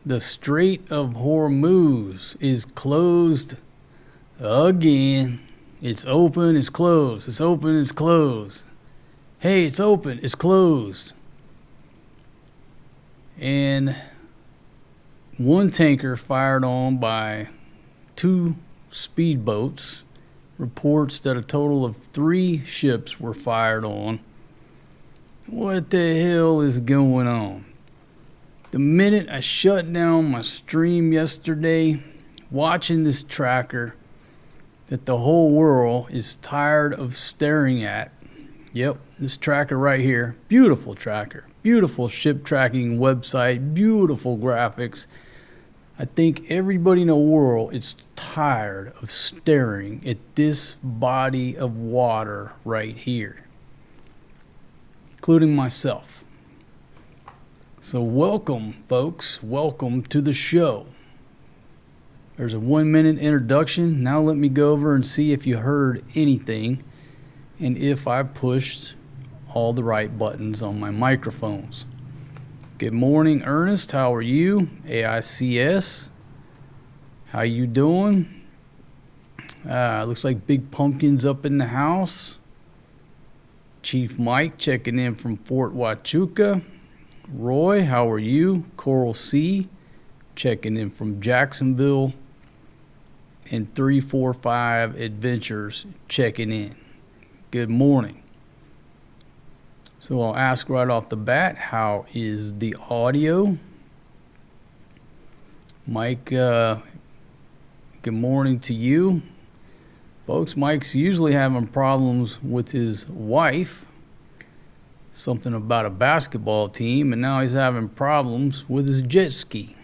The Strait of Hormuz is closed again. It's open, it's closed. It's open, it's closed. Hey, it's open, it's closed. And one tanker fired on by two speedboats reports that a total of 3 ships were fired on. What the hell is going on? The minute I shut down my stream yesterday, watching this tracker that the whole world is tired of staring at. Yep, this tracker right here. Beautiful tracker. Beautiful ship tracking website. Beautiful graphics. I think everybody in the world is tired of staring at this body of water right here, including myself. So welcome, folks. Welcome to the show. There's a 1-minute introduction. Now let me go over and see if you heard anything and if I pushed all the right buttons on my microphones. Good morning, Ernest. How are you? AICS. How you doing? Looks like Big Pumpkin's up in the house. Chief Mike checking in from Fort Huachuca. Roy, how are you? Coral C checking in from Jacksonville. And 345 Adventures checking in. Good morning. So I'll ask right off the bat, how is the audio? Mike, good morning to you. Folks, Mike's usually having problems with his wife. Something about a basketball team, and now he's having problems with his jet ski.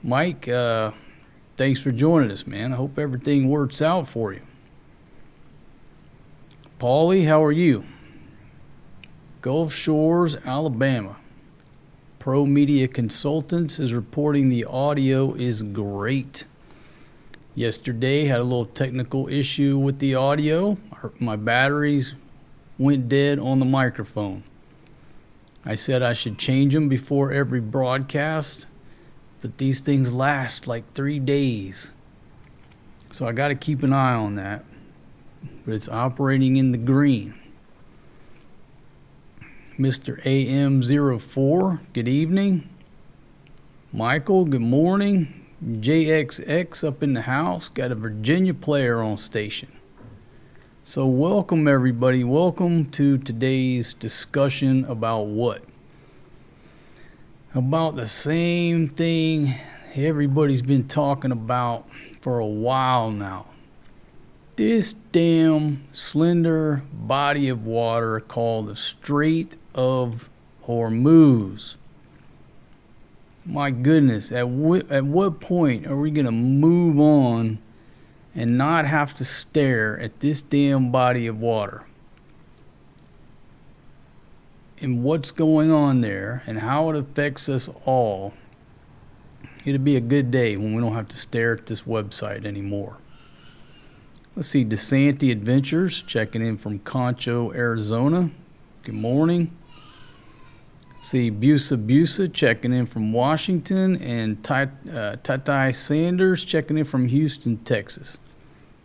Mike, thanks for joining us, man. I hope everything works out for you. Paulie, how are you? Gulf Shores, Alabama. Pro Media Consultants is reporting the audio is great. Yesterday had a little technical issue with the audio. My batteries went dead on the microphone. I said I should change them before every broadcast, but these things last like 3 days. So I got to keep an eye on that. But it's operating in the green. Mr. AM04, good evening. Michael, good morning. JXX up in the house, got a Virginia player on station. So welcome everybody, welcome to today's discussion about what? About the same thing everybody's been talking about for a while now. This damn slender body of water called the Strait of Hormuz. My goodness, at what point are we going to move on and not have to stare at this damn body of water? And what's going on there and how it affects us all. It'll be a good day when we don't have to stare at this website anymore. Let's see, DeSanti Adventures checking in from Concho, Arizona. Good morning. See, Busa checking in from Washington, and Tatai Sanders checking in from Houston, Texas.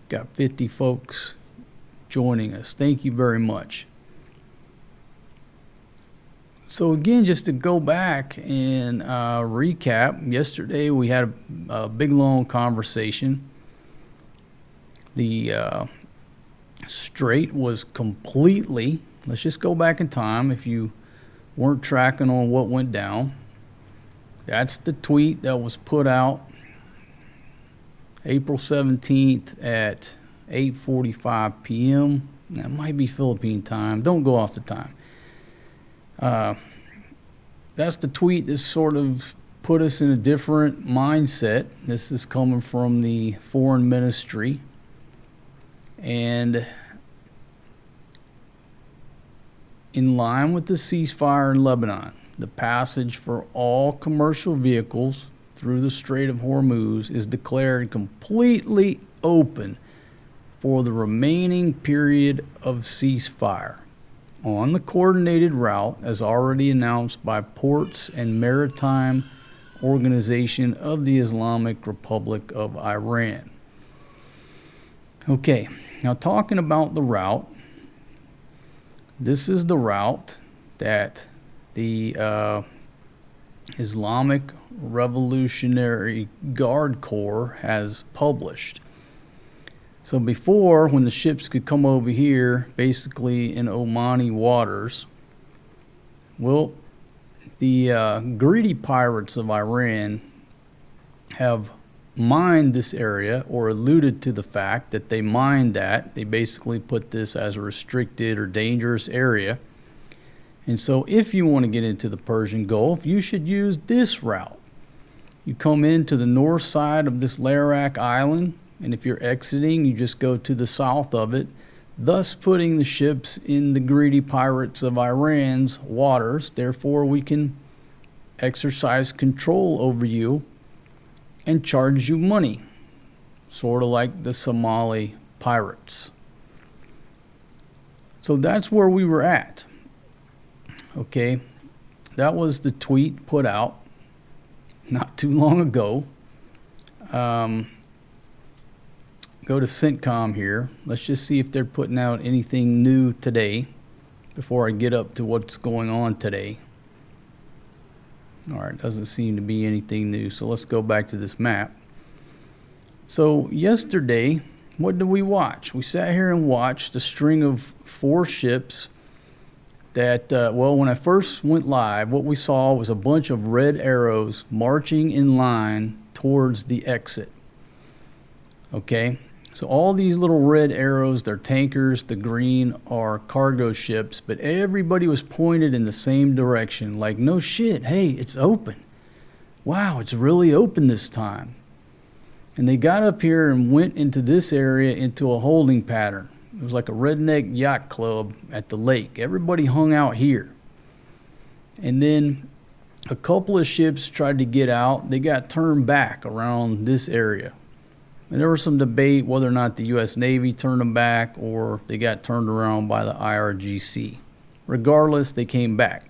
Got 50 folks joining us. Thank you very much. So again, just to go back and recap, yesterday we had a big long conversation. The strait was completely, let's just go back in time if you weren't tracking on what went down. That's the tweet that was put out April 17th at 8:45 p.m. That might be Philippine time. Don't go off the time. That's the tweet that sort of put us in a different mindset. This is coming from the foreign ministry. And in line with the ceasefire in Lebanon, the passage for all commercial vehicles through the Strait of Hormuz is declared completely open for the remaining period of ceasefire on the coordinated route as already announced by ports and maritime organization of the Islamic Republic of Iran. Okay, now talking about the route, this is the route that the Islamic Revolutionary Guard Corps has published. So before, when the ships could come over here, basically in Omani waters, well, the greedy pirates of Iran have mined this area, or alluded to the fact that they mined that. They basically put this as a restricted or dangerous area. And so if you want to get into the Persian Gulf, you should use this route. You come into the north side of this Larak Island, and if you're exiting, you just go to the south of it, thus putting the ships in the greedy pirates of Iran's waters. Therefore, we can exercise control over you and charge you money, sort of like the Somali pirates. So that's where we were at. Okay, that was the tweet put out not too long ago. Go to CENTCOM here. Let's just see if they're putting out anything new today before I get up to what's going on today. All right, doesn't seem to be anything new. So let's go back to this map. So yesterday, what did we watch? We sat here and watched a string of 4 ships that, well, when I first went live, what we saw was a bunch of red arrows marching in line towards the exit. Okay, so all these little red arrows, they're tankers, the green are cargo ships, but everybody was pointed in the same direction, like, no shit, hey, it's open. Wow, it's really open this time. And they got up here and went into this area into a holding pattern. It was like a redneck yacht club at the lake. Everybody hung out here. And then a couple of ships tried to get out. They got turned back around this area. And there was some debate whether or not the U.S. Navy turned them back or they got turned around by the IRGC. Regardless, they came back.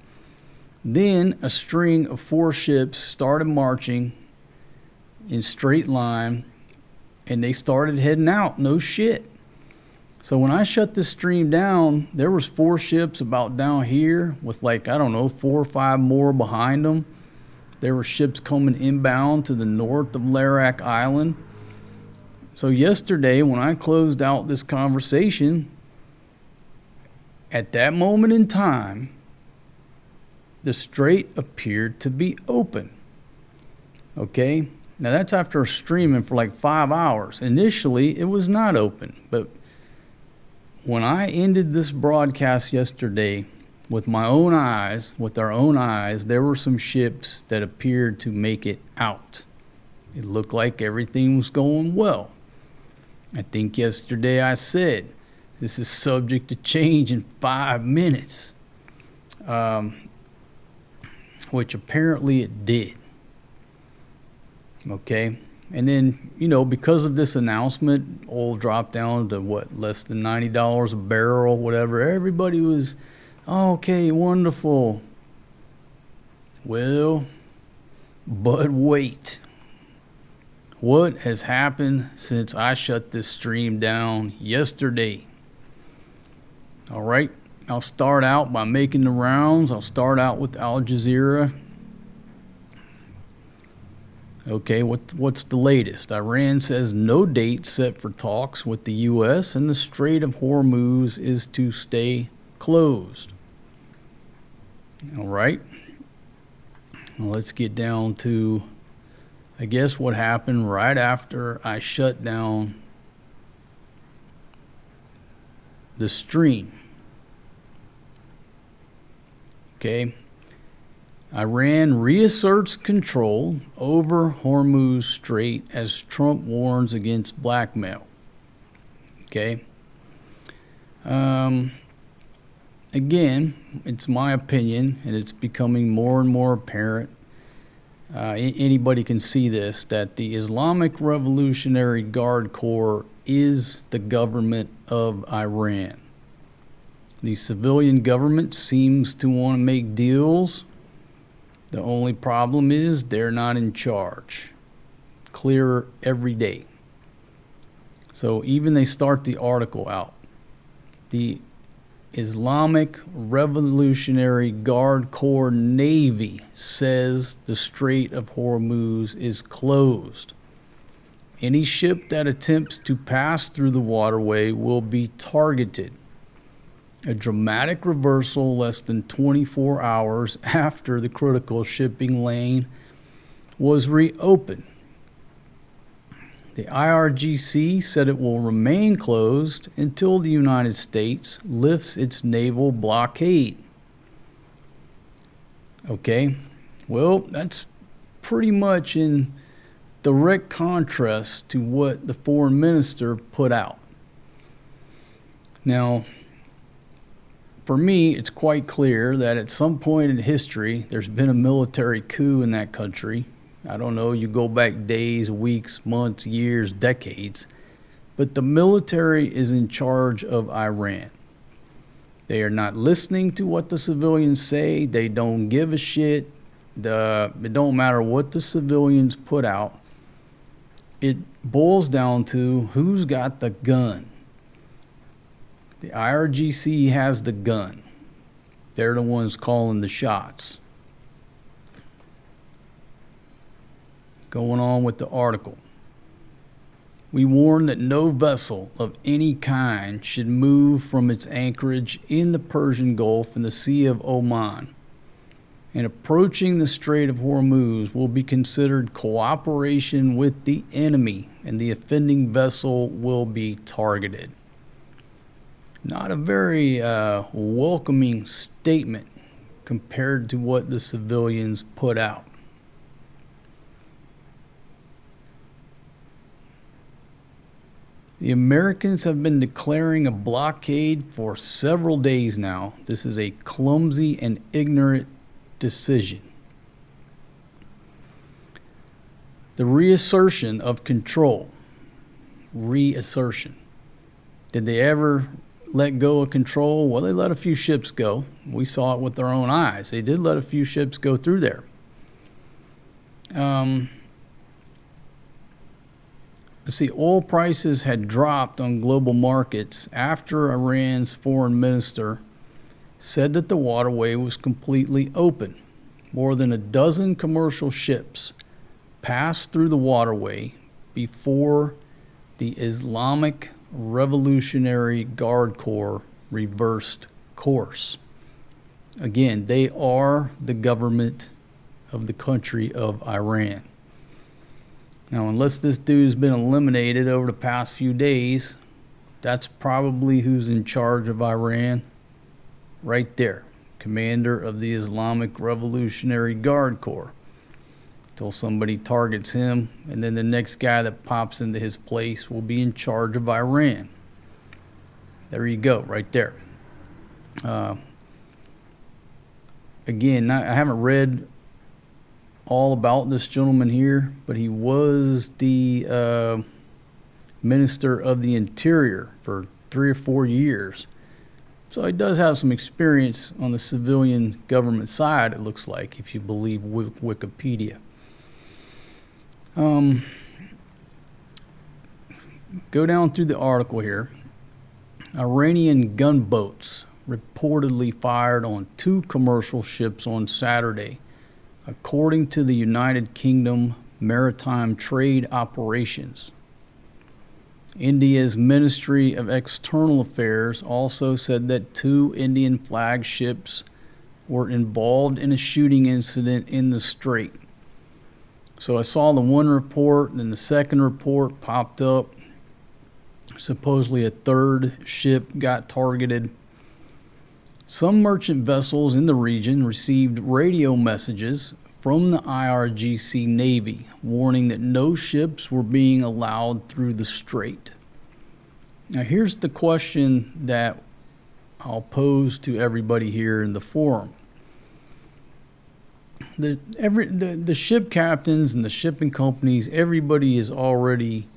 Then a string of 4 ships started marching in straight line, and they started heading out. No shit. So when I shut this stream down, there was 4 ships about down here with, like, I don't know, 4 or 5 more behind them. There were ships coming inbound to the north of Larak Island. So yesterday, when I closed out this conversation, at that moment in time, the strait appeared to be open. Okay? Now that's after streaming for like 5 hours. Initially, it was not open. But when I ended this broadcast yesterday, with my own eyes, with our own eyes, there were some ships that appeared to make it out. It looked like everything was going well. I think yesterday I said, this is subject to change in 5 minutes, which apparently it did. Okay, and then, you know, because of this announcement, oil dropped down to what, less than $90 a barrel, whatever. Everybody was, oh, okay, wonderful. Well, but wait. What has happened since I shut this stream down yesterday? All right, I'll start out by making the rounds. I'll start out with Al Jazeera. Okay, what's the latest? Iran says no date set for talks with the U.S. and the Strait of Hormuz is to stay closed. All right. Well, let's get down to, I guess, what happened right after I shut down the stream. Okay. Iran reasserts control over Hormuz Strait as Trump warns against blackmail. Okay. Again, it's my opinion, and it's becoming more and more apparent. Anybody can see this, that the Islamic Revolutionary Guard Corps is the government of Iran. The civilian government seems to want to make deals The only problem is they're not in charge. Clearer every day. So even they start the article out. The Islamic Revolutionary Guard Corps Navy says the Strait of Hormuz is closed. Any ship that attempts to pass through the waterway will be targeted. A dramatic reversal less than 24 hours after the critical shipping lane was reopened. The IRGC said it will remain closed until the United States lifts its naval blockade. Okay, well, that's pretty much in direct contrast to what the foreign minister put out. Now, for me, it's quite clear that at some point in history, there's been a military coup in that country. I don't know, you go back days, weeks, months, years, decades. But the military is in charge of Iran. They are not listening to what the civilians say. They don't give a shit. It don't matter what the civilians put out. It boils down to who's got the gun. The IRGC has the gun. They're the ones calling the shots. Going on with the article. We warn that no vessel of any kind should move from its anchorage in the Persian Gulf and the Sea of Oman. And approaching the Strait of Hormuz will be considered cooperation with the enemy, and the offending vessel will be targeted. Not a very welcoming statement compared to what the civilians put out. The Americans have been declaring a blockade for several days now. This is a clumsy and ignorant decision. The reassertion of control. Reassertion. Did they ever let go of control? Well, they let a few ships go. We saw it with our own eyes. They did let a few ships go through there. Let's see, oil prices had dropped on global markets after Iran's foreign minister said that the waterway was completely open. More than a dozen commercial ships passed through the waterway before the Islamic Revolutionary Guard Corps reversed course. Again, they are the government of the country of Iran. Now, unless this dude's been eliminated over the past few days, that's probably who's in charge of Iran. Right there. Commander of the Islamic Revolutionary Guard Corps. Until somebody targets him, and then the next guy that pops into his place will be in charge of Iran. There you go, right there. Again, I haven't read all about this gentleman here, but he was the Minister of the Interior for 3 or 4 years. So he does have some experience on the civilian government side, it looks like, if you believe Wikipedia. Go down through the article here. Iranian gunboats reportedly fired on 2 commercial ships on Saturday, according to the United Kingdom Maritime Trade Operations. India's Ministry of External Affairs also said that 2 Indian flag ships were involved in a shooting incident in the strait. So I saw the one report, and then the second report popped up. Supposedly a 3rd ship got targeted. Some merchant vessels in the region received radio messages from the IRGC Navy warning that no ships were being allowed through the strait. Now here's the question that I'll pose to everybody here in the forum. The ship captains and the shipping companies, everybody is already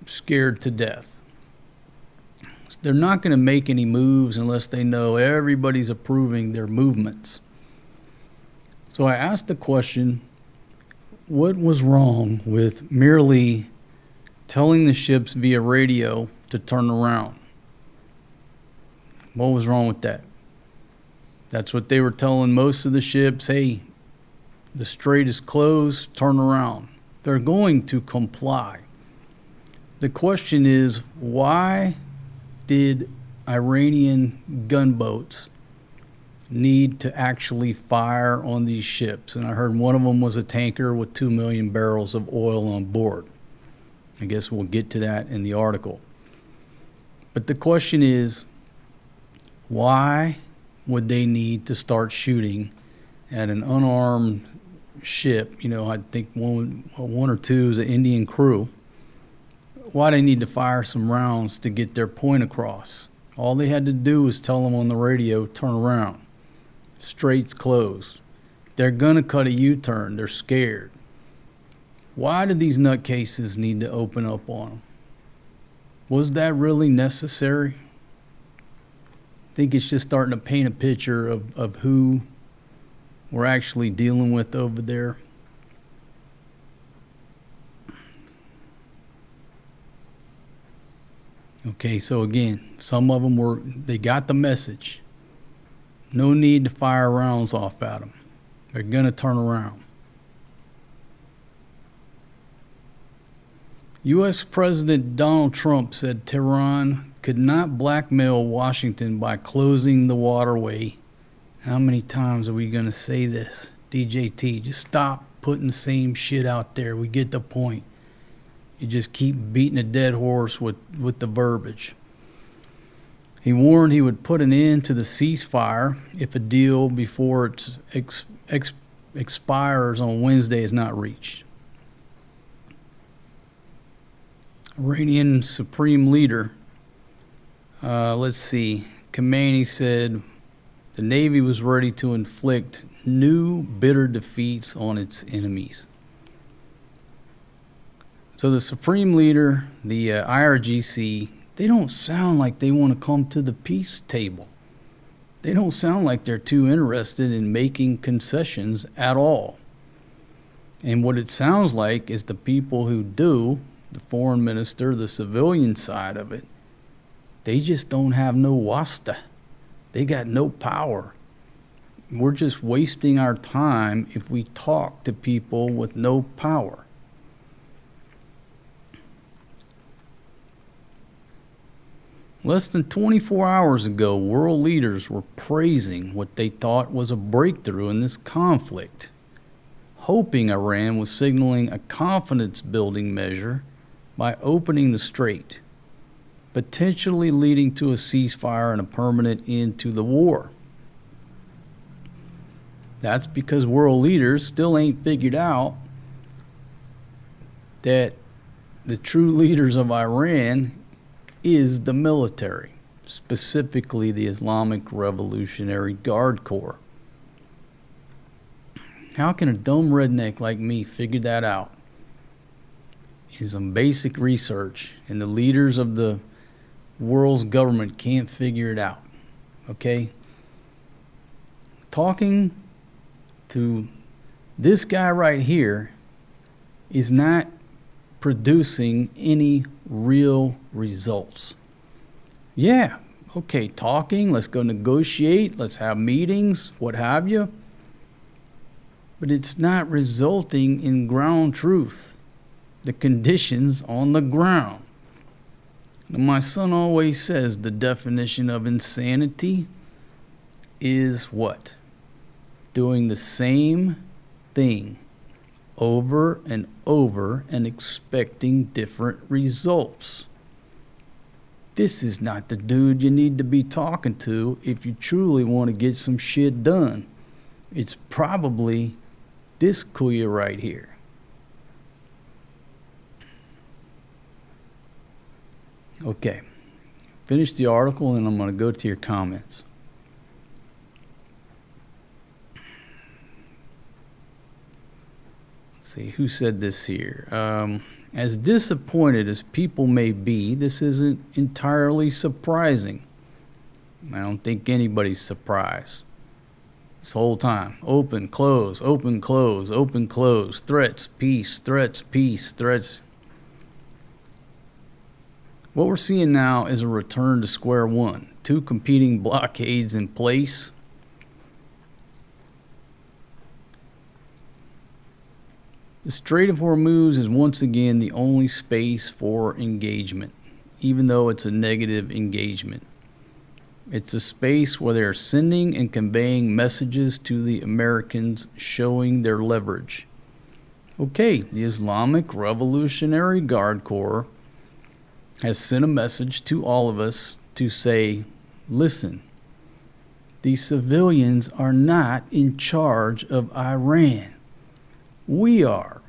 scared to death. They're not going to make any moves unless they know everybody's approving their movements. So I asked the question, what was wrong with merely telling the ships via radio to turn around? What was wrong with that? That's what they were telling most of the ships. Hey, the strait is closed, turn around. They're going to comply. The question is, why did Iranian gunboats need to actually fire on these ships? And I heard one of them was a tanker with 2 million barrels of oil on board. I guess we'll get to that in the article. But the question is, why would they need to start shooting at an unarmed ship? You know, I think one or two is an Indian crew. Why they need to fire some rounds to get their point across? All they had to do was tell them on the radio, turn around. Strait's closed. They're going to cut a U-turn. They're scared. Why did these nutcases need to open up on them? Was that really necessary? I think it's just starting to paint a picture of who we're actually dealing with over there. Okay, so again, some of them they got the message. No need to fire rounds off at them. They're going to turn around. U.S. President Donald Trump said Tehran could not blackmail Washington by closing the waterway. How many times are we going to say this? DJT, just stop putting the same shit out there. We get the point. You just keep beating a dead horse with the verbiage. He warned he would put an end to the ceasefire if a deal before it expires on Wednesday is not reached. Iranian Supreme Leader, Khamenei said the Navy was ready to inflict new bitter defeats on its enemies. So the Supreme Leader, the IRGC, they don't sound like they want to come to the peace table. They don't sound like they're too interested in making concessions at all. And what it sounds like is the people who do, the foreign minister, the civilian side of it, they just don't have no wasta. They got no power. We're just wasting our time if we talk to people with no power. Less than 24 hours ago, world leaders were praising what they thought was a breakthrough in this conflict, hoping Iran was signaling a confidence-building measure by opening the strait, potentially leading to a ceasefire and a permanent end to the war. That's because world leaders still ain't figured out that the true leaders of Iran is the military, specifically the Islamic Revolutionary Guard Corps. How can a dumb redneck like me figure that out? In some basic research, and the leaders of the world's government can't figure it out. Okay? Talking to this guy right here is not producing any real results. Yeah, okay, talking, let's go negotiate, let's have meetings, what have you. But it's not resulting in ground truth, the conditions on the ground. Now, my son always says the definition of insanity is what? Doing the same thing over and over and expecting different results. This is not the dude you need to be talking to if you truly want to get some shit done. It's probably this kuya right here. Okay, finish the article and I'm going to go to your comments. See who said this here. As disappointed as people may be, this isn't entirely surprising. I don't think anybody's surprised. This whole time. Open, close, open, close, open, close. Threats, peace, threats, peace, threats. What we're seeing now is a return to square one. Two competing blockades in place. The Strait of Hormuz is once again the only space for engagement, even though it's a negative engagement. It's a space where they are sending and conveying messages to the Americans, showing their leverage. Okay, the Islamic Revolutionary Guard Corps has sent a message to all of us to say, listen, these civilians are not in charge of Iran. We are.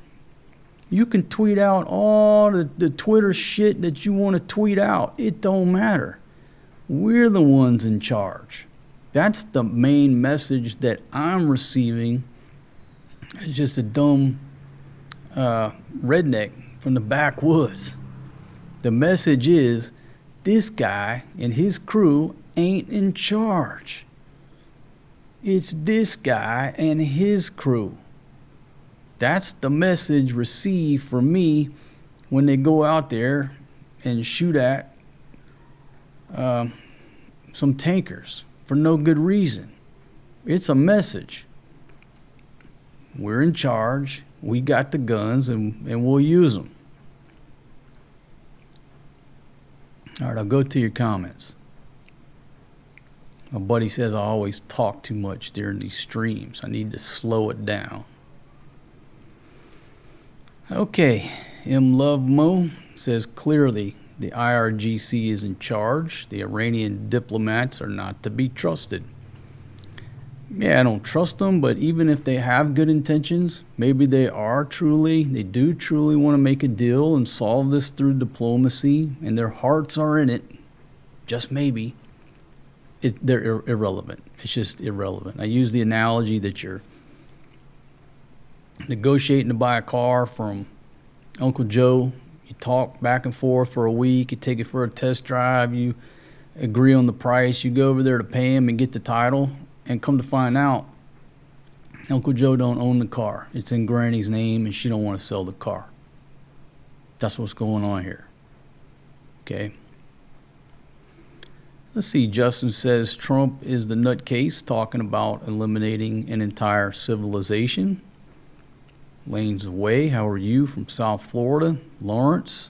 You can tweet out all the Twitter shit that you want to tweet out. It don't matter. We're the ones in charge. That's the main message that I'm receiving. It's just a dumb redneck from the backwoods. The message is, this guy and his crew ain't in charge. It's this guy and his crew. That's the message received from me when they go out there and shoot at some tankers for no good reason. It's a message. We're in charge. We got the guns and we'll use them. All right, I'll go to your comments. My buddy says I always talk too much during these streams. I need to slow it down. Okay, M. Love Mo says clearly the IRGC is in charge. The Iranian diplomats are not to be trusted. Yeah, I don't trust them, but even if they have good intentions, maybe they do truly want to make a deal and solve this through diplomacy, and their hearts are in it, just maybe, they're irrelevant. It's just irrelevant. I use the analogy that you're negotiating to buy a car from Uncle Joe. You talk back and forth for a week. You take it for a test drive. You agree on the price. You go over there to pay him and get the title. And come to find out, Uncle Joe don't own the car. It's in Granny's name, and she don't want to sell the car. That's what's going on here. Okay. Let's see. Justin says Trump is the nutcase talking about eliminating an entire civilization. Lanes away. How are you from South Florida? Lawrence.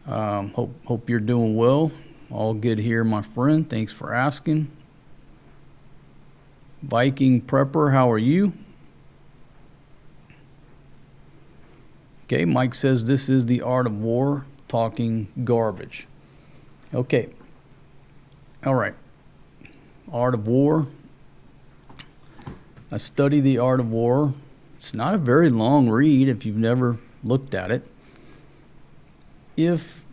Hope you're doing well. All good here, my friend. Thanks for asking. Viking Prepper, how are you? Okay, Mike says this is the art of war, talking garbage. Okay. All right. Art of war. I study the art of war. It's not a very long read if you've never looked at it. If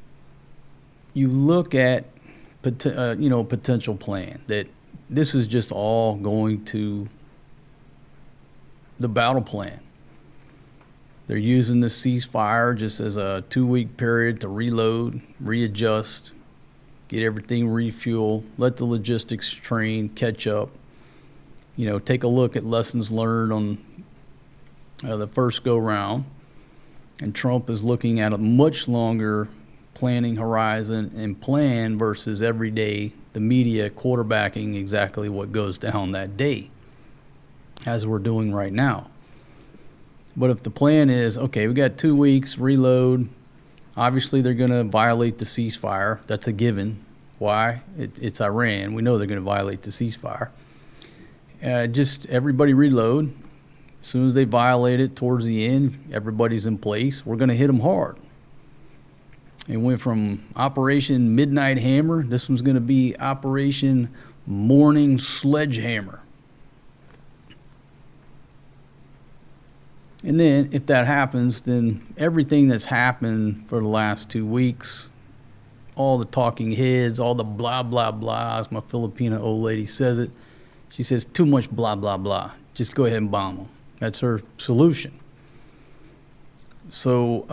you look at potential plan that this is just all going to the battle plan. They're using the ceasefire just as a 2-week period to reload, readjust, get everything refuel, let the logistics train catch up. Take a look at lessons learned on the first go round. And Trump is looking at a much longer planning horizon and plan versus every day the media quarterbacking exactly what goes down that day, as we're doing right now. But if the plan is, okay, we got 2 weeks, reload, obviously they're going to violate the ceasefire. That's a given. Why? It's Iran. We know they're going to violate the ceasefire. Just everybody reload. As soon as they violate it towards the end, everybody's in place. We're going to hit them hard. It went from Operation Midnight Hammer. This one's going to be Operation Morning Sledgehammer. And then if that happens, then everything that's happened for the last 2 weeks, all the talking heads, all the blah, blah, blah, as my Filipina old lady says it, she says too much blah, blah, blah. Just go ahead and bomb them. That's her solution. So,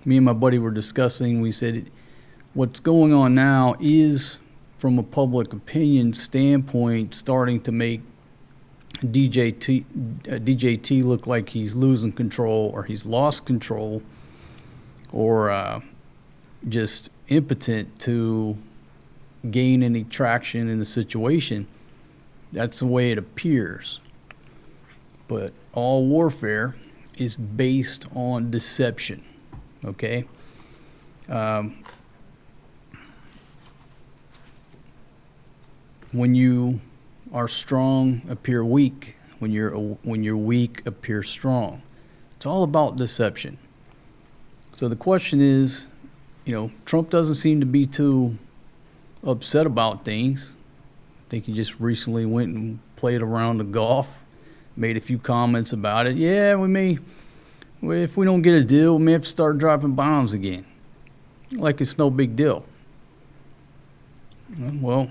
me and my buddy were discussing, we said what's going on now is from a public opinion standpoint, starting to make DJT look like he's losing control, or he's lost control, or just impotent to gain any traction in the situation. That's the way it appears. But all warfare is based on deception, okay? When you are strong, appear weak. When you're weak, appear strong. It's all about deception. So the question is, Trump doesn't seem to be too upset about things. I think he just recently went and played a round of golf, made a few comments about it. Yeah, if we don't get a deal, we may have to start dropping bombs again. Like it's no big deal. Well,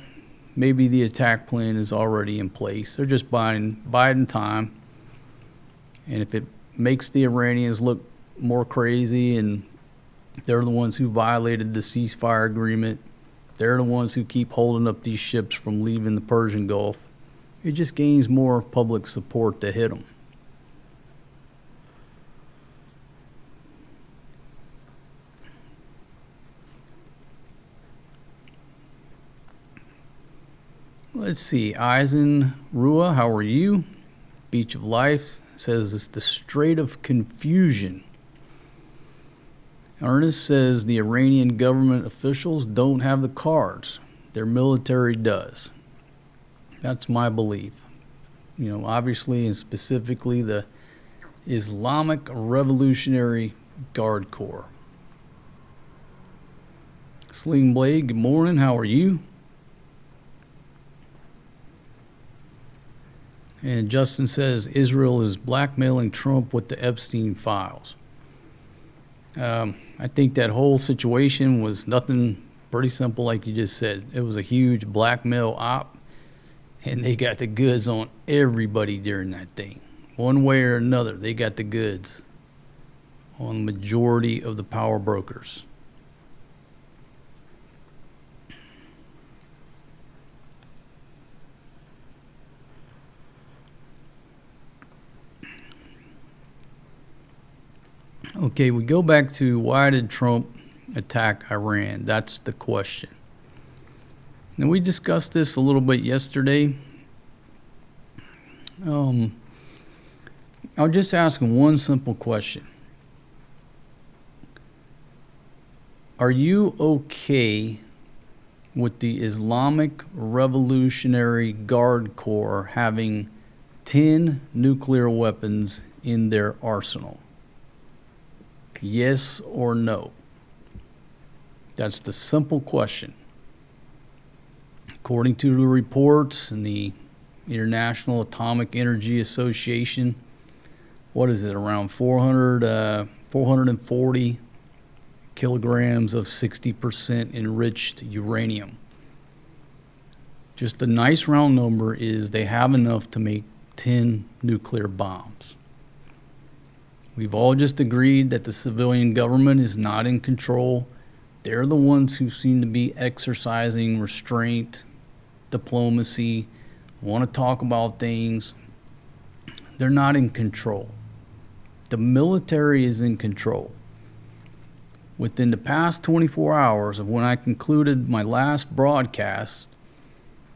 maybe the attack plan is already in place. They're just biding time. And if it makes the Iranians look more crazy, and they're the ones who violated the ceasefire agreement, they're the ones who keep holding up these ships from leaving the Persian Gulf, it just gains more public support to hit them. Let's see, Eisen Rua, how are you? Beach of Life says it's the Strait of Confusion. Ernest says the Iranian government officials don't have the cards. Their military does. That's my belief. Obviously and specifically the Islamic Revolutionary Guard Corps. Sling Blade, good morning, how are you? And Justin says Israel is blackmailing Trump with the Epstein files. I think that whole situation was nothing, pretty simple like you just said. It was a huge blackmail op, and they got the goods on everybody during that thing. One way or another, they got the goods on the majority of the power brokers. Okay, we go back to why did Trump attack Iran? That's the question. Now, we discussed this a little bit yesterday. I'll just ask one simple question. Are you okay with the Islamic Revolutionary Guard Corps having 10 nuclear weapons in their arsenal? Yes or no? That's the simple question. According to the reports in the International Atomic Energy Association, what is it, around 440 kilograms of 60% enriched uranium. Just a nice round number is they have enough to make 10 nuclear bombs. We've all just agreed that the civilian government is not in control. They're the ones who seem to be exercising restraint, diplomacy, want to talk about things. They're not in control. The military is in control. Within the past 24 hours of when I concluded my last broadcast,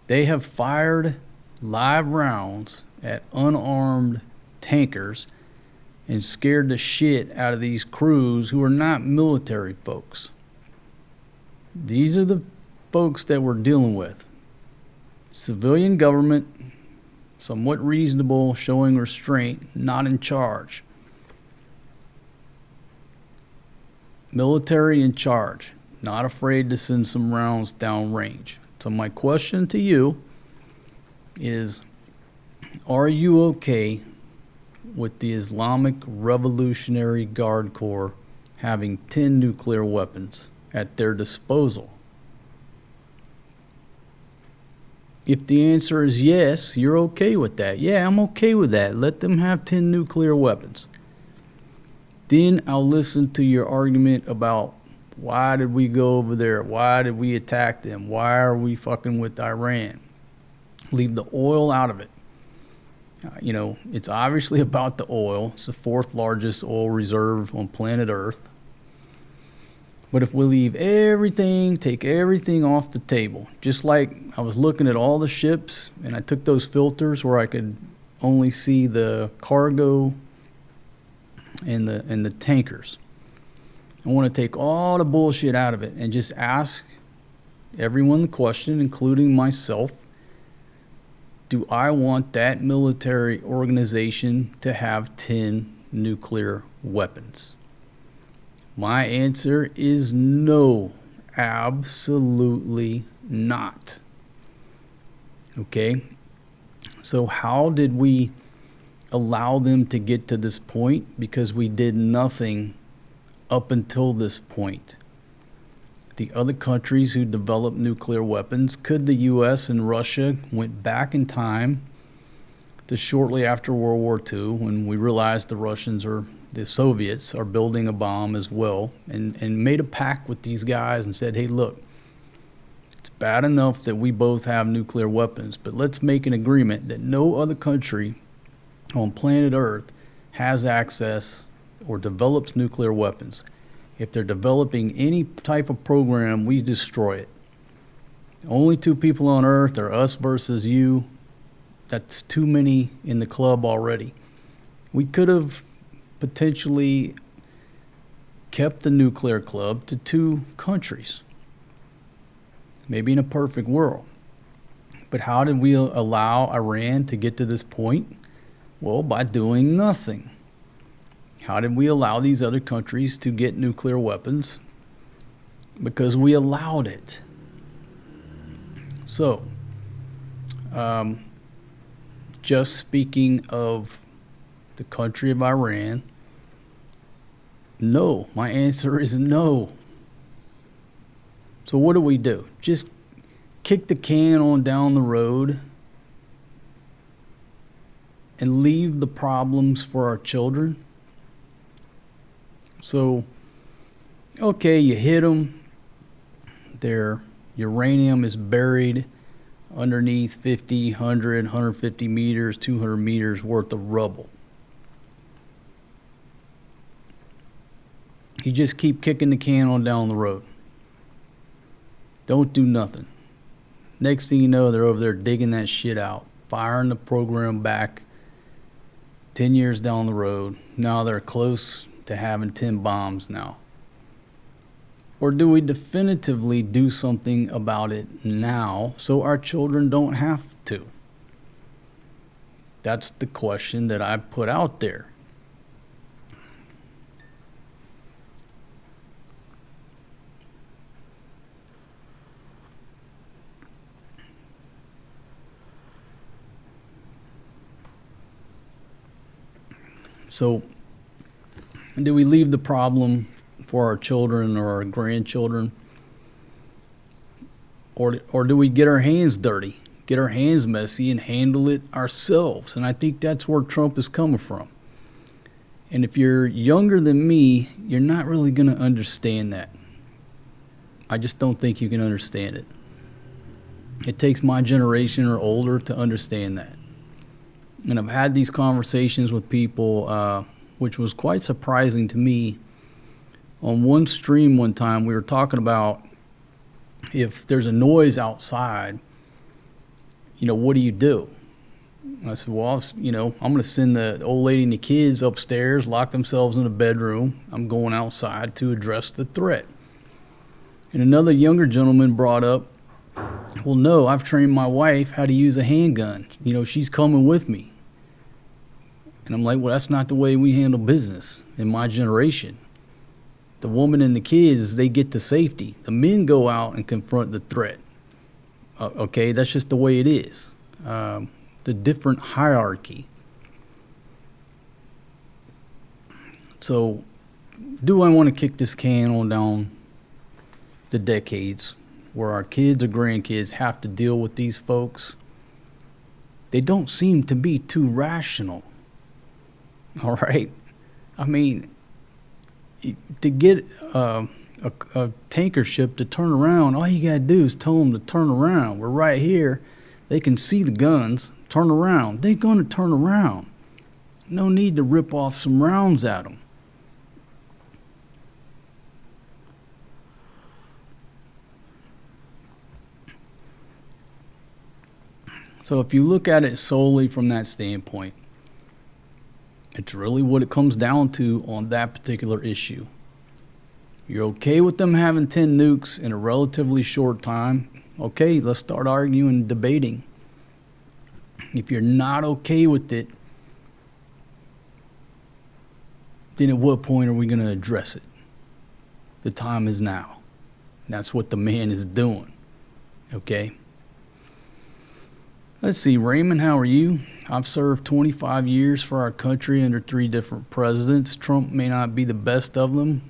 they have fired live rounds at unarmed tankers and scared the shit out of these crews who are not military folks. These are the folks that we're dealing with. Civilian government, somewhat reasonable, showing restraint, not in charge. Military in charge, not afraid to send some rounds downrange. So my question to you is, are you okay with the Islamic Revolutionary Guard Corps having 10 nuclear weapons at their disposal? If the answer is yes, you're okay with that. Yeah, I'm okay with that. Let them have 10 nuclear weapons. Then I'll listen to your argument about Why did we go over there? Why did we attack them? Why are we fucking with Iran? Leave the oil out of it. It's obviously about the oil. It's the fourth largest oil reserve on planet Earth. But if we leave everything, take everything off the table, just like I was looking at all the ships and I took those filters where I could only see the cargo and the tankers. I want to take all the bullshit out of it and just ask everyone the question, including myself, do I want that military organization to have 10 nuclear weapons? My answer is no, absolutely not. Okay, so how did we allow them to get to this point? Because we did nothing up until this point. The other countries who developed nuclear weapons, could the U.S. and Russia went back in time to shortly after World War II, when we realized the Soviets are building a bomb as well, and made a pact with these guys and said, hey, look, it's bad enough that we both have nuclear weapons, but let's make an agreement that no other country on planet Earth has access or develops nuclear weapons. If they're developing any type of program, we destroy it. Only two people on Earth are us versus you. That's too many in the club already. We could have potentially kept the nuclear club to 2 countries, maybe in a perfect world. But how did we allow Iran to get to this point? Well, by doing nothing. How did we allow these other countries to get nuclear weapons? Because we allowed it. So, just speaking of the country of Iran, no. My answer is no. So what do we do? Just kick the can on down the road and leave the problems for our children? So, okay, you hit them. Their uranium is buried underneath 50, 100, 150 meters, 200 meters worth of rubble. You just keep kicking the can on down the road. Don't do nothing. Next thing you know, they're over there digging that shit out, firing the program back 10 years down the road. Now they're close to having 10 bombs now. Or do we definitively do something about it now so our children don't have to? That's the question that I put out there. So, do we leave the problem for our children or our grandchildren? Or do we get our hands dirty, get our hands messy, and handle it ourselves? And I think that's where Trump is coming from. And if you're younger than me, you're not really going to understand that. I just don't think you can understand it. It takes my generation or older to understand that. And I've had these conversations with people, which was quite surprising to me. On one stream one time, we were talking about if there's a noise outside, what do you do? And I said, well, I'm going to send the old lady and the kids upstairs, lock themselves in a bedroom. I'm going outside to address the threat. And another younger gentleman brought up, well, no, I've trained my wife how to use a handgun. She's coming with me. And I'm like, well, that's not the way we handle business in my generation. The woman and the kids, they get to safety. The men go out and confront the threat. Okay, that's just the way it is. The different hierarchy. So, do I want to kick this can on down the decades where our kids or grandkids have to deal with these folks? They don't seem to be too rational. All right. I mean, to get a tanker ship to turn around, all you got to do is tell them to turn around. We're right here. They can see the guns. Turn around. They're going to turn around. No need to rip off some rounds at them. So if you look at it solely from that standpoint, it's really what it comes down to on that particular issue. You're okay with them having 10 nukes in a relatively short time? Okay, let's start arguing and debating. If you're not okay with it, then at what point are we going to address it? The time is now. That's what the man is doing. Okay? Let's see, Raymond, how are you? I've served 25 years for our country under 3 different presidents. Trump may not be the best of them,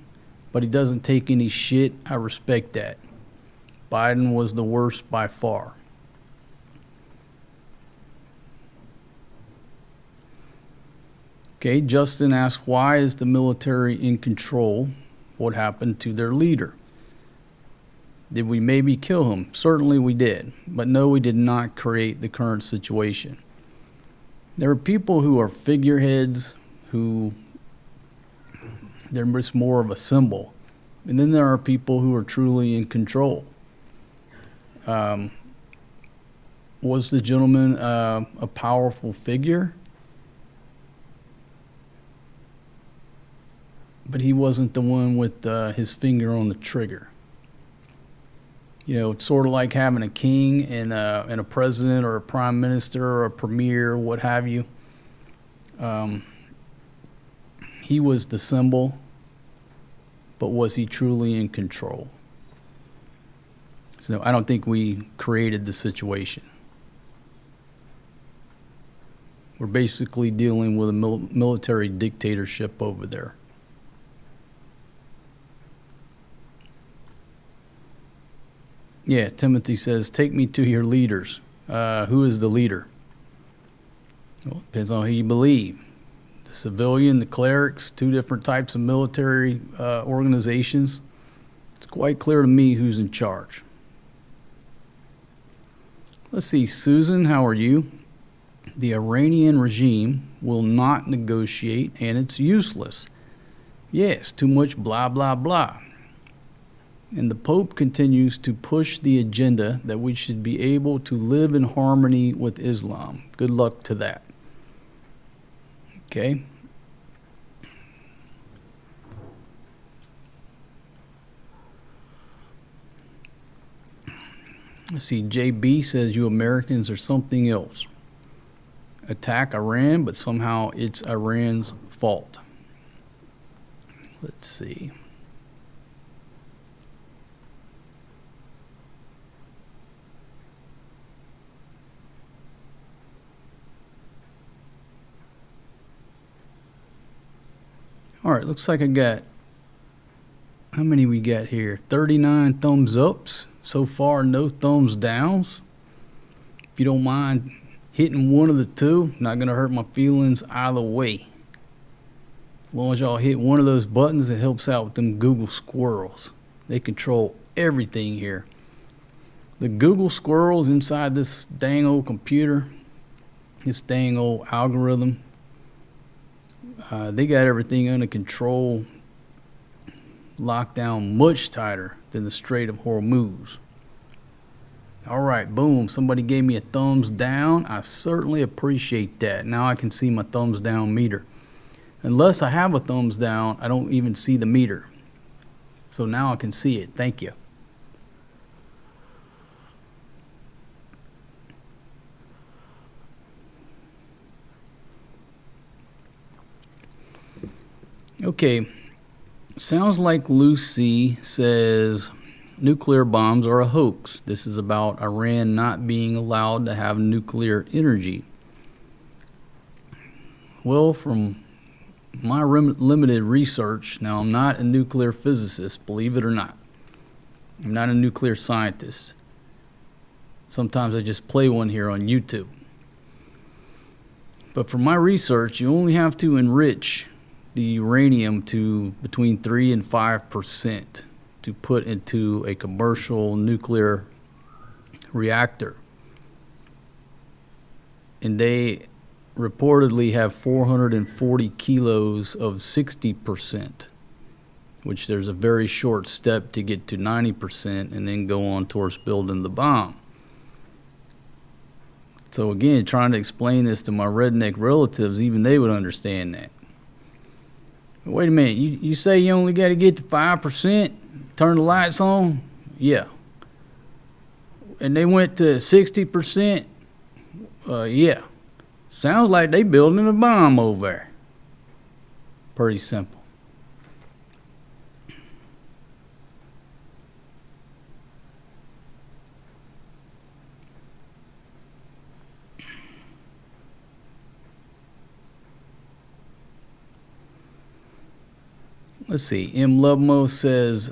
but he doesn't take any shit. I respect that. Biden was the worst by far. Okay, Justin asks, why is the military in control? What happened to their leader? Did we maybe kill him? Certainly we did. But no, we did not create the current situation. There are people who are figureheads who they're just more of a symbol. And then there are people who are truly in control. Was the gentleman a powerful figure? But he wasn't the one with his finger on the trigger. You know, it's sort of like having a king and a president or a prime minister or a premier, what have you. He was the symbol, but was he truly in control? So I don't think we created the situation. We're basically dealing with a military dictatorship over there. Yeah, Timothy says, take me to your leaders. Who is the leader? Well, it depends on who you believe. The civilian, the clerics, 2 different types of military organizations. It's quite clear to me who's in charge. Let's see, Susan, how are you? The Iranian regime will not negotiate and it's useless. Yes, too much blah, blah, blah. And the Pope continues to push the agenda that we should be able to live in harmony with Islam. Good luck to that. Okay. Let's see, JB says you Americans are something else. Attack Iran, but somehow it's Iran's fault. Let's see. All right, looks like I got, how many we got here? 39 thumbs ups. So far, no thumbs downs. If you don't mind hitting one of the 2, not going to hurt my feelings either way. As long as y'all hit one of those buttons, it helps out with them Google squirrels. They control everything here. The Google squirrels inside this dang old computer, this dang old algorithm, they got everything under control, locked down much tighter than the Strait of Hormuz. All right, boom. Somebody gave me a thumbs down. I certainly appreciate that. Now I can see my thumbs down meter. Unless I have a thumbs down, I don't even see the meter. So now I can see it. Thank you. Okay, sounds like Lucy says nuclear bombs are a hoax. This is about Iran not being allowed to have nuclear energy. Well, from my limited research, now I'm not a nuclear physicist, believe it or not. I'm not a nuclear scientist. Sometimes I just play one here on YouTube. But for my research, you only have to enrich the uranium to between 3 and 5% to put into a commercial nuclear reactor. And they reportedly have 440 kilos of 60%, which there's a very short step to get to 90% and then go on towards building the bomb. So again, trying to explain this to my redneck relatives, even they would understand that. But wait a minute, you say you only got to get to 5%, turn the lights on? Yeah. And they went to 60%? Yeah. Sounds like they building a bomb over there. Pretty simple. Let's see. M. Lovemo says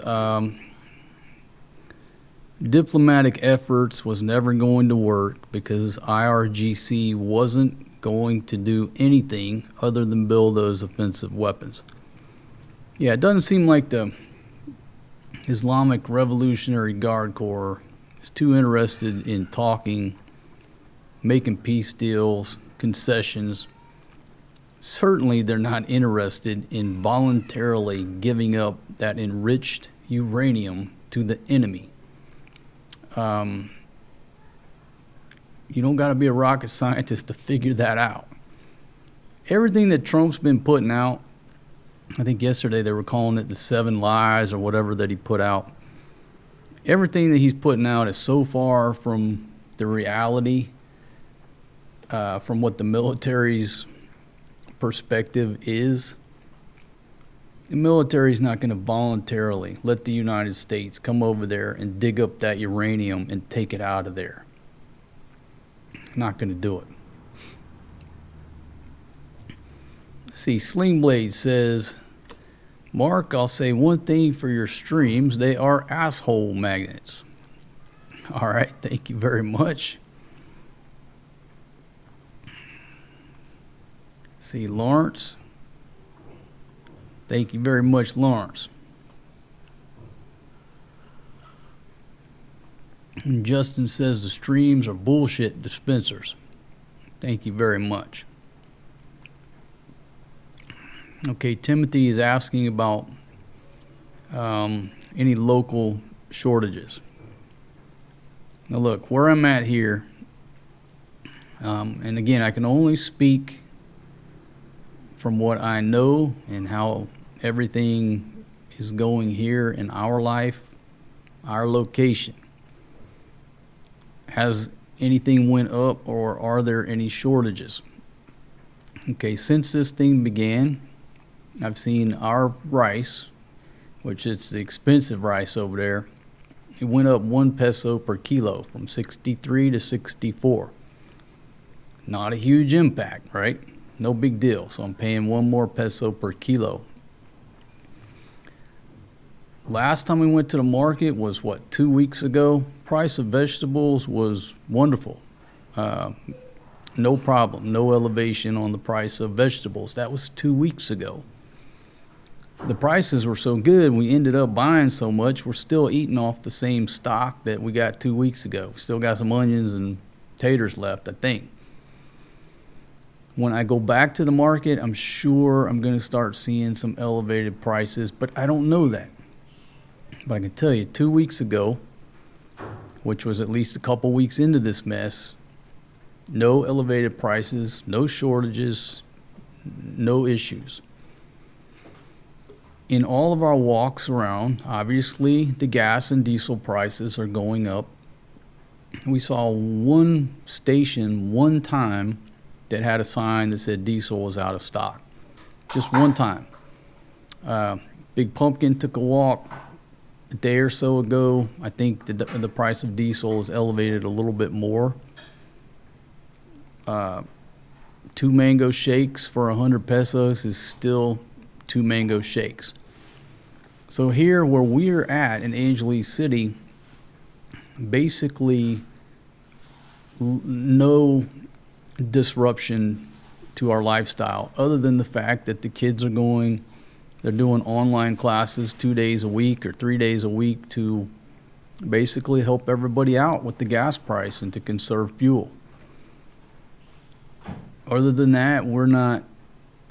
diplomatic efforts was never going to work because IRGC wasn't going to do anything other than build those offensive weapons. Yeah, it doesn't seem like the Islamic Revolutionary Guard Corps is too interested in talking, making peace deals, concessions. Certainly, they're not interested in voluntarily giving up that enriched uranium to the enemy. You don't got to be a rocket scientist to figure that out. Everything that Trump's been putting out, I think yesterday they were calling it the 7 lies or whatever that he put out. Everything that he's putting out is so far from the reality, from what the military's perspective is. The military is not going to voluntarily let the United States come over there and dig up that uranium and take it out of there. Not going to do it. See, Slingblade says, Mark, I'll say one thing for your streams. They are asshole magnets. All right, thank you very much. See, Lawrence. Thank you very much, Lawrence. And Justin says the streams are bullshit dispensers. Thank you very much. Okay, Timothy is asking about any local shortages. Now look, where I'm at here, and again, I can only speak from what I know and how everything is going here in our life, our location. Has anything went up or are there any shortages? Okay, since this thing began, I've seen our rice, which is the expensive rice over there, it went up 1 peso per kilo from 63 to 64. Not a huge impact, right? No big deal. So I'm paying 1 more peso per kilo. Last time we went to the market was, 2 weeks ago? Price of vegetables was wonderful. No problem. No elevation on the price of vegetables. That was 2 weeks ago. The prices were so good, we ended up buying so much, we're still eating off the same stock that we got 2 weeks ago. We still got some onions and taters left, I think. When I go back to the market, I'm sure I'm going to start seeing some elevated prices, but I don't know that. But I can tell you, 2 weeks ago, which was at least a couple weeks into this mess, no elevated prices, no shortages, no issues. In all of our walks around, obviously the gas and diesel prices are going up. We saw one station one time that had a sign that said diesel was out of stock. Just one time. Big Pumpkin took a walk a day or so ago. I think the price of diesel is elevated a little bit more. 2 mango shakes for 100 pesos is still 2 mango shakes. So here where we're at in Angeles City, basically no disruption to our lifestyle other than the fact that the kids are going They're doing online classes 2 days a week or 3 days a week to basically help everybody out with the gas price and to conserve fuel. Other than that,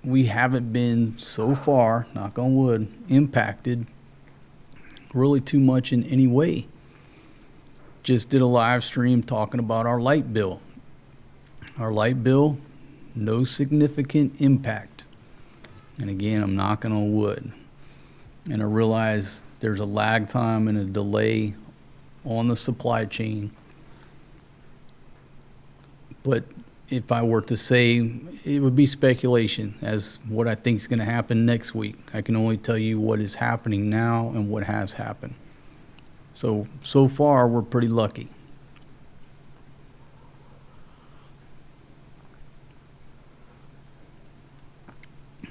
we haven't been so far, knock on wood, impacted really too much in any way. Just did a live stream talking about our light bill. Our light bill, no significant impact. And again, I'm knocking on wood. And I realize there's a lag time and a delay on the supply chain. But if I were to say, it would be speculation as what I think is going to happen next week. I can only tell you what is happening now and what has happened. So far, we're pretty lucky.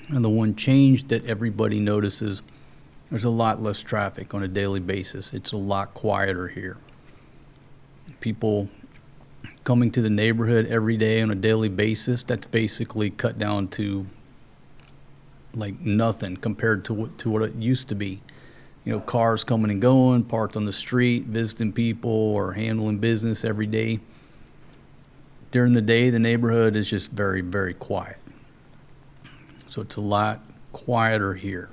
And the one change that everybody notices, there's a lot less traffic on a daily basis. It's a lot quieter here. People coming to the neighborhood every day on a daily basis, that's basically cut down to like nothing compared to what it used to be. You know, cars coming and going, parked on the street, visiting people or handling business every day. During the day, the neighborhood is just very, very quiet. So it's a lot quieter here.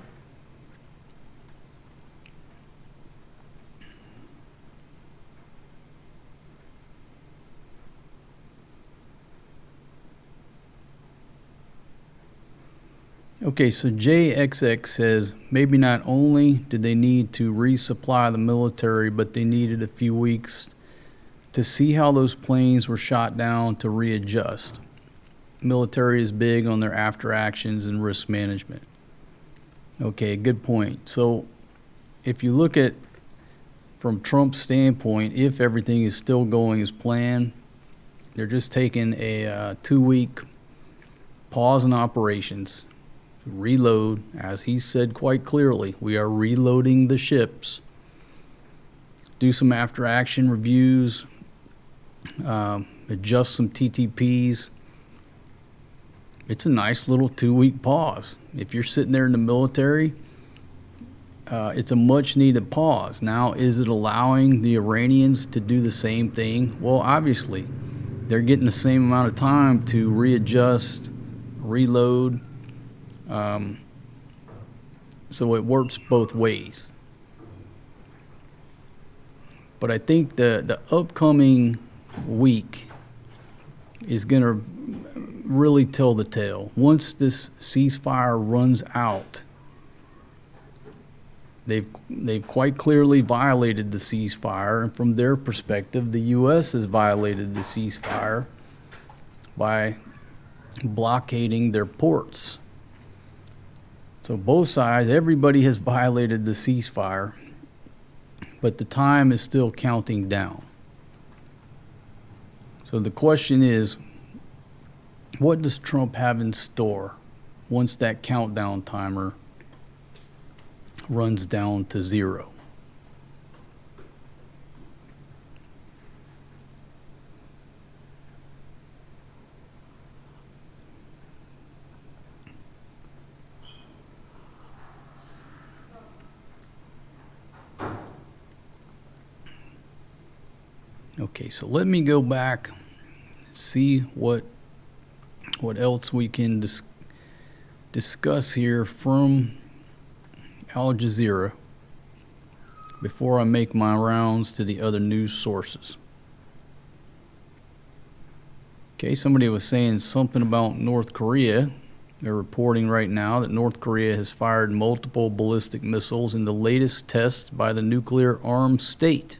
Okay, so JXX says maybe not only did they need to resupply the military, but they needed a few weeks to see how those planes were shot down to readjust. Military is big on their after actions and risk management. Okay, good point. So if you look at from Trump's standpoint, if everything is still going as planned, they're just taking a 2-week pause in operations. Reload, as he said quite clearly, we are reloading the ships. Do some after action reviews, adjust some TTPs. It's a nice little 2-week pause. If you're sitting there in the military, it's a much needed pause. Now, is it allowing the Iranians to do the same thing? Well, obviously, they're getting the same amount of time to readjust, reload. So it works both ways. But I think the upcoming week is going to really tell the tale. Once this ceasefire runs out, they've quite clearly violated the ceasefire, and from their perspective, the U.S. has violated the ceasefire by blockading their ports. So both sides, everybody has violated the ceasefire, but the time is still counting down. So the question is, what does Trump have in store once that countdown timer runs down to 0? Okay, so let me go back, see what else we can discuss here from Al Jazeera before I make my rounds to the other news sources. Okay, somebody was saying something about North Korea. They're reporting right now that North Korea has fired multiple ballistic missiles in the latest test by the nuclear-armed state.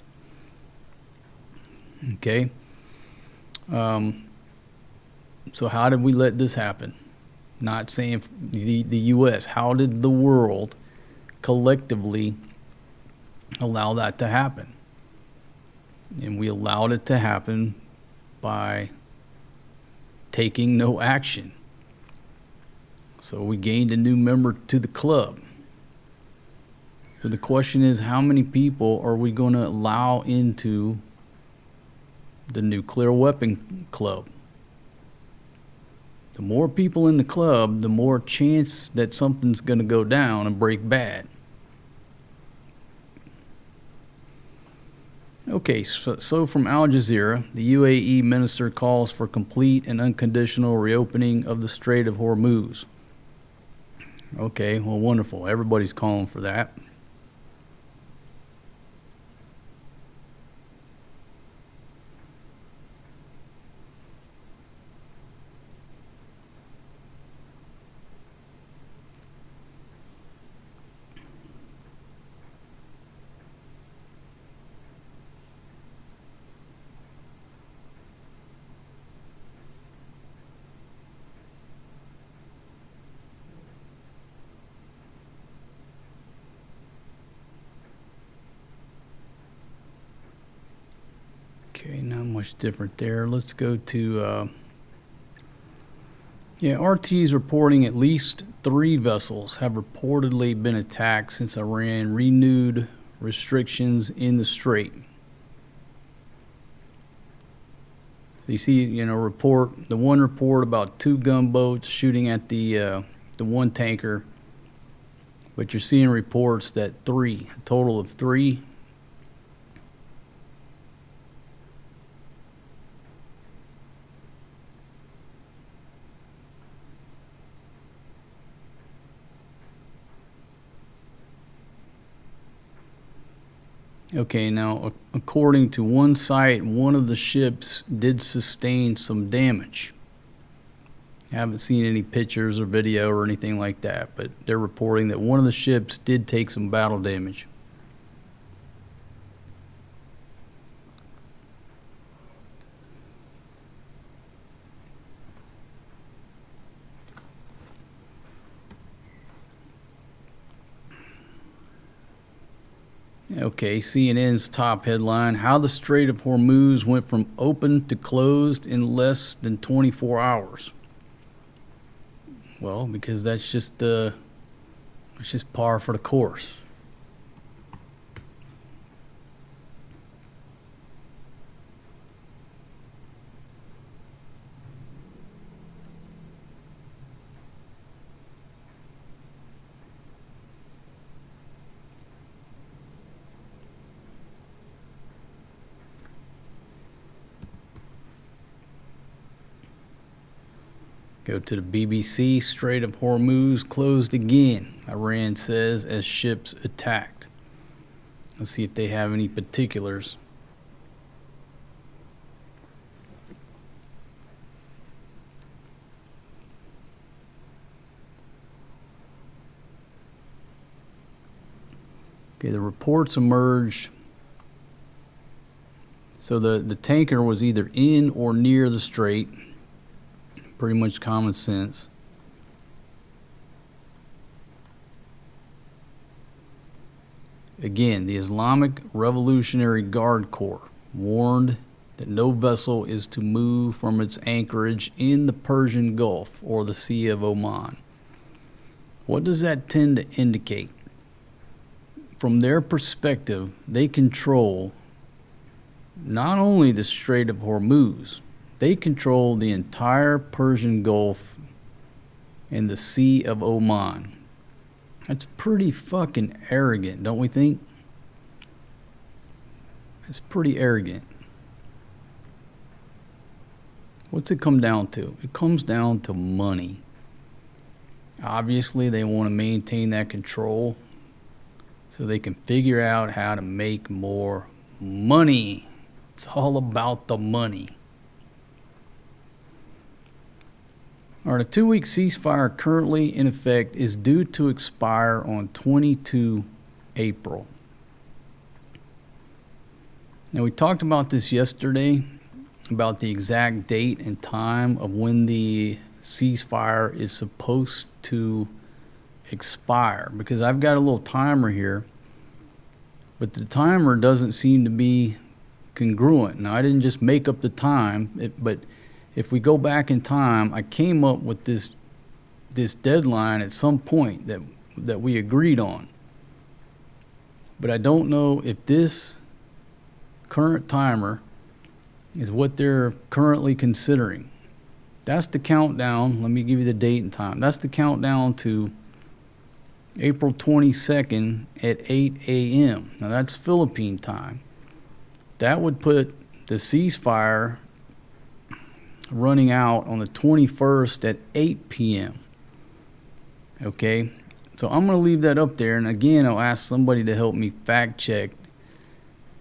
Okay. So how did we let this happen? Not saying the U.S. How did the world collectively allow that to happen? And we allowed it to happen by taking no action. So we gained a new member to the club. So the question is, how many people are we going to allow into the nuclear weapon club? The more people in the club, the more chance that something's going to go down and break bad. Okay, so from Al Jazeera, the UAE minister calls for complete and unconditional reopening of the Strait of Hormuz. Okay, well, wonderful. Everybody's calling for that. Okay, not much different there. Let's go to, RT is reporting at least 3 vessels have reportedly been attacked since Iran renewed restrictions in the strait. So you see, the one report about 2 gunboats shooting at the one tanker, but you're seeing reports that a total of 3. Okay, now, according to one site, one of the ships did sustain some damage. I haven't seen any pictures or video or anything like that, but they're reporting that one of the ships did take some battle damage. Okay, CNN's top headline, how the Strait of Hormuz went from open to closed in less than 24 hours. Well, because that's just par for the course. Go to the BBC. Strait of Hormuz closed again, Iran says, as ships attacked. Let's see if they have any particulars. Okay, the reports emerged. So the tanker was either in or near the strait. Pretty much common sense. Again, the Islamic Revolutionary Guard Corps warned that no vessel is to move from its anchorage in the Persian Gulf or the Sea of Oman. What does that tend to indicate? From their perspective, they control not only the Strait of Hormuz, they control the entire Persian Gulf and the Sea of Oman. That's pretty fucking arrogant, don't we think? It's pretty arrogant. What's it come down to? It comes down to money. Obviously, they want to maintain that control so they can figure out how to make more money. It's all about the money. All right, a 2-week ceasefire currently in effect is due to expire on 22 April. Now, we talked about this yesterday, about the exact date and time of when the ceasefire is supposed to expire, because I've got a little timer here, but the timer doesn't seem to be congruent. Now, I didn't just make up the time, but if we go back in time, I came up with this deadline at some point that we agreed on. But I don't know if this current timer is what they're currently considering. That's the countdown. Let me give you the date and time. That's the countdown to April 22nd at 8 a.m. Now that's Philippine time. That would put the ceasefire running out on the 21st at 8 p.m. Okay, so I'm going to leave that up there. And again, I'll ask somebody to help me fact check.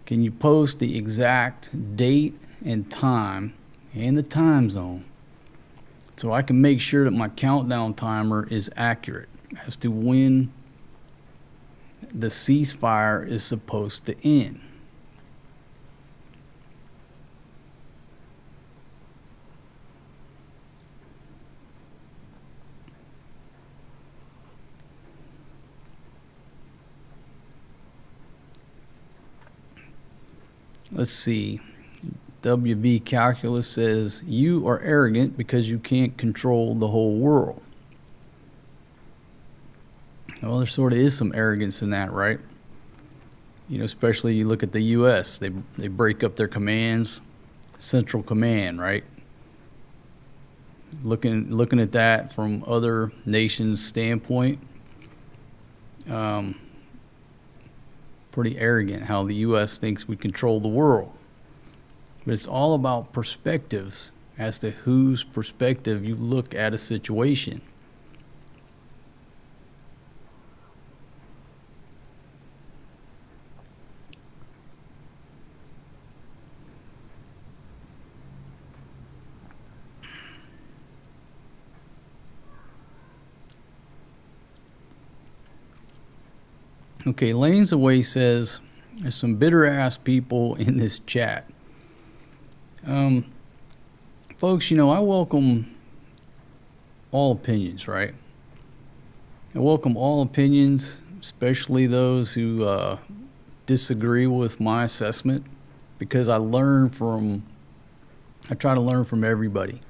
Can you post the exact date and time and the time zone so I can make sure that my countdown timer is accurate as to when the ceasefire is supposed to end? Let's see. WB Calculus says, you are arrogant because you can't control the whole world. Well, there sort of is some arrogance in that, right? You know, especially you look at the U.S. They break up their commands, central command, right? Looking at that from other nations' standpoint, pretty arrogant how the U.S. thinks we control the world. But it's all about perspectives as to whose perspective you look at a situation. Okay, Lanes Away says, there's some bitter ass people in this chat. Folks, you know, I welcome all opinions, right? I welcome all opinions, especially those who disagree with my assessment, because I try to learn from everybody.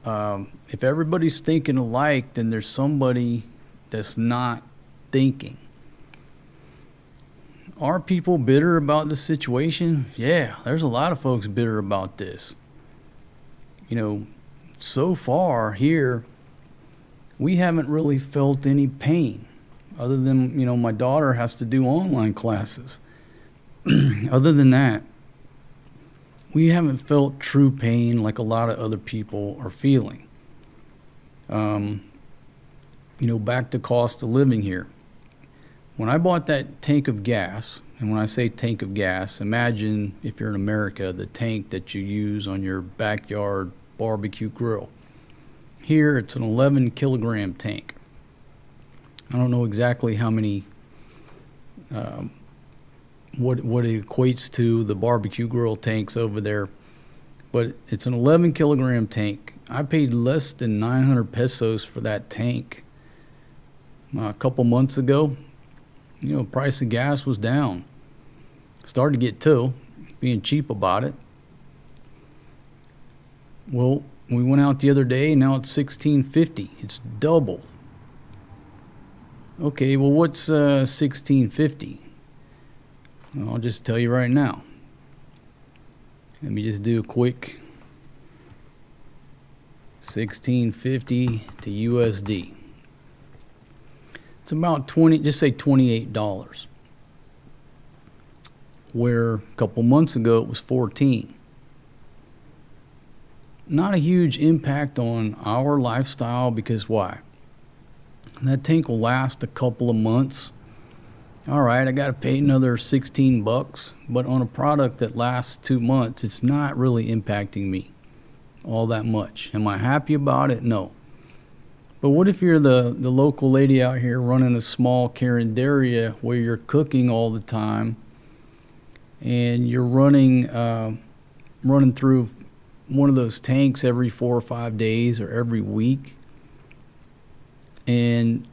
If everybody's thinking alike, then there's somebody that's not thinking. Are people bitter about the situation? Yeah, there's a lot of folks bitter about this. You know, so far here, we haven't really felt any pain other than, you know, my daughter has to do online classes. Other than that, we haven't felt true pain like a lot of other people are feeling. You know, back to cost of living here. When I bought that tank of gas, and when I say tank of gas, imagine if you're in America, the tank that you use on your backyard barbecue grill. Here, it's an 11 kilogram tank. I don't know exactly how many, what it equates to the barbecue grill tanks over there, but it's an 11 kilogram tank. I paid less than 900 pesos for that tank a couple months ago. You know, price of gas was down. Started to get to being cheap about it. Well, we went out the other day, and now it's $16.50. It's double. Okay, well, what's $16.50? Well, I'll just tell you right now. Let me just do a quick $16.50 to USD. It's about just say $28, where a couple months ago it was $14. Not a huge impact on our lifestyle, because why? That tank will last a couple of months. All right, I got to pay another $16, but on a product that lasts 2 months, it's not really impacting me all that much. Am I happy about it? No. But what if you're the local lady out here running a small carinderia where you're cooking all the time, and you're running through one of those tanks every 4 or 5 days or every week, and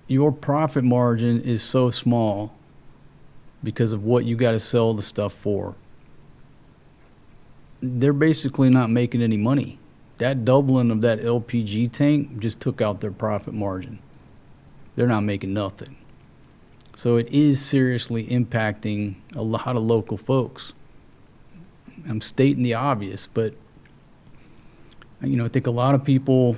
your profit margin is so small because of what you got to sell the stuff for? They're basically not making any money. That doubling of that LPG tank just took out their profit margin. They're not making nothing. So it is seriously impacting a lot of local folks. I'm stating the obvious, but I think a lot of people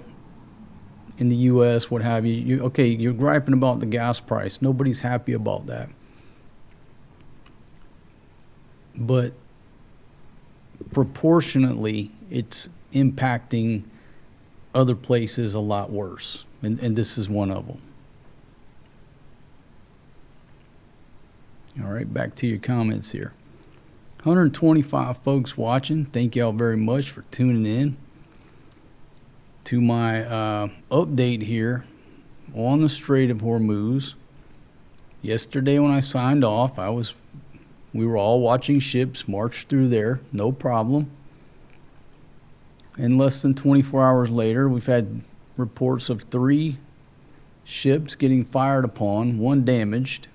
in the U.S., what have you, you're griping about the gas price. Nobody's happy about that. But proportionately, it's impacting other places a lot worse. And this is one of them. All right, back to your comments here. 125 folks watching. Thank y'all very much for tuning in to my update here on the Strait of Hormuz. Yesterday when I signed off, we were all watching ships march through there, no problem. And less than 24 hours later, we've had reports of 3 ships getting fired upon, 1 damaged.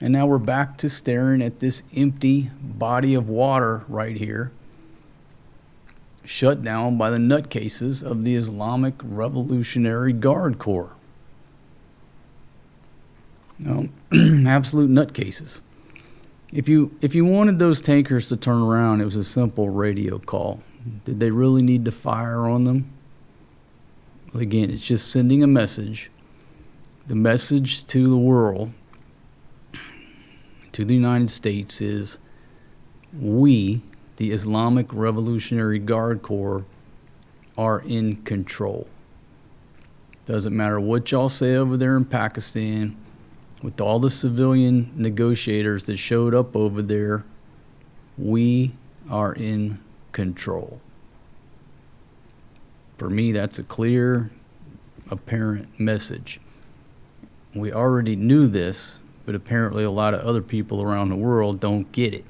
And now we're back to staring at this empty body of water right here, shut down by the nutcases of the Islamic Revolutionary Guard Corps. Absolute nutcases. If you wanted those tankers to turn around, it was a simple radio call. Did they really need to fire on them? Well, again, it's just sending a message. The message to the world, to the United States, is we, the Islamic Revolutionary Guard Corps, are in control. Doesn't matter what y'all say over there in Pakistan, with all the civilian negotiators that showed up over there, we are in control. For me, that's a clear, apparent message. We already knew this, but apparently a lot of other people around the world don't get it.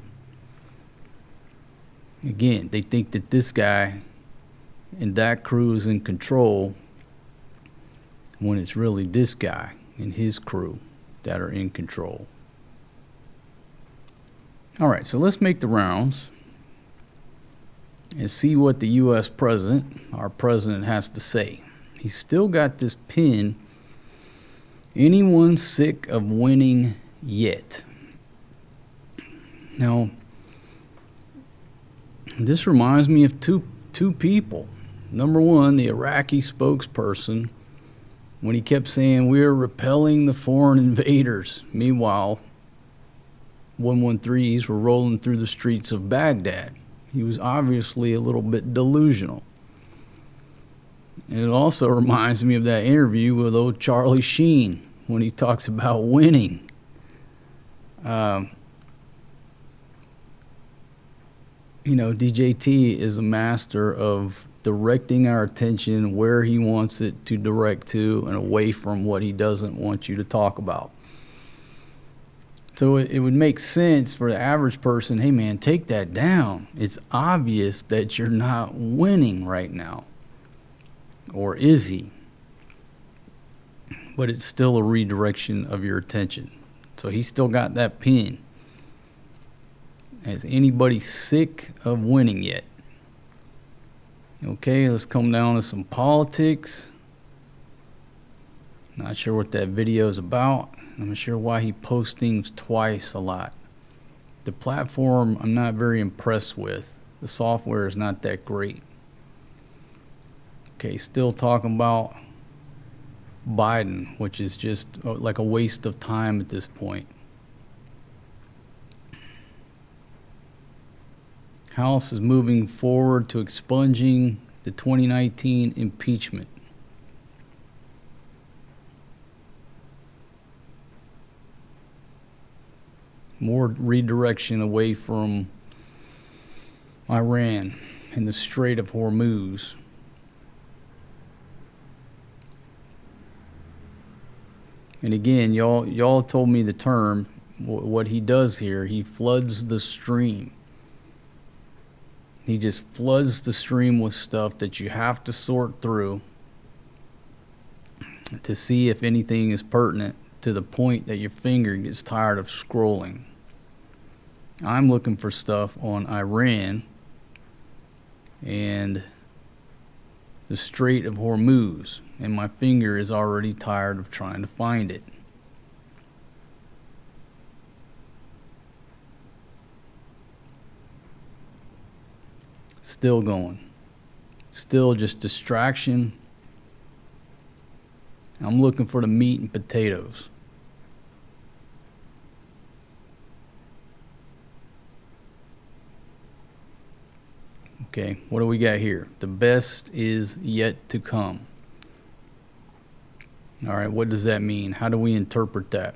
Again, they think that this guy and that crew is in control when it's really this guy and his crew that are in control. All right, so let's make the rounds and see what the U.S. president, our president, has to say. He's still got this pin, anyone sick of winning yet? Now, this reminds me of two people. Number one, the Iraqi spokesperson, when he kept saying, we're repelling the foreign invaders. Meanwhile, 113s were rolling through the streets of Baghdad. He was obviously a little bit delusional. And it also reminds me of that interview with old Charlie Sheen when he talks about winning. DJT is a master of directing our attention where he wants it to direct to and away from what he doesn't want you to talk about. So it would make sense for the average person, hey man, take that down. It's obvious that you're not winning right now. Or is he? But it's still a redirection of your attention. So he's still got that pin. Is anybody sick of winning yet? Okay, let's come down to some politics. Not sure what that video is about. I'm not sure why he posts things twice a lot. The platform I'm not very impressed with. The software is not that great. Okay, still talking about Biden, which is just like a waste of time at this point. House is moving forward to expunging the 2019 impeachment. More redirection away from Iran and the Strait of Hormuz. And again, y'all told me the term, what he does here, he floods the stream. He just floods the stream with stuff that you have to sort through to see if anything is pertinent, to the point that your finger gets tired of scrolling. I'm looking for stuff on Iran and the Strait of Hormuz, and my finger is already tired of trying to find it. Still going. Still just distraction. I'm looking for the meat and potatoes. Okay, what do we got here? The best is yet to come. All right, what does that mean? How do we interpret that?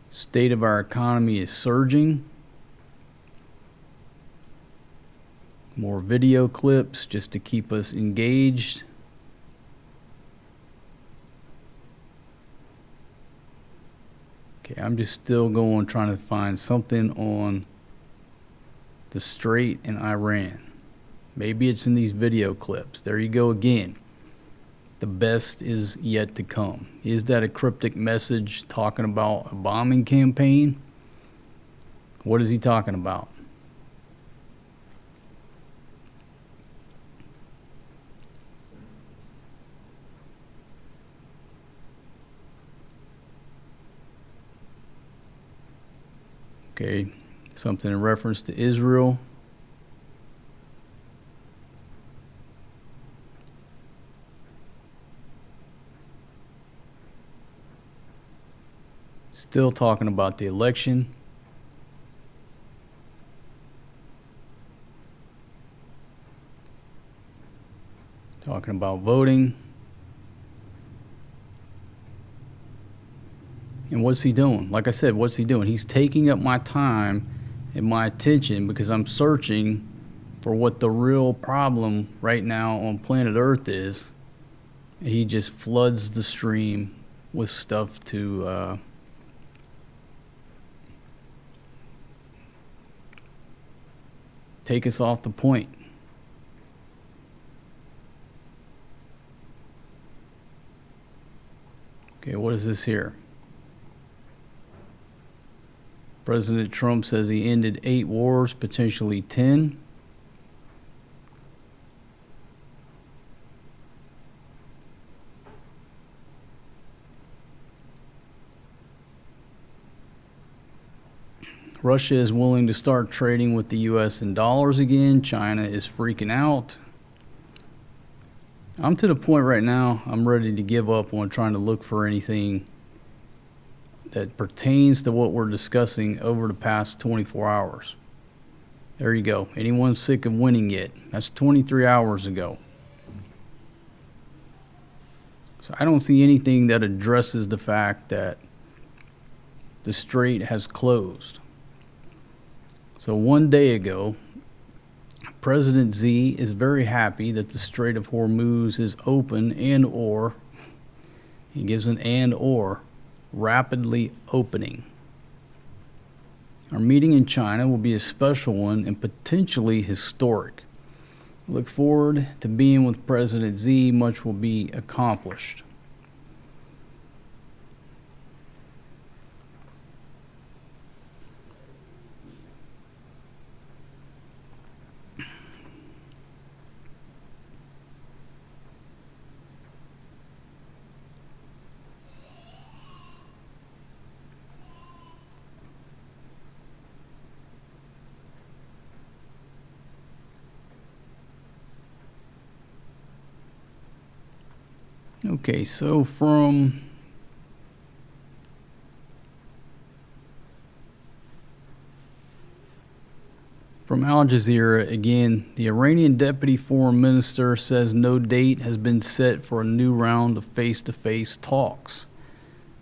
State of our economy is surging. More video clips just to keep us engaged. Okay, I'm just still going trying to find something on the Strait and Iran. Maybe it's in these video clips. There you go again. The best is yet to come. Is that a cryptic message talking about a bombing campaign? What is he talking about? Okay, something in reference to Israel. Still talking about the election. Talking about voting. And what's he doing? Like I said, what's he doing? He's taking up my time and my attention because I'm searching for what the real problem right now on planet Earth is. And he just floods the stream with stuff to take us off the point. Okay, what is this here? President Trump says he ended 8 wars, potentially 10. Russia is willing to start trading with the U.S. in dollars again. China is freaking out. I'm to the point right now, I'm ready to give up on trying to look for anything that pertains to what we're discussing over the past 24 hours. There you go. Anyone sick of winning yet? That's 23 hours ago. So I don't see anything that addresses the fact that the strait has closed. So one day ago, President Z is very happy that the Strait of Hormuz is open and/or, he gives an and/or, rapidly opening. Our meeting in China will be a special one and potentially historic. Look forward to being with President Z. Much will be accomplished. Okay, so from Al Jazeera, again, the Iranian deputy foreign minister says no date has been set for a new round of face-to-face talks.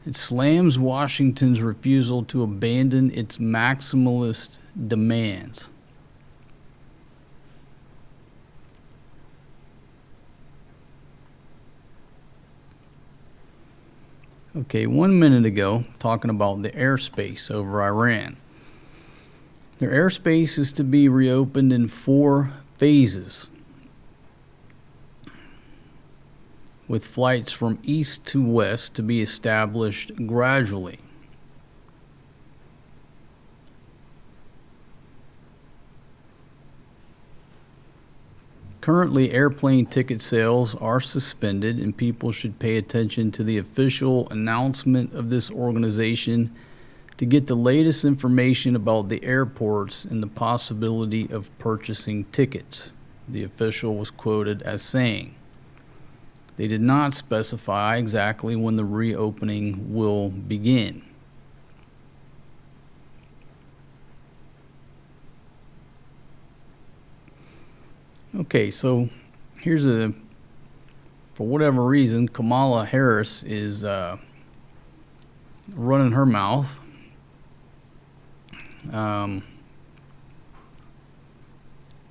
It slams Washington's refusal to abandon its maximalist demands. Okay, 1 minute ago, talking about the airspace over Iran. Their airspace is to be reopened in 4 phases, with flights from east to west to be established gradually. Currently, airplane ticket sales are suspended, and people should pay attention to the official announcement of this organization to get the latest information about the airports and the possibility of purchasing tickets, the official was quoted as saying. They did not specify exactly when the reopening will begin. Okay, so here's for whatever reason, Kamala Harris is running her mouth.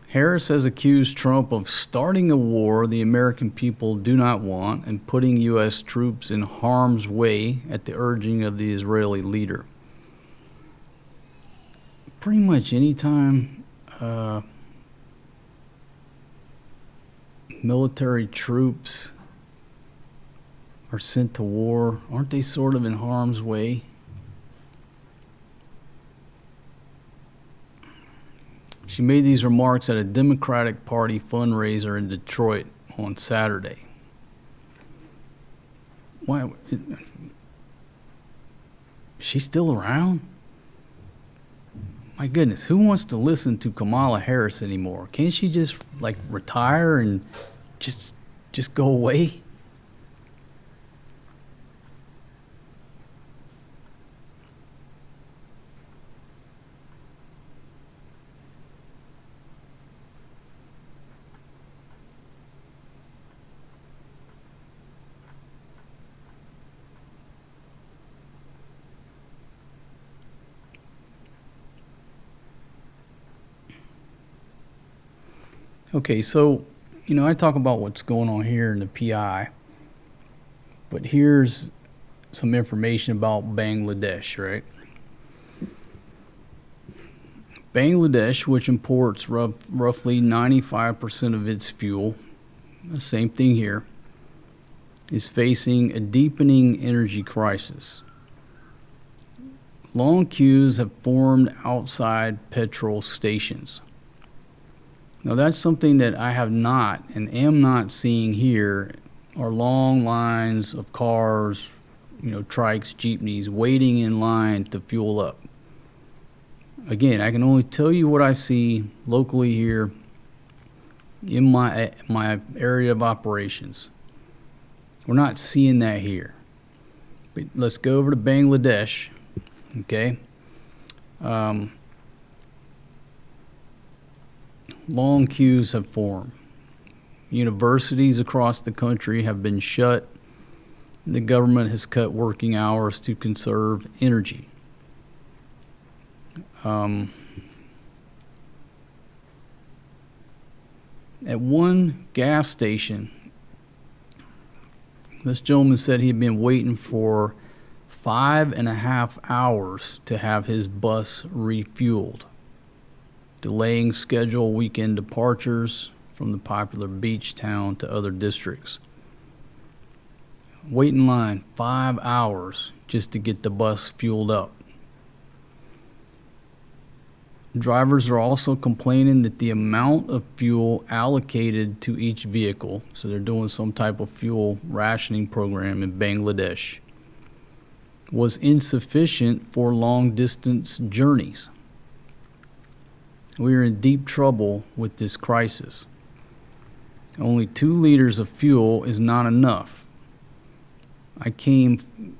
Harris has accused Trump of starting a war the American people do not want and putting U.S. troops in harm's way at the urging of the Israeli leader. Pretty much anytime military troops are sent to war, aren't they sort of in harm's way? She made these remarks at a Democratic Party fundraiser in Detroit on Saturday. Why? She's still around? My goodness, who wants to listen to Kamala Harris anymore? Can't she just retire and just go away? Okay, so, I talk about what's going on here in the PI, but here's some information about Bangladesh, right? Bangladesh, which imports roughly 95% of its fuel, the same thing here, is facing a deepening energy crisis. Long queues have formed outside petrol stations. Now that's something that I have not and am not seeing here, are long lines of cars, trikes, jeepneys waiting in line to fuel up. Again, I can only tell you what I see locally here in my area of operations. We're not seeing that here. But let's go over to Bangladesh, okay? Long queues have formed. Universities across the country have been shut. The government has cut working hours to conserve energy. At one gas station, this gentleman said he had been waiting for 5.5 hours to have his bus refueled, delaying scheduled weekend departures from the popular beach town to other districts. Wait in line 5 hours just to get the bus fueled up. Drivers are also complaining that the amount of fuel allocated to each vehicle, so they're doing some type of fuel rationing program in Bangladesh, was insufficient for long distance journeys. We are in deep trouble with this crisis. Only 2 liters of fuel is not enough. I came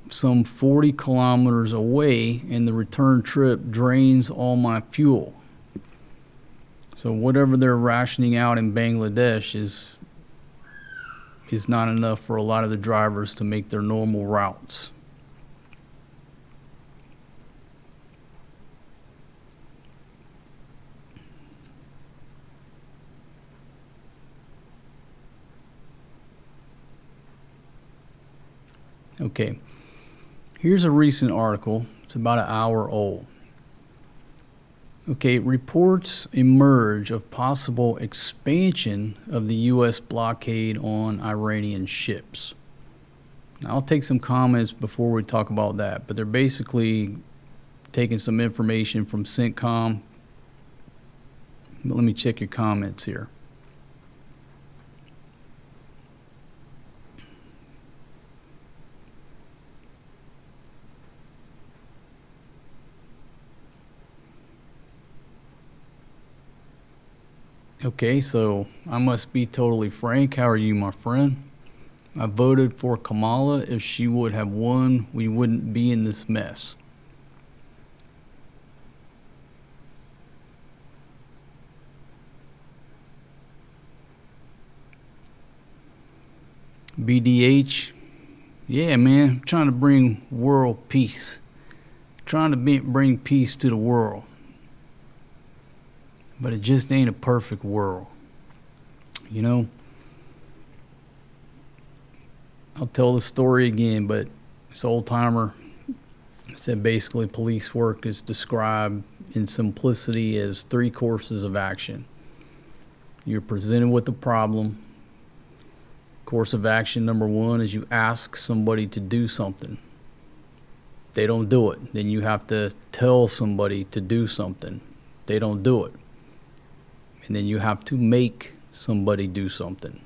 some 40 kilometers away and the return trip drains all my fuel. So whatever they're rationing out in Bangladesh is not enough for a lot of the drivers to make their normal routes. Okay, here's a recent article. It's about an hour old. Okay, reports emerge of possible expansion of the U.S. blockade on Iranian ships. Now, I'll take some comments before we talk about that, but they're basically taking some information from CENTCOM. But let me check your comments here. Okay, so I must be totally frank. How are you, my friend? I voted for Kamala. If she would have won, we wouldn't be in this mess. BDH, yeah, man, I'm trying to bring world peace. Trying to bring peace to the world. But it just ain't a perfect world. You know? I'll tell the story again, but this old timer said basically police work is described in simplicity as 3 courses of action. You're presented with a problem. Course of action number 1 is you ask somebody to do something. They don't do it. Then you have to tell somebody to do something. They don't do it. And then you have to make somebody do something.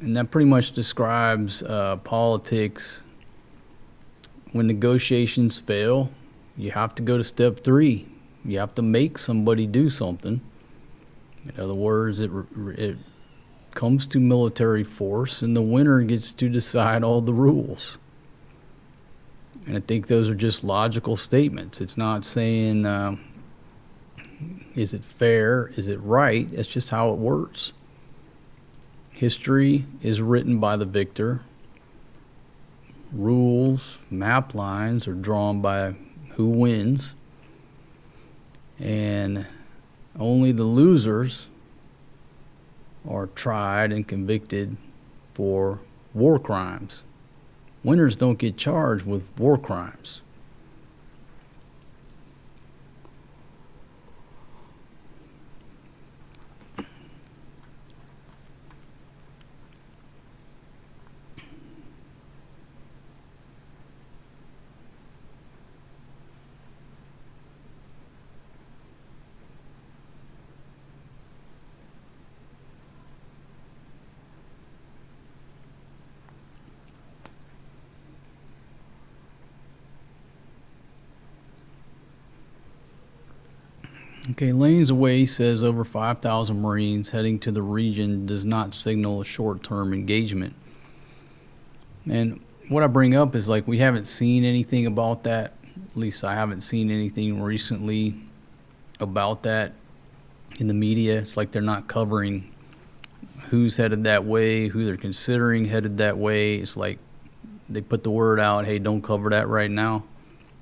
And that pretty much describes politics. When negotiations fail, you have to go to step 3. You have to make somebody do something. In other words, it comes to military force, and the winner gets to decide all the rules. And I think those are just logical statements. It's not saying, is it fair? Is it right? It's just how it works. History is written by the victor. Rules, map lines are drawn by who wins. And only the losers are tried and convicted for war crimes. Winners don't get charged with war crimes. Okay, lanes away says over 5,000 Marines heading to the region does not signal a short-term engagement. And what I bring up is like we haven't seen anything about that. At least I haven't seen anything recently about that in the media. It's like they're not covering who's headed that way, who they're considering headed that way. It's like they put the word out, hey, don't cover that right now.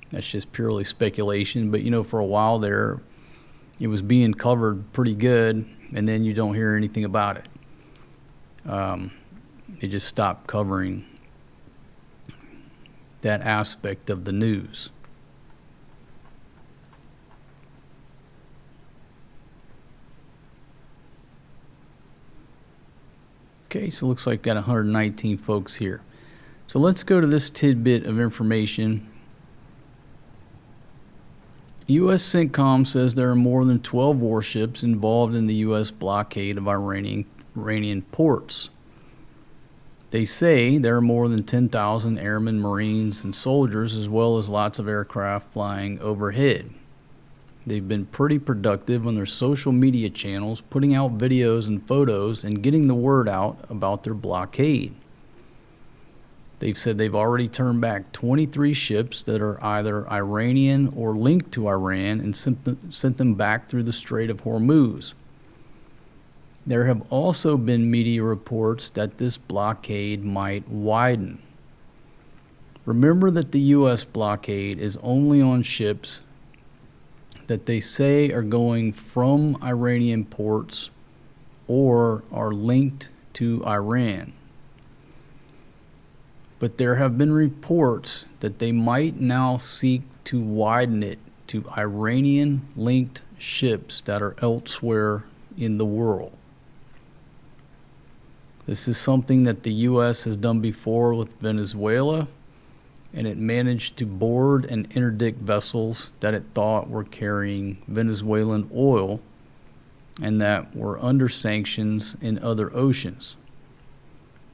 That's just purely speculation. But, you know, for a while there, it was being covered pretty good, and then you don't hear anything about it. They just stopped covering that aspect of the news. Okay, so it looks like got 119 folks here. So let's go to this tidbit of information. U.S. CENTCOM says there are more than 12 warships involved in the U.S. blockade of Iranian ports. They say there are more than 10,000 airmen, Marines, and soldiers, as well as lots of aircraft flying overhead. They've been pretty productive on their social media channels, putting out videos and photos and getting the word out about their blockade. They've said they've already turned back 23 ships that are either Iranian or linked to Iran and sent them back through the Strait of Hormuz. There have also been media reports that this blockade might widen. Remember that the U.S. blockade is only on ships that they say are going from Iranian ports or are linked to Iran. But there have been reports that they might now seek to widen it to Iranian-linked ships that are elsewhere in the world. This is something that the U.S. has done before with Venezuela, and it managed to board and interdict vessels that it thought were carrying Venezuelan oil and that were under sanctions in other oceans.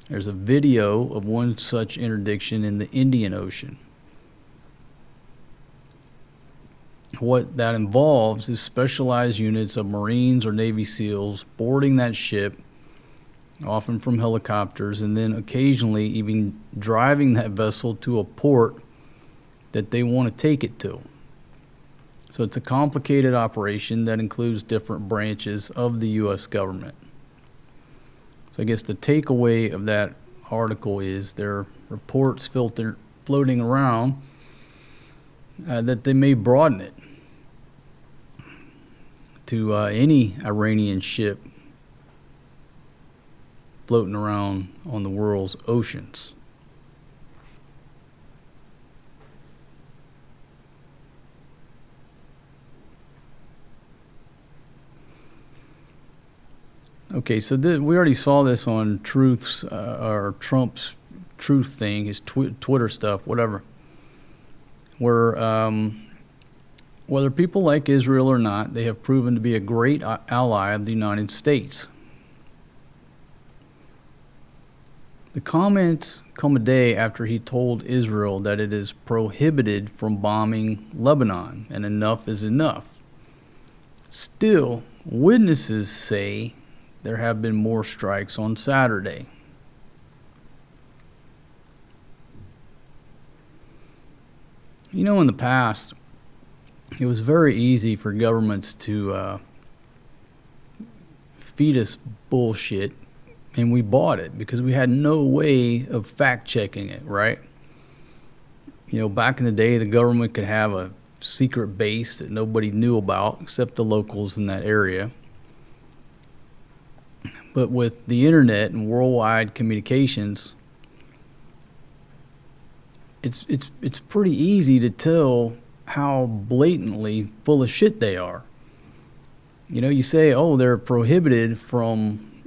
There's a video of one such interdiction in the Indian Ocean. what that involves is specialized units of Marines or Navy SEALs boarding that ship, often from helicopters, and then occasionally even driving that vessel to a port that they want to take it to. So it's a complicated operation that includes different branches of the U.S. government. So I guess the takeaway of that article is there are reports floating around that they may broaden it to any Iranian ship floating around on the world's oceans. Okay, so we already saw this on Truth's or Trump's Truth thing, his Twitter stuff, whatever, where whether people like Israel or not, they have proven to be a great ally of the United States. The comments come a day after he told Israel that it is prohibited from bombing Lebanon and enough is enough. Still, witnesses say there have been more strikes on Saturday. You know, in the past, it was very easy for governments to feed us bullshit, and we bought it because we had no way of fact-checking it, right? You know, back in the day, the government could have a secret base that nobody knew about except the locals in that area. But with the internet and worldwide communications, it's pretty easy to tell how blatantly full of shit they are. You know, you say, oh, they're prohibited from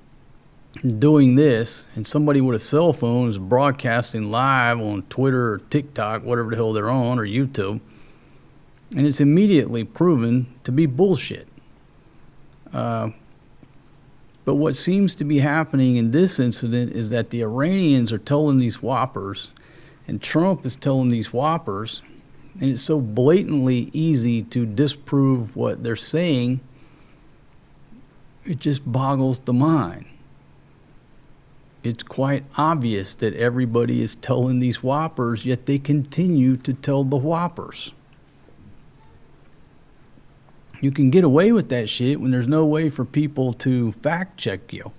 doing this, and somebody with a cell phone is broadcasting live on Twitter or TikTok, whatever the hell they're on, or YouTube, and it's immediately proven to be bullshit. But what seems to be happening in this incident is that the Iranians are telling these whoppers, and Trump is telling these whoppers, and it's so blatantly easy to disprove what they're saying, it just boggles the mind. It's quite obvious that everybody is telling these whoppers, yet they continue to tell the whoppers. You can get away with that shit when there's no way for people to fact check you.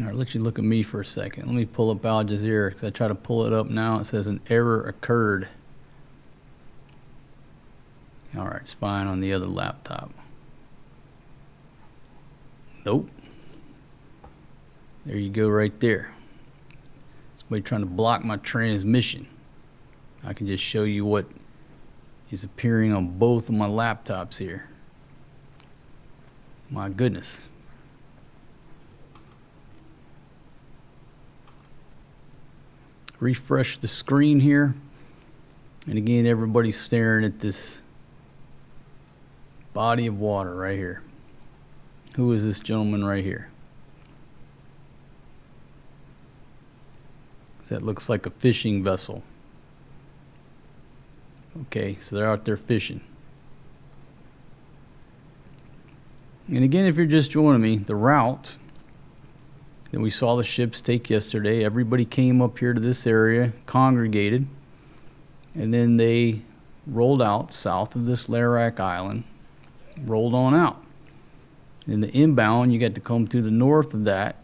All right, let you look at me for a second. Let me pull up Al Jazeera because I try to pull it up now. It says an error occurred. All right, it's fine on the other laptop. Nope. There you go right there. Somebody trying to block my transmission. I can just show you what is appearing on both of my laptops here. My goodness. Refresh the screen here, and again everybody's staring at this body of water right here. Who is this gentleman right here? That looks like a fishing vessel. Okay, so they're out there fishing. And again, if you're just joining me, the route that we saw the ships take yesterday, everybody came up here to this area, congregated, and then they rolled out south of this Larak Island, rolled on out. In the inbound, you got to come to the north of that,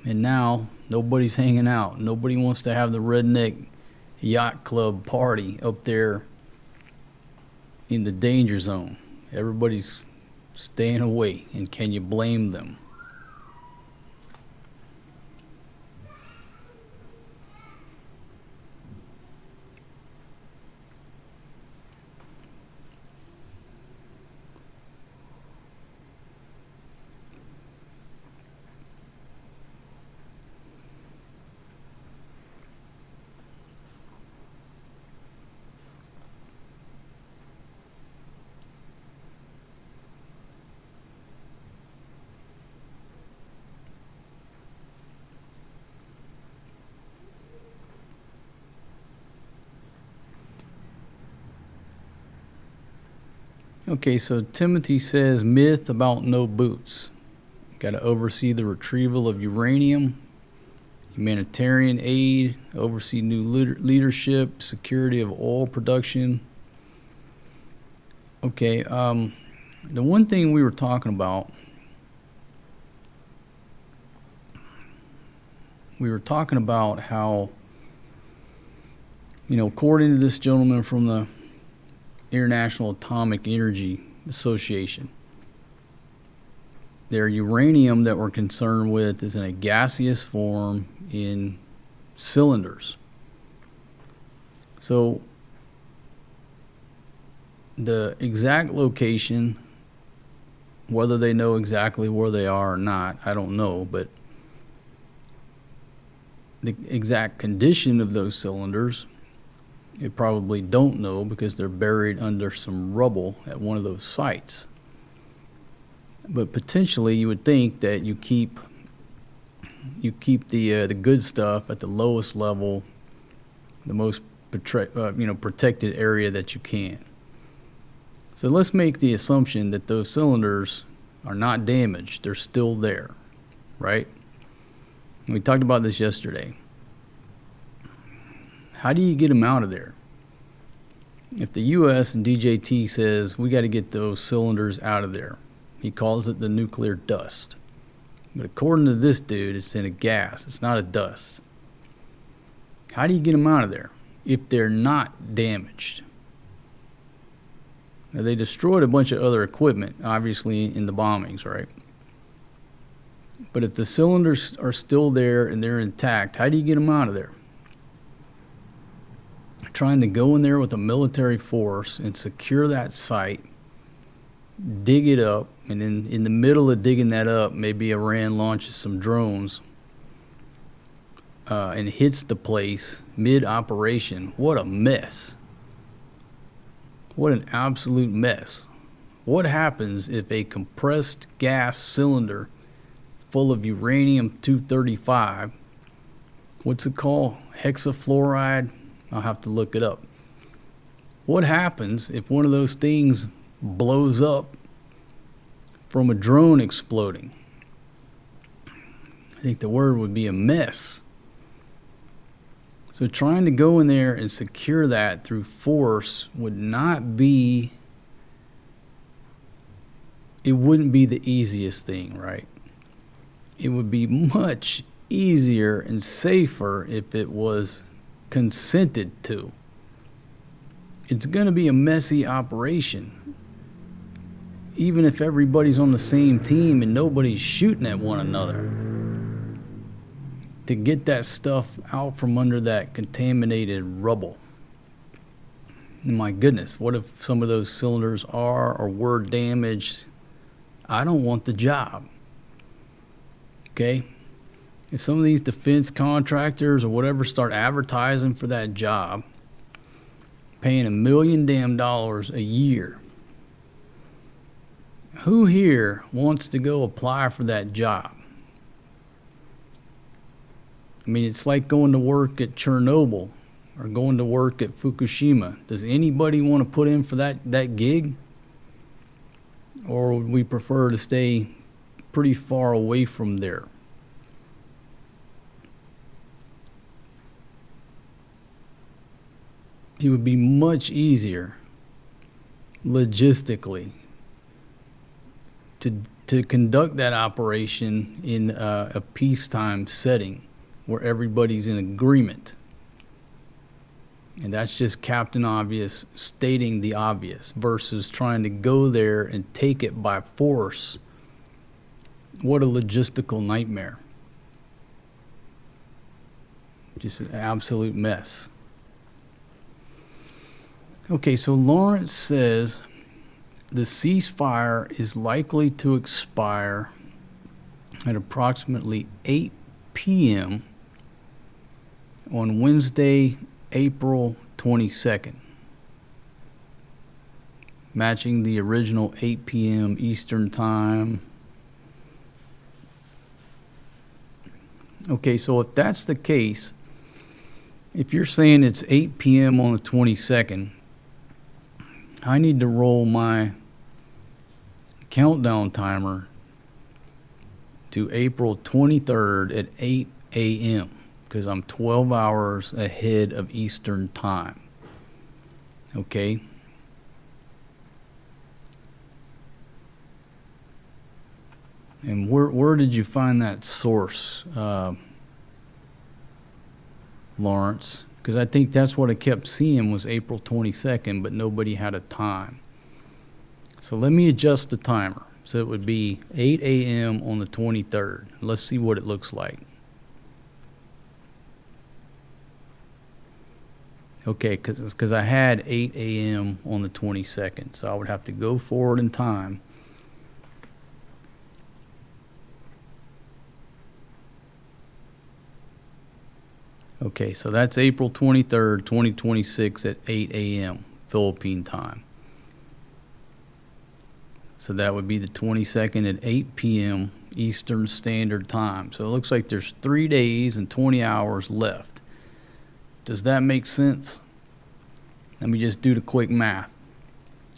and now nobody's hanging out. Nobody wants to have the redneck yacht club party up there in the danger zone. Everybody's staying away, and can you blame them? Okay, so Timothy says myth about no boots. Got to oversee the retrieval of uranium, humanitarian aid, oversee new leadership, security of oil production. Okay, the one thing we were talking about, how, according to this gentleman from the International Atomic Energy Association, their uranium that we're concerned with is in a gaseous form in cylinders. So the exact location, whether they know exactly where they are or not, I don't know, but the exact condition of those cylinders, you probably don't know because they're buried under some rubble at one of those sites. But potentially you would think that you keep the good stuff at the lowest level, the most protected area that you can. So let's make the assumption that those cylinders are not damaged. They're still there, right? We talked about this yesterday. How do you get them out of there? If the U.S. and DJT says we got to get those cylinders out of there, he calls it the nuclear dust. But according to this dude, it's in a gas. It's not a dust. How do you get them out of there if they're not damaged? Now, they destroyed a bunch of other equipment, obviously, in the bombings, right? But if the cylinders are still there and they're intact, how do you get them out of there? Trying to go in there with a military force and secure that site, dig it up, and in the middle of digging that up, maybe Iran launches some drones and hits the place mid-operation. What a mess. What an absolute mess. What happens if a compressed gas cylinder full of uranium-235, what's it called? Hexafluoride? I'll have to look it up. What happens if one of those things blows up from a drone exploding? I think the word would be a mess. So trying to go in there and secure that through force would not be, it wouldn't be the easiest thing, right? It would be much easier and safer if it was consented to. It's going to be a messy operation. Even if everybody's on the same team and nobody's shooting at one another. To get that stuff out from under that contaminated rubble. My goodness, what if some of those cylinders are or were damaged? I don't want the job. Okay? If some of these defense contractors or whatever start advertising for that job, paying $1 million a year, who here wants to go apply for that job? I mean, it's like going to work at Chernobyl or going to work at Fukushima. Does anybody want to put in for that gig? Or would we prefer to stay pretty far away from there? It would be much easier logistically to conduct that operation in a peacetime setting where everybody's in agreement. And that's just Captain Obvious stating the obvious versus trying to go there and take it by force. What a logistical nightmare. Just an absolute mess. Okay, so Lawrence says the ceasefire is likely to expire at approximately 8 p.m. on Wednesday, April 22nd, matching the original 8 p.m. Eastern Time. Okay, so if that's the case, if you're saying it's 8 p.m. on the 22nd, I need to roll my countdown timer to April 23rd at 8 a.m. because I'm 12 hours ahead of Eastern time. Okay? And where did you find that source, Lawrence? Because I think that's what I kept seeing was April 22nd, but nobody had a time. So let me adjust the timer. So it would be 8 a.m. on the 23rd. Let's see what it looks like. Okay, because I had 8 a.m. on the 22nd, so I would have to go forward in time. Okay, so that's April 23rd, 2026 at 8 a.m. Philippine time. So that would be the 22nd at 8 p.m. Eastern Standard Time. So it looks like there's 3 days and 20 hours left. Does that make sense? Let me just do the quick math.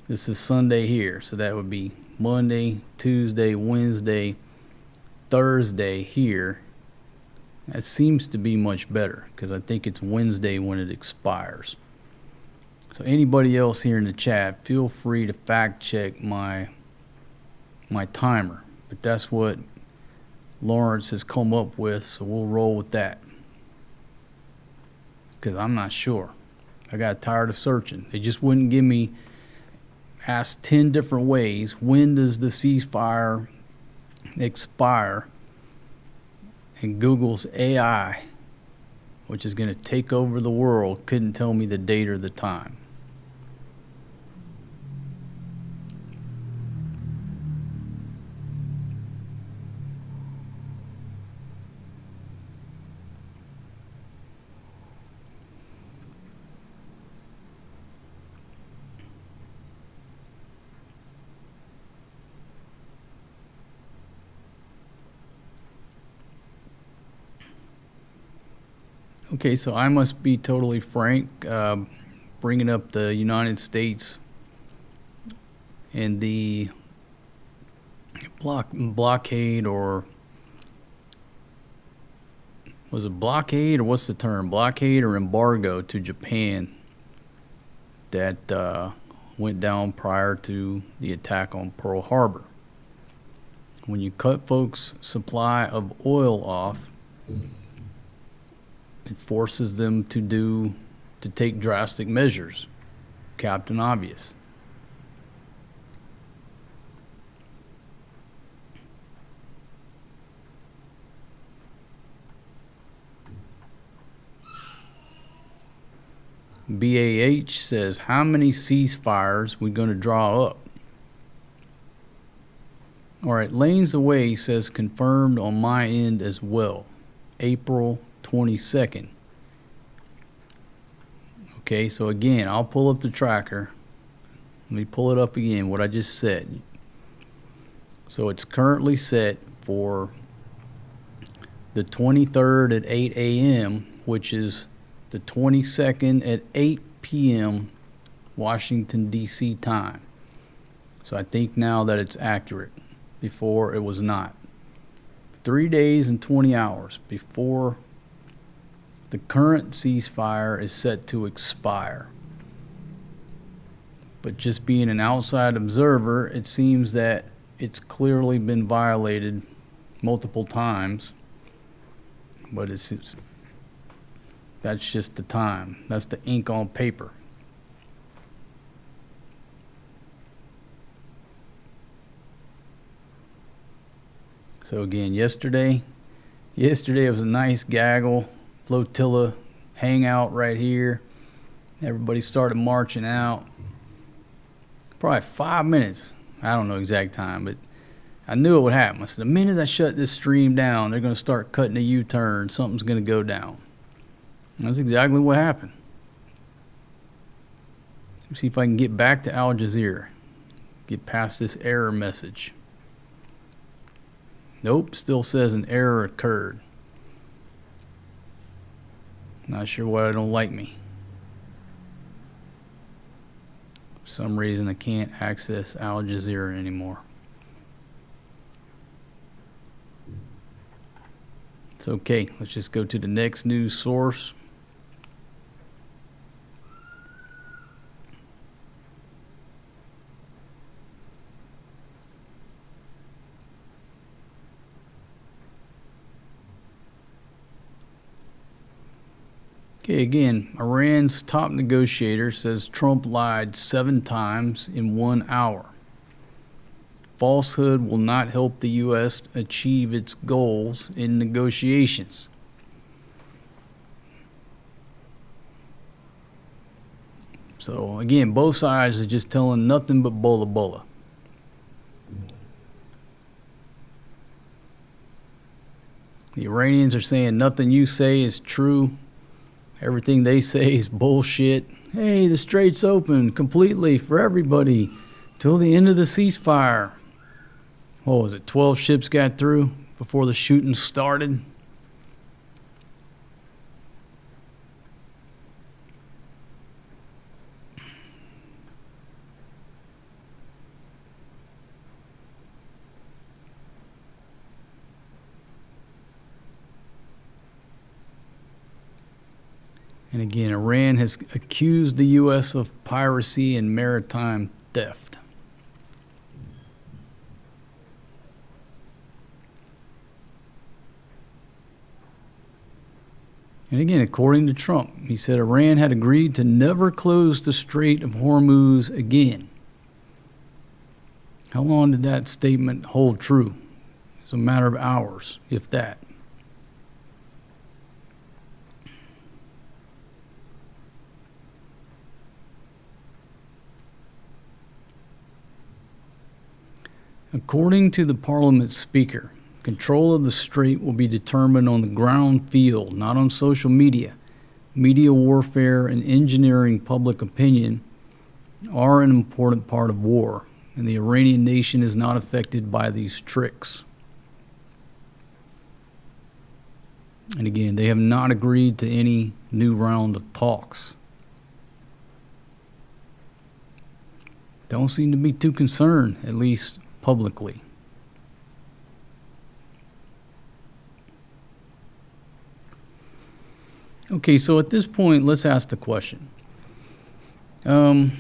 This is Sunday here, so that would be Monday, Tuesday, Wednesday, Thursday here. That seems to be much better because I think it's Wednesday when it expires. So anybody else here in the chat, feel free to fact check my timer. But that's what Lawrence has come up with, so we'll roll with that. Because I'm not sure. I got tired of searching. They just wouldn't give me, asked 10 different ways, when does the ceasefire expire? And Google's AI, which is going to take over the world, couldn't tell me the date or the time. Okay, so I must be totally frank, bringing up the United States and the blockade, or was it blockade, or what's the term? Blockade or embargo to Japan that went down prior to the attack on Pearl Harbor. When you cut folks' supply of oil off, it forces them to take drastic measures. Captain Obvious. BAH says, how many ceasefires we going to draw up? All right, Lanes Away says confirmed on my end as well. April 22nd. Okay, so again, I'll pull up the tracker. Let me pull it up again, what I just said. So it's currently set for the 23rd at 8 a.m., which is the 22nd at 8 p.m. Washington, D.C. time. So I think now that it's accurate. Before it was not. 3 days and 20 hours before the current ceasefire is set to expire. But just being an outside observer, it seems that it's clearly been violated multiple times. But that's just the time. That's the ink on paper. So again, yesterday it was a nice gaggle, flotilla hangout right here. Everybody started marching out. Probably 5 minutes. I don't know exact time, but I knew it would happen. I said, the minute I shut this stream down, they're going to start cutting a U-turn. Something's going to go down. And that's exactly what happened. Let's see if I can get back to Al Jazeera. Get past this error message. Nope, still says an error occurred. Not sure why I don't like me. For some reason I can't access Al Jazeera anymore. It's okay. Let's just go to the next news source. Okay, again, Iran's top negotiator says Trump lied 7 times in 1 hour. Falsehood will not help the U.S. achieve its goals in negotiations. So, again, both sides are just telling nothing but bulla bulla. The Iranians are saying nothing you say is true. Everything they say is bullshit. Hey, the strait's open completely for everybody till the end of the ceasefire. What was it, 12 ships got through before the shooting started? And again, Iran has accused the U.S. of piracy and maritime theft. And again, according to Trump, he said Iran had agreed to never close the Strait of Hormuz again. How long did that statement hold true? It's a matter of hours, if that. According to the parliament speaker, control of the strait will be determined on the ground field, not on social media. Media warfare and engineering public opinion are an important part of war, and the Iranian nation is not affected by these tricks. And again, they have not agreed to any new round of talks. Don't seem to be too concerned, at least publicly. Okay, so at this point, let's ask the question. At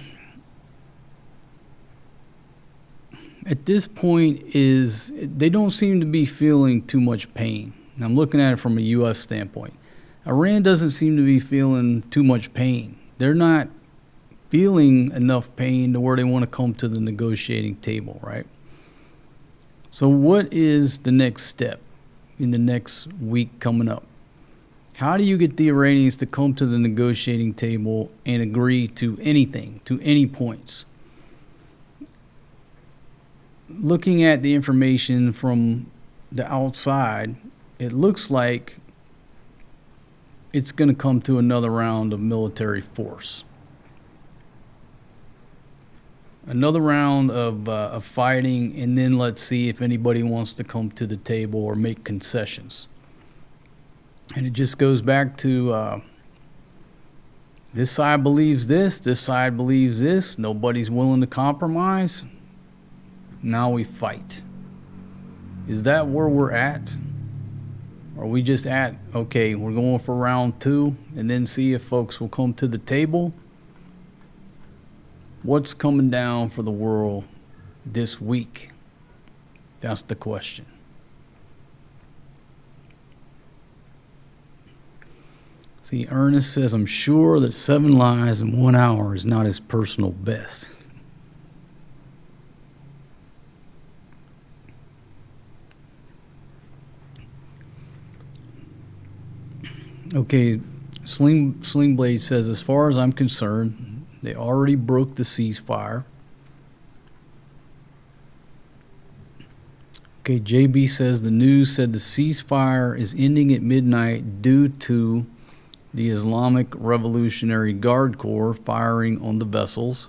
this point, they don't seem to be feeling too much pain. And I'm looking at it from a U.S. standpoint. Iran doesn't seem to be feeling too much pain. They're not feeling enough pain to where they want to come to the negotiating table, right? So what is the next step in the next week coming up? How do you get the Iranians to come to the negotiating table and agree to anything, to any points? Looking at the information from the outside, it looks like it's going to come to another round of military force. Another round of fighting, and then let's see if anybody wants to come to the table or make concessions. And it just goes back to this side believes this side believes this, nobody's willing to compromise. Now we fight. Is that where we're at? Are we just at, okay, we're going for round 2 and then see if folks will come to the table? What's coming down for the world this week? That's the question. See, Ernest says, I'm sure that 7 lies in 1 hour is not his personal best. Okay, Sling Blade says, as far as I'm concerned, they already broke the ceasefire. Okay, JB says the news said the ceasefire is ending at midnight due to the Islamic Revolutionary Guard Corps firing on the vessels.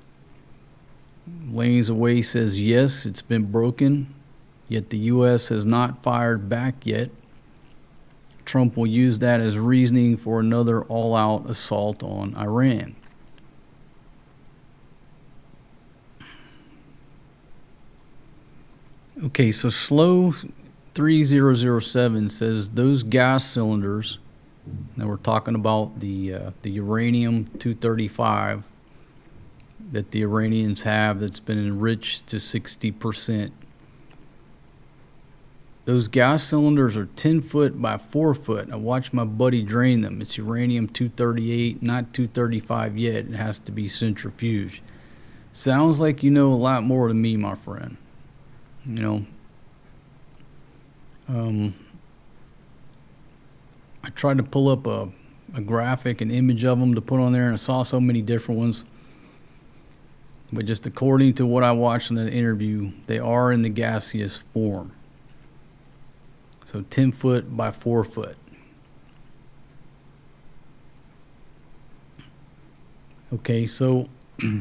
Lanes Away says yes, it's been broken, yet the U.S. has not fired back yet. Trump will use that as reasoning for another all-out assault on Iran. Okay, so Slow 3007 says those gas cylinders, now we're talking about the uranium-235 that the Iranians have that's been enriched to 60%. Those gas cylinders are 10 foot by 4 foot. I watched my buddy drain them. It's uranium-238, not 235 yet. It has to be centrifuged. Sounds like you know a lot more than me, my friend. You know, I tried to pull up a graphic, an image of them to put on there, and I saw so many different ones. But just according to what I watched in that interview, they are in the gaseous form. So 10 foot by 4 foot. Okay, so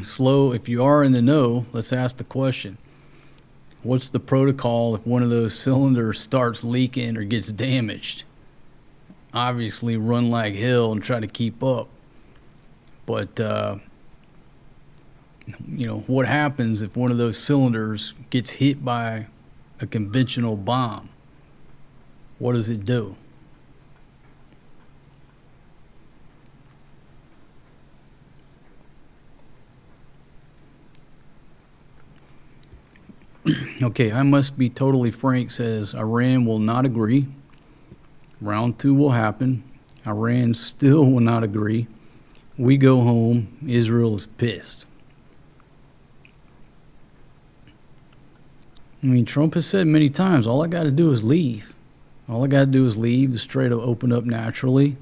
Slow, if you are in the know, let's ask the question. What's the protocol if one of those cylinders starts leaking or gets damaged? Obviously run like hell and try to keep up. But, you know, what happens if one of those cylinders gets hit by a conventional bomb? What does it do? Okay, I must be totally frank, says Iran will not agree. Round 2 will happen. Iran still will not agree. We go home. Israel is pissed. I mean, Trump has said many times, all I got to do is leave. All I got to do is leave. The strait will open up naturally.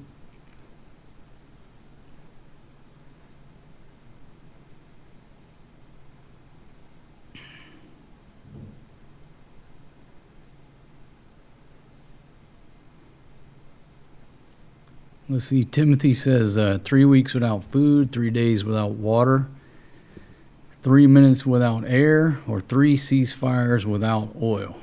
Let's see, Timothy says 3 weeks without food, 3 days without water, 3 minutes without air, or 3 ceasefires without oil.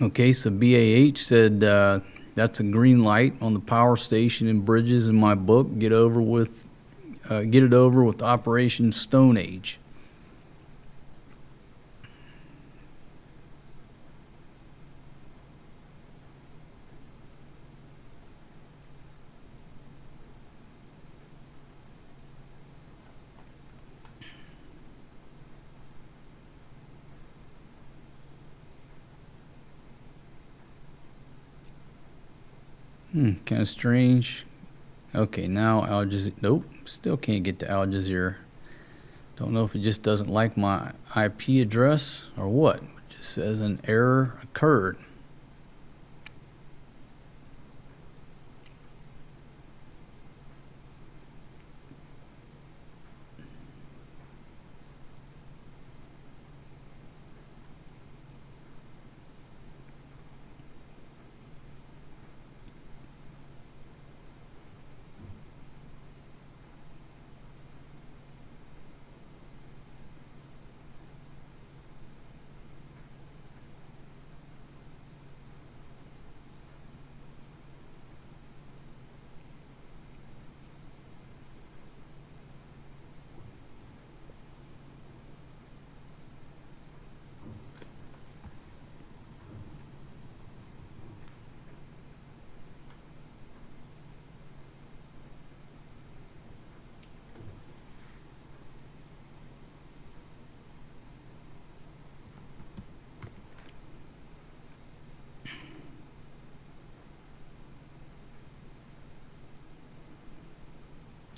Okay, so BAH said that's a green light on the power station and bridges in my book. Get it over with Operation Stone Age. Kind of strange. Okay, now Al Jazeera. Nope, still can't get to Al Jazeera. Don't know if it just doesn't like my IP address or what. It just says an error occurred.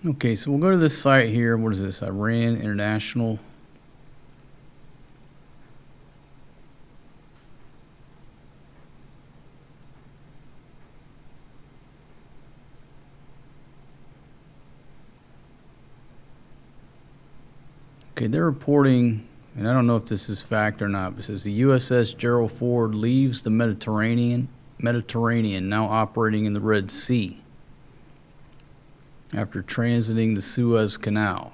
Okay, so we'll go to this site here. What is this? Iran International. Okay, they're reporting, and I don't know if this is fact or not, but it says the USS Gerald Ford leaves the Mediterranean, now operating in the Red Sea after transiting the Suez Canal.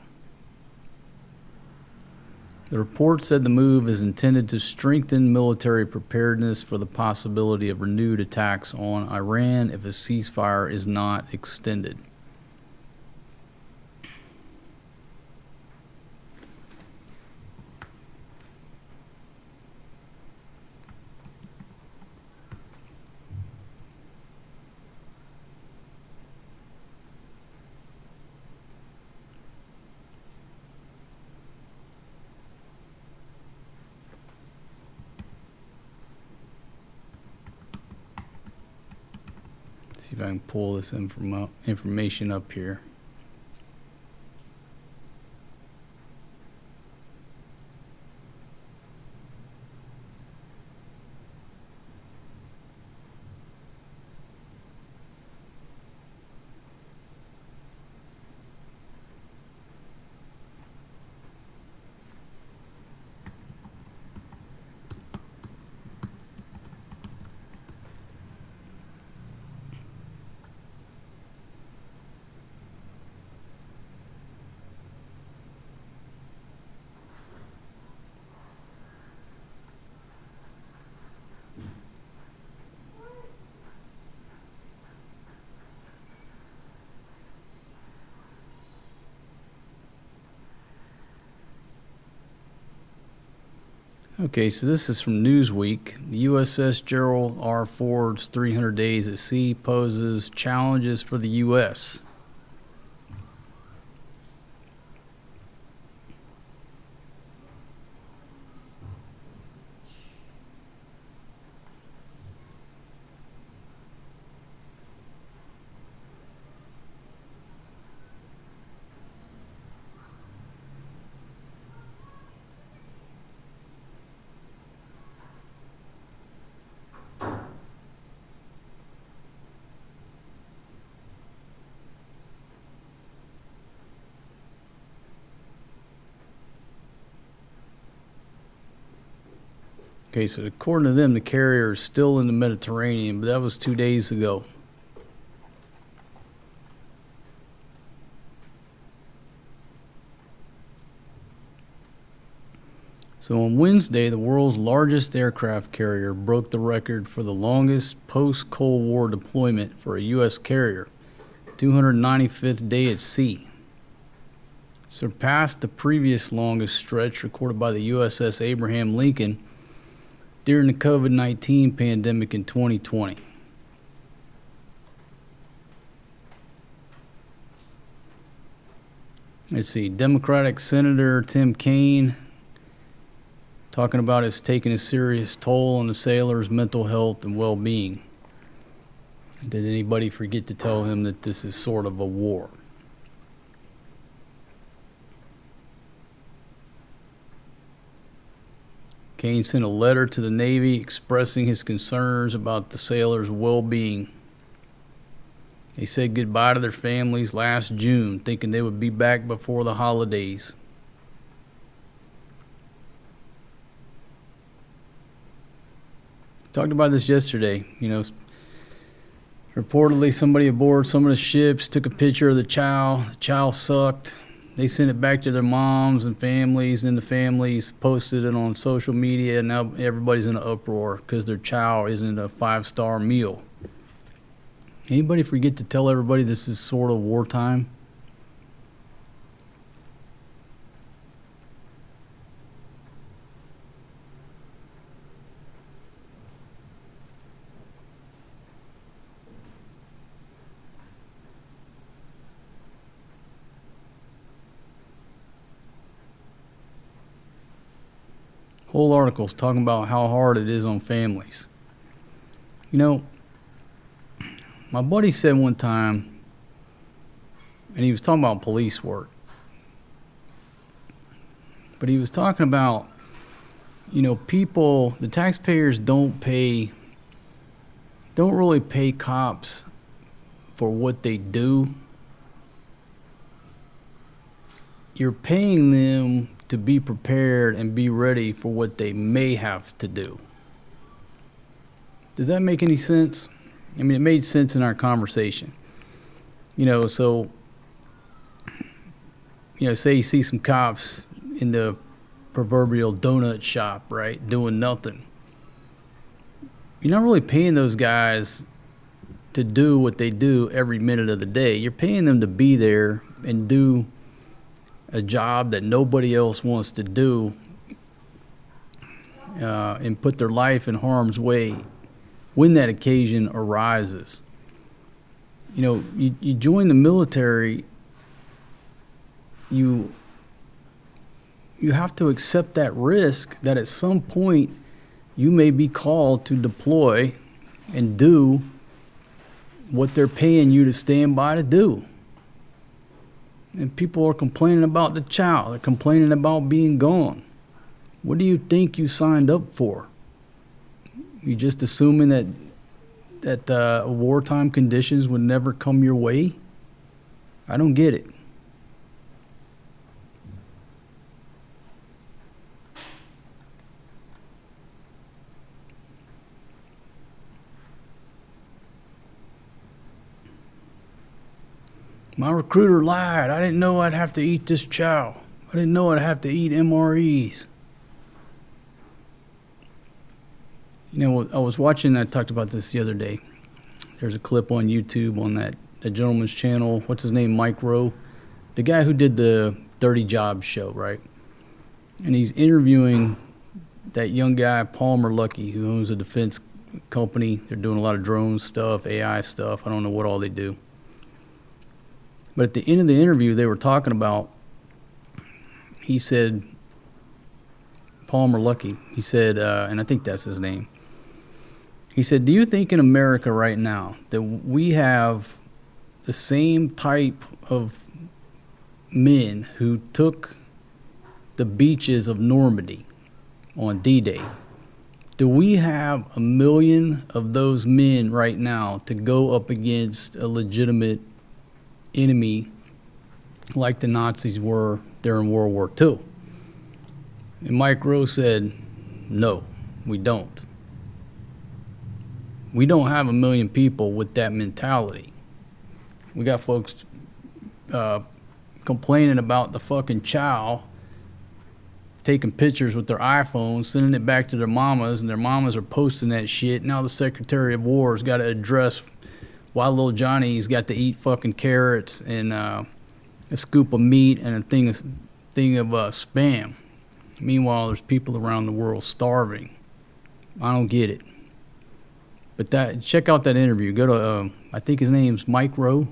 The report said the move is intended to strengthen military preparedness for the possibility of renewed attacks on Iran if a ceasefire is not extended. See if I can pull this information up here. Okay, so this is from Newsweek. The USS Gerald R. Ford's 300 days at sea poses challenges for the U.S. Okay, so according to them, the carrier is still in the Mediterranean, but that was 2 days ago. So on Wednesday, the world's largest aircraft carrier broke the record for the longest post-Cold War deployment for a U.S. carrier, 295th day at sea. Surpassed the previous longest stretch recorded by the USS Abraham Lincoln during the COVID-19 pandemic in 2020. Let's see, Democratic Senator Tim Kaine talking about it's taking a serious toll on the sailors' mental health and well-being. Did anybody forget to tell him that this is sort of a war? Kaine sent a letter to the Navy expressing his concerns about the sailors' well-being. They said goodbye to their families last June, thinking they would be back before the holidays. Talked about this yesterday. Reportedly somebody aboard some of the ships took a picture of the child. The child sucked. They sent it back to their moms and families, and the families posted it on social media, and now everybody's in an uproar because their child isn't a 5-star meal. Anybody forget to tell everybody this is sort of wartime? Whole articles talking about how hard it is on families. My buddy said one time, and he was talking about police work, but he was talking about, people, the taxpayers don't really pay cops for what they do. You're paying them to be prepared and be ready for what they may have to do. Does that make any sense? I mean, it made sense in our conversation. Say you see some cops in the proverbial donut shop, right? Doing nothing. You're not really paying those guys to do what they do every minute of the day. You're paying them to be there and do a job that nobody else wants to do, and put their life in harm's way when that occasion arises. You know, you join the military, you have to accept that risk that at some point you may be called to deploy and do what they're paying you to stand by to do. And people are complaining about the chow. They're complaining about being gone. What do you think you signed up for? You just assuming that wartime conditions would never come your way? I don't get it. My recruiter lied. I didn't know I'd have to eat this chow. I didn't know I'd have to eat MREs. You know, I was watching, I talked about this the other day. There's a clip on YouTube on that gentleman's channel. What's his name? Mike Rowe. The guy who did the Dirty Jobs show, right? And he's interviewing that young guy, Palmer Luckey, who owns a defense company. They're doing a lot of drone stuff, AI stuff. I don't know what all they do. But at the end of the interview, they were talking about, he said, Palmer Luckey, he said, and I think that's his name. He said, do you think in America right now that we have the same type of men who took the beaches of Normandy on D-Day? Do we have 1 million of those men right now to go up against a legitimate enemy like the Nazis were during World War II? And Mike Rowe said, no, we don't. We don't have 1 million people with that mentality. We got folks complaining about the fucking chow, taking pictures with their iPhones, sending it back to their mamas, and their mamas are posting that shit. Now the Secretary of War's got to address why little Johnny's got to eat fucking carrots and a scoop of meat and a thing of Spam. Meanwhile, there's people around the world starving. I don't get it. But check out that interview. Go to, I think his name's Mike Rowe.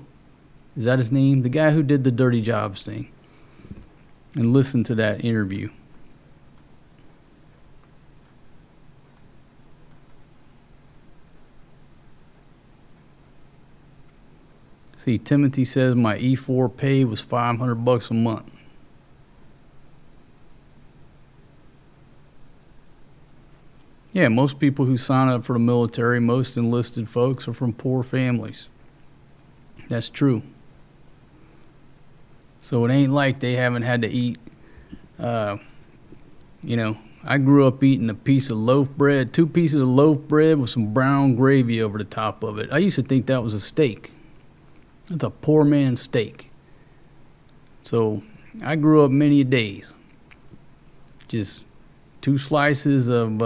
Is that his name? The guy who did the Dirty Jobs thing. And listen to that interview. See, Timothy says my E4 pay was $500 a month. Yeah, most people who sign up for the military, most enlisted folks, are from poor families. That's true. So it ain't like they haven't had to eat, you know, I grew up eating a piece of loaf bread, 2 pieces of loaf bread with some brown gravy over the top of it. I used to think that was a steak. That's a poor man's steak. So I grew up many days. Just 2 slices of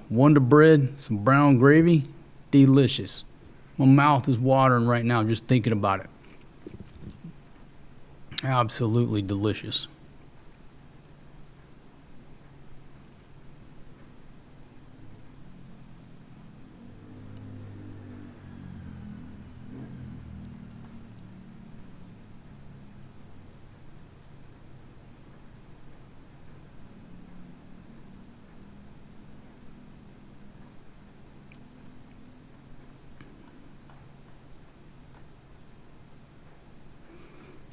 Wonder Bread, some brown gravy, delicious. My mouth is watering right now just thinking about it. Absolutely delicious.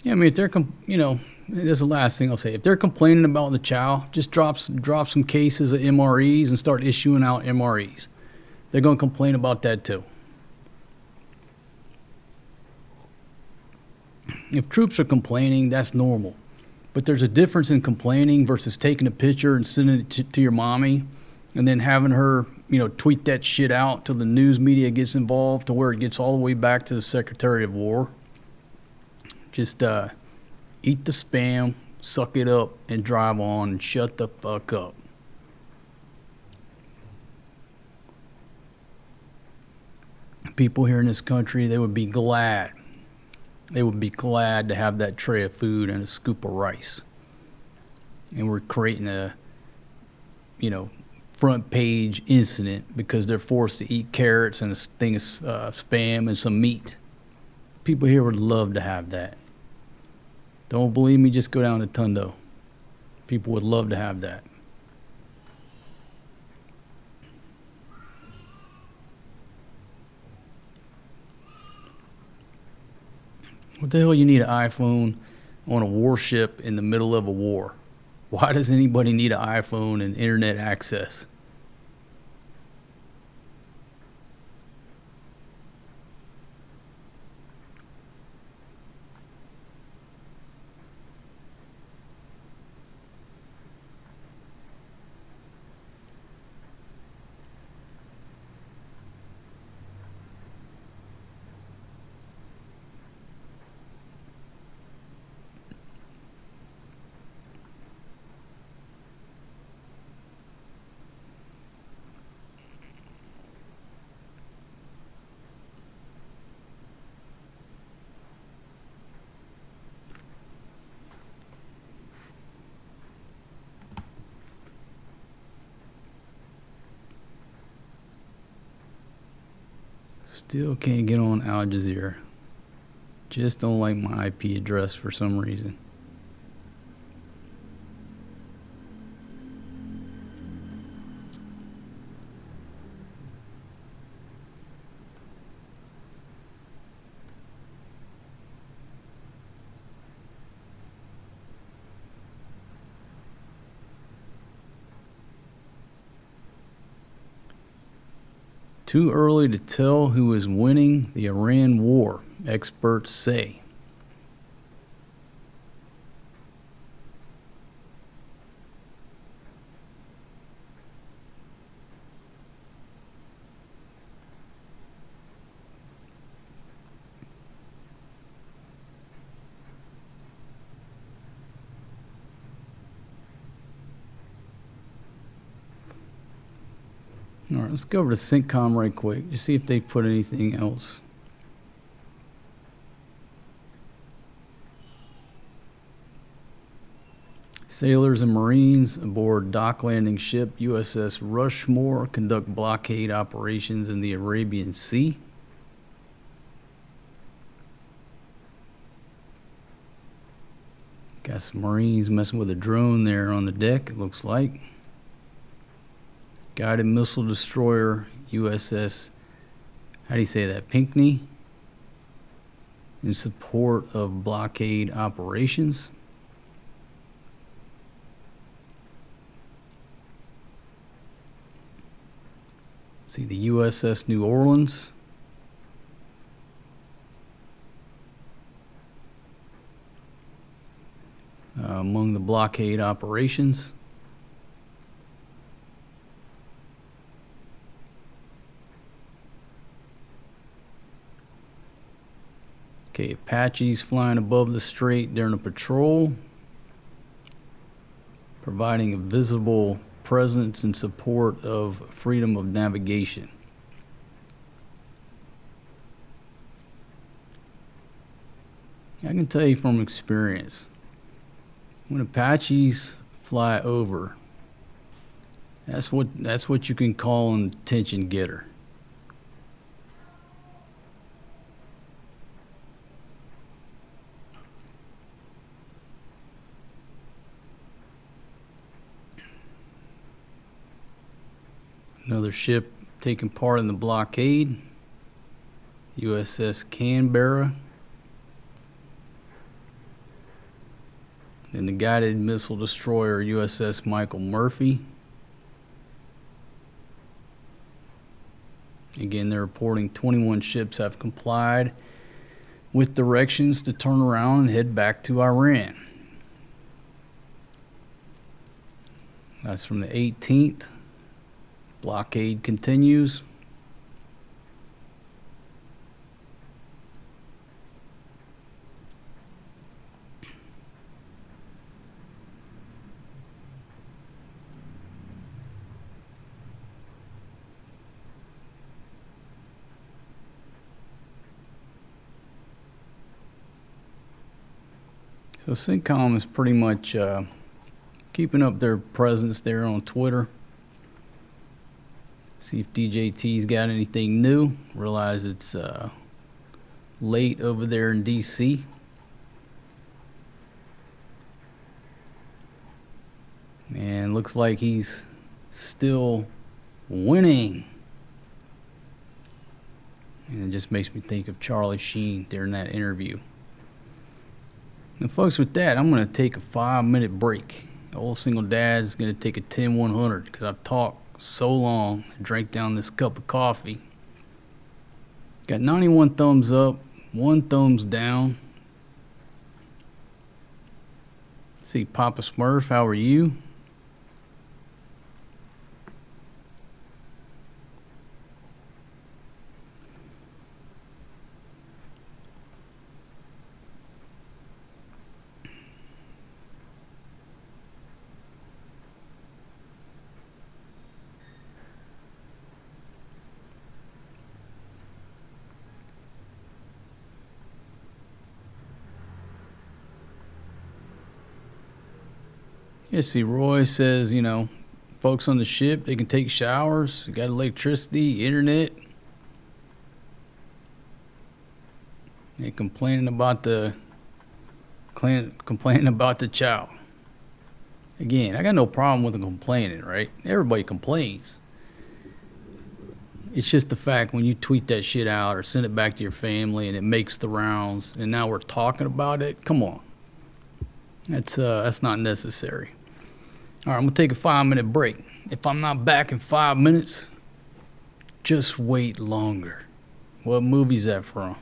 Yeah, I mean, if they're, you know, this is the last thing I'll say. If they're complaining about the chow, just drop some cases of MREs and start issuing out MREs. They're going to complain about that too. If troops are complaining, that's normal. But there's a difference in complaining versus taking a picture and sending it to your mommy and then having her, you know, tweet that shit out till the news media gets involved to where it gets all the way back to the Secretary of War. Just eat the Spam, suck it up and drive on and shut the fuck up. People here in this country, they would be glad. They would be glad to have that tray of food and a scoop of rice. And we're creating a, front page incident because they're forced to eat carrots and a thing of Spam and some meat. People here would love to have that. Don't believe me? Just go down to Tundo. People would love to have that. What the hell you need an iPhone on a warship in the middle of a war? Why does anybody need an iPhone and internet access? Still can't get on Al Jazeera. Just don't like my IP address for some reason. Too early to tell who is winning the Iran war, experts say. All right, let's go over to CENTCOM right quick. Just see if they put anything else. Sailors and Marines aboard dock landing ship USS Rushmore conduct blockade operations in the Arabian Sea. Got some Marines messing with a drone there on the deck, it looks like. Guided missile destroyer USS, how do you say that, Pinckney, in support of blockade operations. See the USS New Orleans. Among the blockade operations. Okay, Apaches flying above the strait during a patrol, providing a visible presence in support of freedom of navigation. I can tell you from experience, when Apaches fly over, that's what you can call an attention getter. Another ship taking part in the blockade, USS Canberra. Then the guided missile destroyer USS Michael Murphy. Again, they're reporting 21 ships have complied with directions to turn around and head back to Iran. That's from the 18th. Blockade continues. So CENTCOM is pretty much keeping up their presence there on Twitter. See if DJT's got anything new. Realize it's late over there in DC. And looks like he's still winning. And it just makes me think of Charlie Sheen during that interview. And folks, with that, I'm going to take a 5-minute break. Old single dad is going to take a 10-100 because I've talked so long and drank down this cup of coffee. Got 91 thumbs up, 1 thumbs down. See, Papa Smurf, how are you? Yeah, see, Roy says, folks on the ship, they can take showers, got electricity, internet. They're complaining about the chow. Again, I got no problem with them complaining, right? Everybody complains. It's just the fact when you tweet that shit out or send it back to your family and it makes the rounds and now we're talking about it, come on. That's not necessary. All right, I'm going to take a 5-minute break. If I'm not back in 5 minutes, just wait longer. What movie's that from?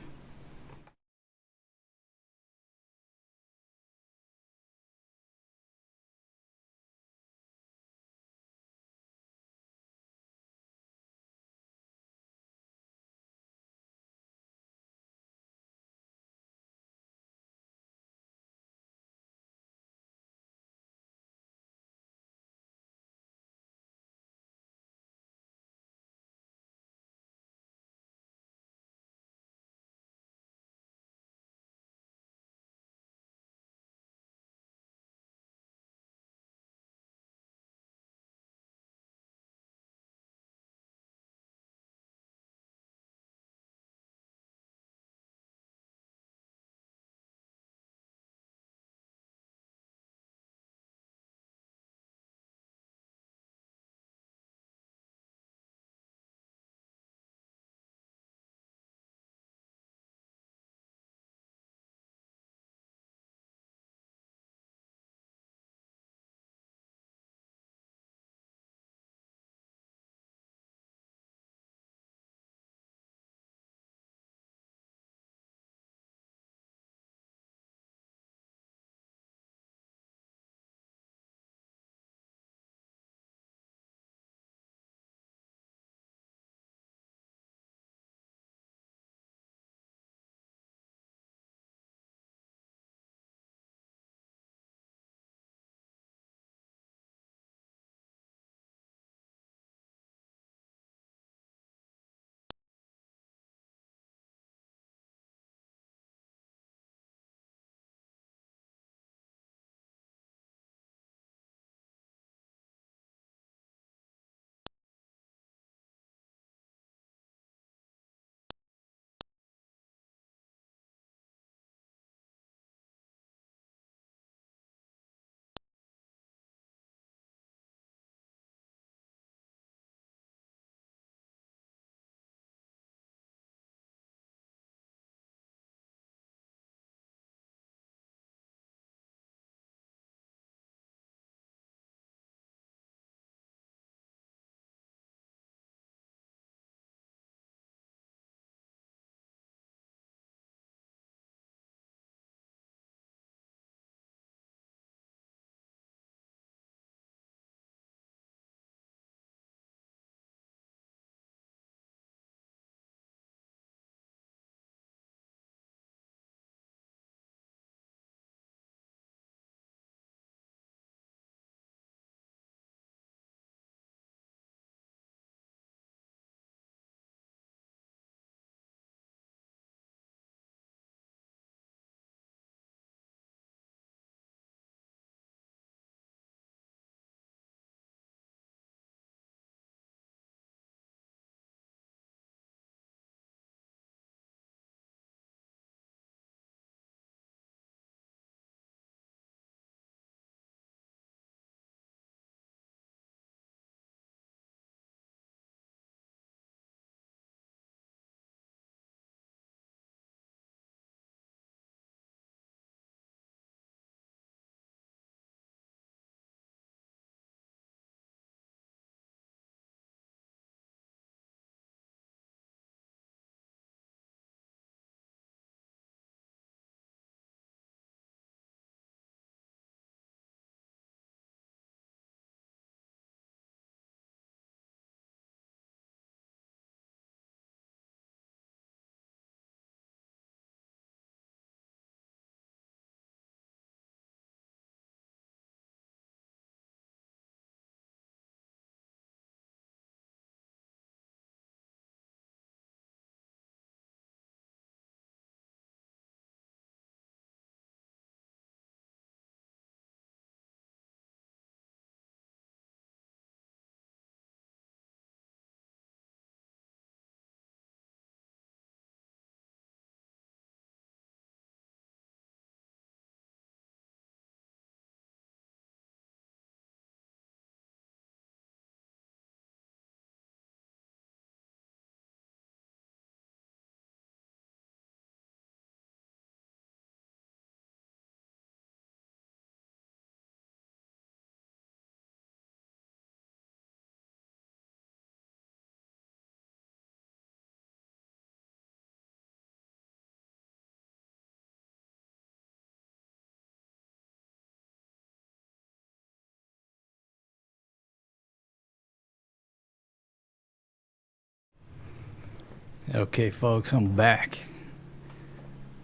Okay, folks, I'm back.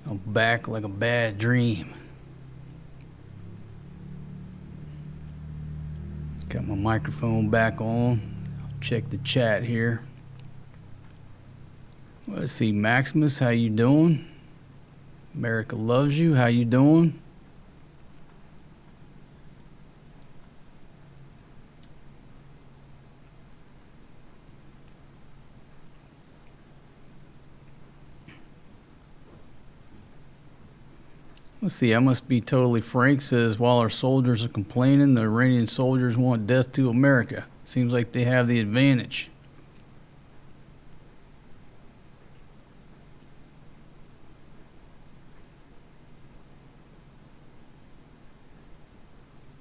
I'm back like a bad dream. Got my microphone back on. I'll check the chat here. Let's see, Maximus, how you doing? America loves you. How you doing? Let's see, I must be totally frank. Says, while our soldiers are complaining, the Iranian soldiers want death to America. Seems like they have the advantage.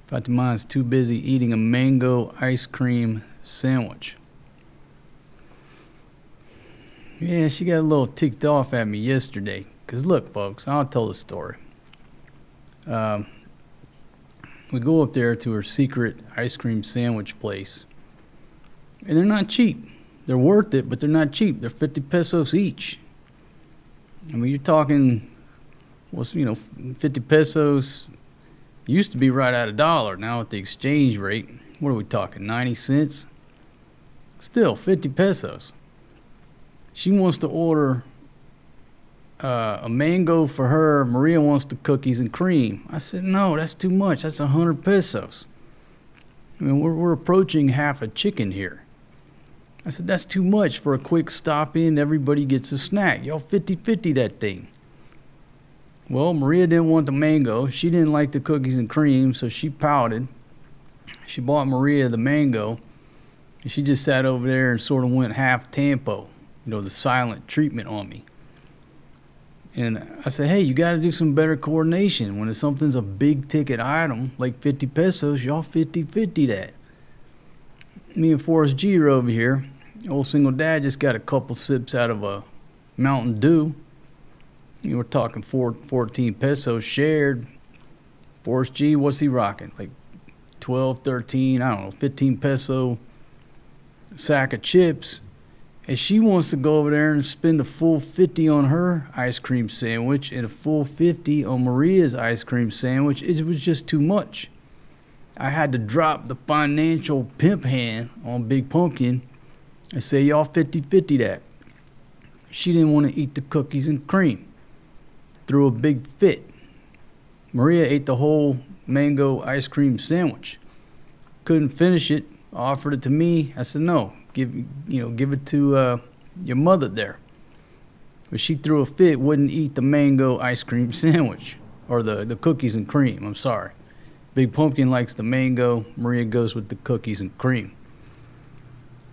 Fatima is too busy eating a mango ice cream sandwich. Yeah, she got a little ticked off at me yesterday. Because look, folks, I'll tell the story. We go up there to her secret ice cream sandwich place. And they're not cheap. They're worth it, but they're not cheap. They're 50 pesos each. I mean, you're talking, 50 pesos used to be right at $1. Now at the exchange rate, what are we talking, 90 cents? Still, 50 pesos. She wants to order a mango for her. Maria wants the cookies and cream. I said, no, that's too much. That's 100 pesos. I mean, we're approaching half a chicken here. I said, that's too much for a quick stop in. Everybody gets a snack. Y'all 50-50 that thing. Well, Maria didn't want the mango. She didn't like the cookies and cream, so she pouted. She bought Maria the mango, and she just sat over there and sort of went half tempo, the silent treatment on me. And I said, hey, you got to do some better coordination. When something's a big ticket item, like 50 pesos, y'all 50-50 that. Me and Forrest G are over here. Old single dad just got a couple sips out of a Mountain Dew. We're talking 14 pesos shared. Forrest G, what's he rocking? Like 12, 13, 15 peso sack of chips. And she wants to go over there and spend the full 50 on her ice cream sandwich and a full 50 on Maria's ice cream sandwich. It was just too much. I had to drop the financial pimp hand on Big Pumpkin and say, y'all 50-50 that. She didn't want to eat the cookies and cream. Threw a big fit. Maria ate the whole mango ice cream sandwich. Couldn't finish it. Offered it to me. I said, no. Give it to your mother there. But she threw a fit, wouldn't eat the mango ice cream sandwich. Or the cookies and cream, I'm sorry. Big Pumpkin likes the mango. Maria goes with the cookies and cream.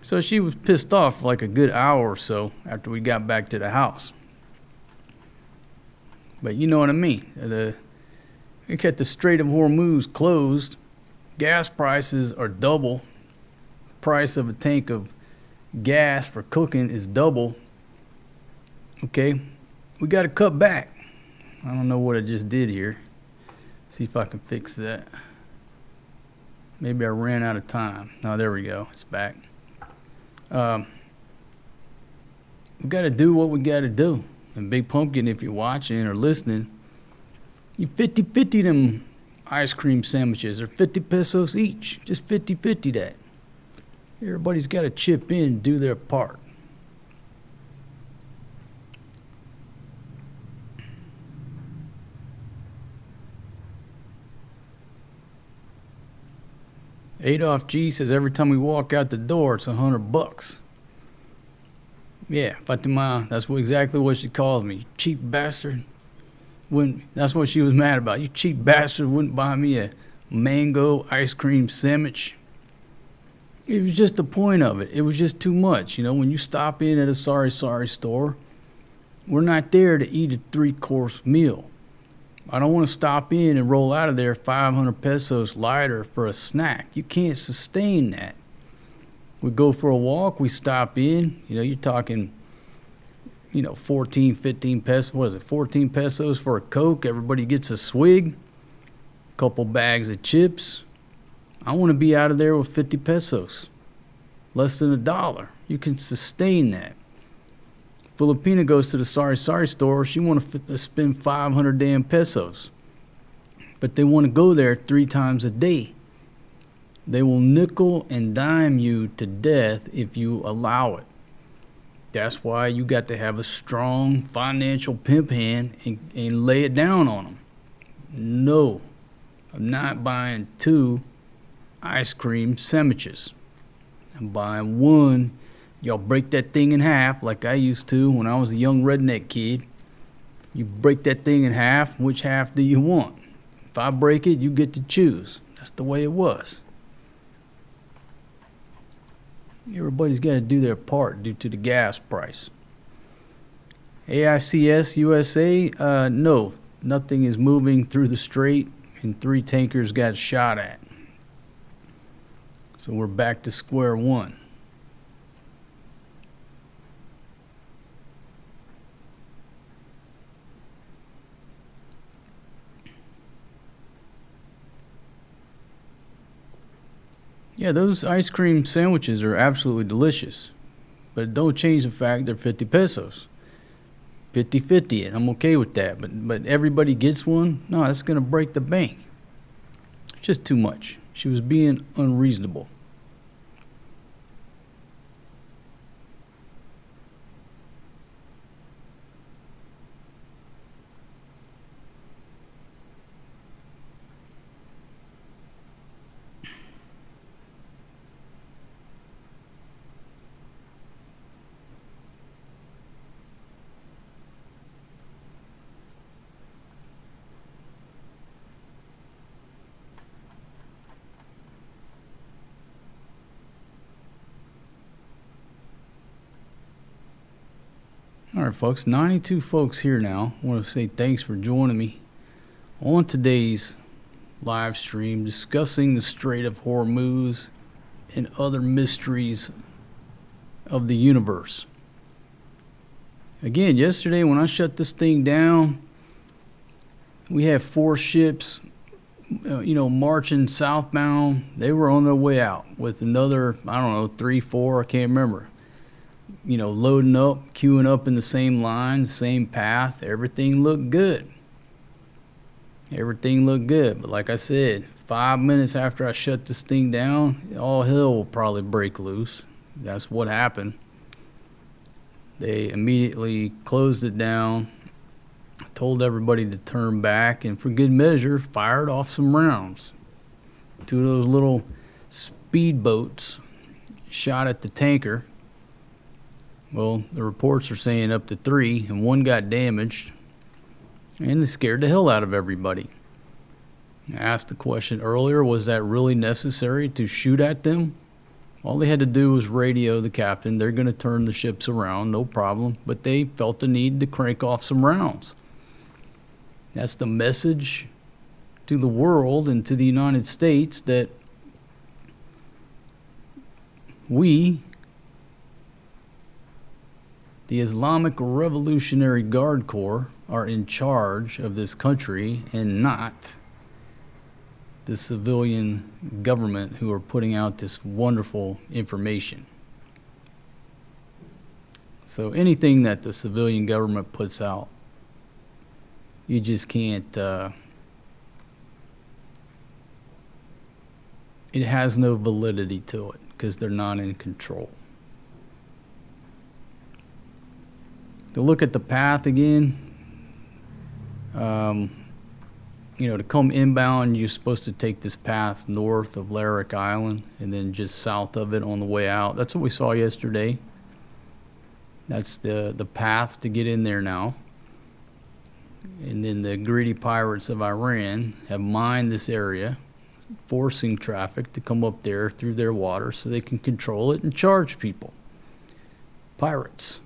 So she was pissed off for like a good hour or so after we got back to the house. But you know what I mean. We kept the Strait of Hormuz closed. Gas prices are double. Price of a tank of gas for cooking is double. Okay, we got to cut back. I don't know what I just did here. See if I can fix that. Maybe I ran out of time. No, there we go. It's back. We got to do what we got to do. And Big Pumpkin, if you're watching or listening, you 50-50 them ice cream sandwiches. They're 50 pesos each. Just 50-50 that. Everybody's got to chip in and do their part. Adolf G says every time we walk out the door, it's $100. Yeah, Fatima, that's exactly what she calls me. Cheap bastard. That's what she was mad about. You cheap bastard wouldn't buy me a mango ice cream sandwich. It was just the point of it. It was just too much. When you stop in at a sorry store, we're not there to eat a 3-course meal. I don't want to stop in and roll out of there 500 pesos lighter for a snack. You can't sustain that. We go for a walk, we stop in, you're talking, 14, 15 pesos. What is it, 14 pesos for a Coke? Everybody gets a swig, a couple bags of chips. I want to be out of there with 50 pesos, less than $1. You can sustain that. Filipina goes to the sari-sari store. She want to spend 500 damn pesos. But they want to go there 3 times a day. They will nickel and dime you to death if you allow it. That's why you got to have a strong financial pimp hand and lay it down on them. No, I'm not buying 2 ice cream sandwiches. I'm buying 1. Y'all break that thing in half like I used to when I was a young redneck kid. You break that thing in half. Which half do you want? If I break it, you get to choose. That's the way it was. Everybody's got to do their part due to the gas price. AICS USA, no, nothing is moving through the strait, and 3 tankers got shot at. So we're back to square one. Yeah, those ice cream sandwiches are absolutely delicious, but it don't change the fact they're 50 pesos. 50-50, and I'm okay with that, but everybody gets one? No, that's going to break the bank. It's just too much. She was being unreasonable. All right, folks, 92 folks here now. I want to say thanks for joining me on today's live stream discussing the Strait of Hormuz and other mysteries of the universe. Again, yesterday when I shut this thing down, we had 4 ships, marching southbound. They were on their way out with another, 3, 4, I can't remember. Loading up, queuing up in the same line, same path. Everything looked good. But like I said, 5 minutes after I shut this thing down, all hell will probably break loose. That's what happened. They immediately closed it down, told everybody to turn back, and for good measure, fired off some rounds. 2 of those little speedboats shot at the tanker. Well, the reports are saying up to 3, and 1 got damaged, and it scared the hell out of everybody. I asked the question earlier, was that really necessary to shoot at them? All they had to do was radio the captain. They're going to turn the ships around, no problem, but they felt the need to crank off some rounds. That's the message to the world and to the United States that we, the Islamic Revolutionary Guard Corps, are in charge of this country and not the civilian government who are putting out this wonderful information. So anything that the civilian government puts out, you just can't, it has no validity to it because they're not in control. To look at the path again, to come inbound, you're supposed to take this path north of Lyric Island and then just south of it on the way out. That's what we saw yesterday. That's the path to get in there now. And then the greedy pirates of Iran have mined this area, forcing traffic to come up there through their water so they can control it and charge people. Pirates.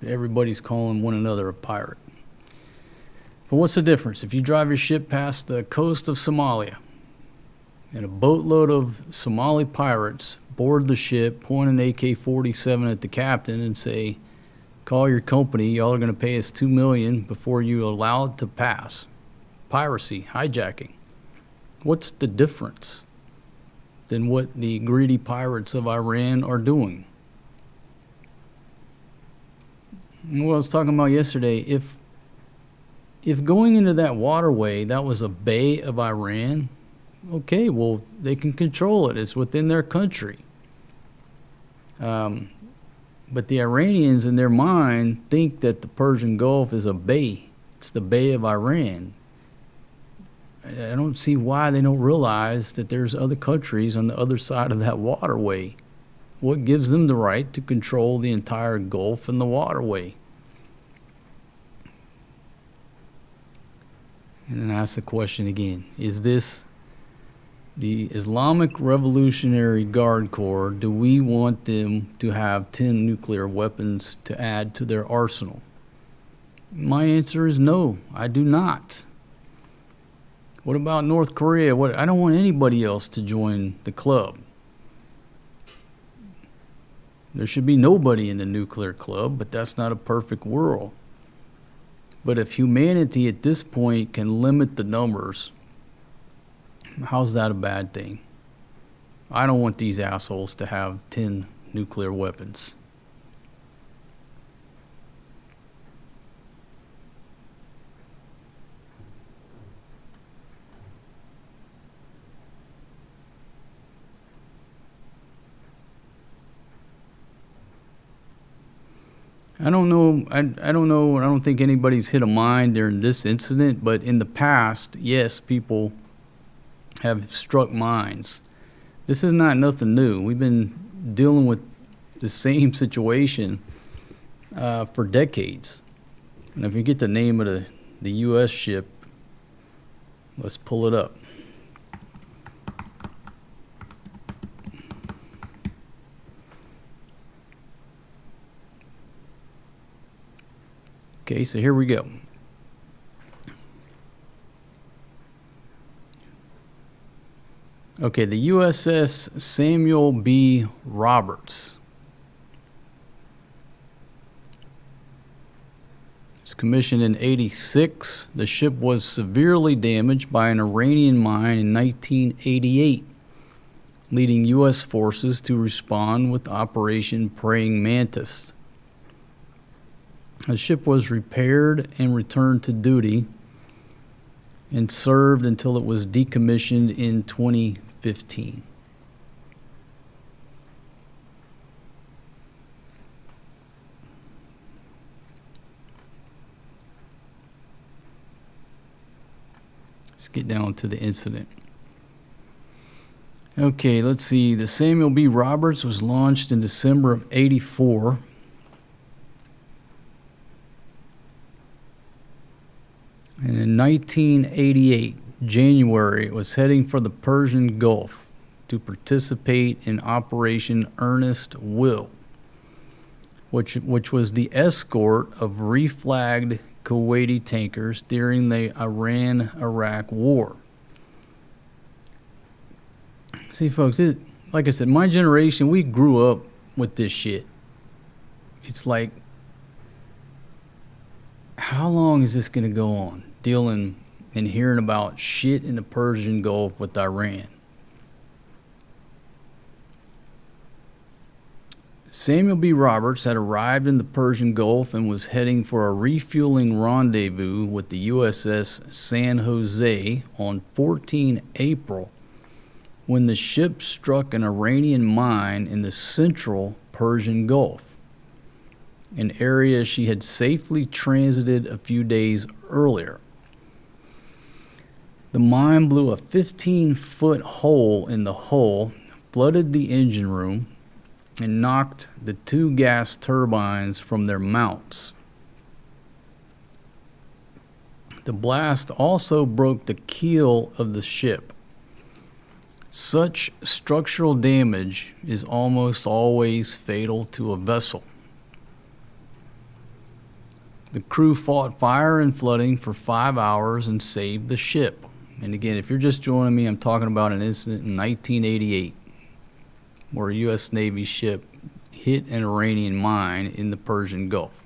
Everybody's calling one another a pirate. But what's the difference? If you drive your ship past the coast of Somalia and a boatload of Somali pirates board the ship, point an AK-47 at the captain and say, call your company, y'all are going to pay us $2 million before you allow it to pass. Piracy, hijacking. What's the difference than what the greedy pirates of Iran are doing? What I was talking about yesterday, if going into that waterway, that was a bay of Iran, okay, well, they can control it. It's within their country. But the Iranians, in their mind, think that the Persian Gulf is a bay. It's the Bay of Iran. I don't see why they don't realize that there's other countries on the other side of that waterway. What gives them the right to control the entire Gulf and the waterway? And then I ask the question again, is this the Islamic Revolutionary Guard Corps? Do we want them to have 10 nuclear weapons to add to their arsenal? My answer is no, I do not. What about North Korea? I don't want anybody else to join the club. There should be nobody in the nuclear club, but that's not a perfect world. But if humanity at this point can limit the numbers, how's that a bad thing? I don't want these assholes to have 10 nuclear weapons. I don't know. I don't know. I don't think anybody's hit a mine during this incident, but in the past, yes, people have struck mines. This is not nothing new. We've been dealing with the same situation for decades. And if you get the name of the U.S. ship, let's pull it up. Okay, so here we go. Okay, the USS Samuel B. Roberts. It's commissioned in '86. The ship was severely damaged by an Iranian mine in 1988, leading U.S. forces to respond with Operation Praying Mantis. The ship was repaired and returned to duty and served until it was decommissioned in 2015. Let's get down to the incident. Okay, let's see. The Samuel B. Roberts was launched in December of '84. And in 1988, January, it was heading for the Persian Gulf to participate in Operation Earnest Will, which was the escort of reflagged Kuwaiti tankers during the Iran-Iraq War. See, folks, like I said, my generation, we grew up with this shit. It's like, how long is this going to go on? Dealing and hearing about shit in the Persian Gulf with Iran. Samuel B. Roberts had arrived in the Persian Gulf and was heading for a refueling rendezvous with the USS San Jose on 14 April when the ship struck an Iranian mine in the central Persian Gulf, an area she had safely transited a few days earlier. The mine blew a 15-foot hole in the hull, flooded the engine room, and knocked the two gas turbines from their mounts. The blast also broke the keel of the ship. Such structural damage is almost always fatal to a vessel. The crew fought fire and flooding for 5 hours and saved the ship. And again, if you're just joining me, I'm talking about an incident in 1988 where a U.S. Navy ship hit an Iranian mine in the Persian Gulf.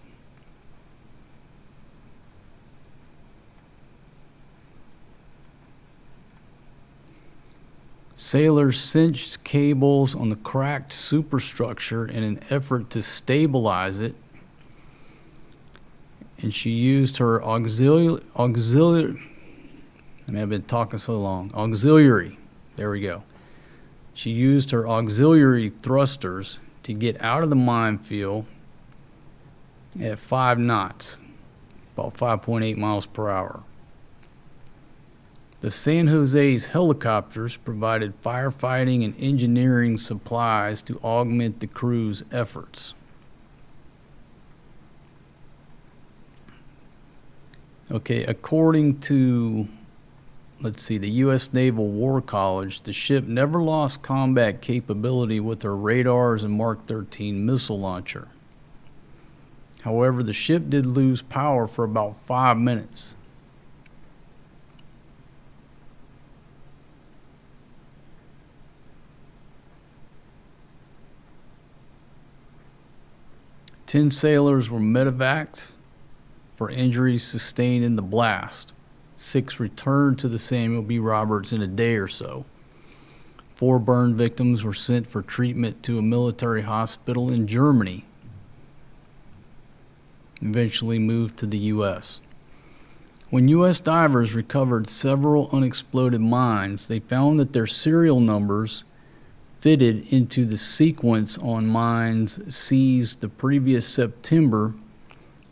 Sailors cinched cables on the cracked superstructure in an effort to stabilize it, and she used her I've been talking so long. Auxiliary. There we go. She used her auxiliary thrusters to get out of the minefield at 5 knots, about 5.8 miles per hour. The San Jose's helicopters provided firefighting and engineering supplies to augment the crew's efforts. Okay, according to, the U.S. Naval War College, the ship never lost combat capability with her radars and Mark 13 missile launcher. However, the ship did lose power for about 5 minutes. Ten sailors were medevaced for injuries sustained in the blast. 6 returned to the Samuel B. Roberts in a day or so. 4 burn victims were sent for treatment to a military hospital in Germany, eventually moved to the U.S. When U.S. divers recovered several unexploded mines, they found that their serial numbers fitted into the sequence on mines seized the previous September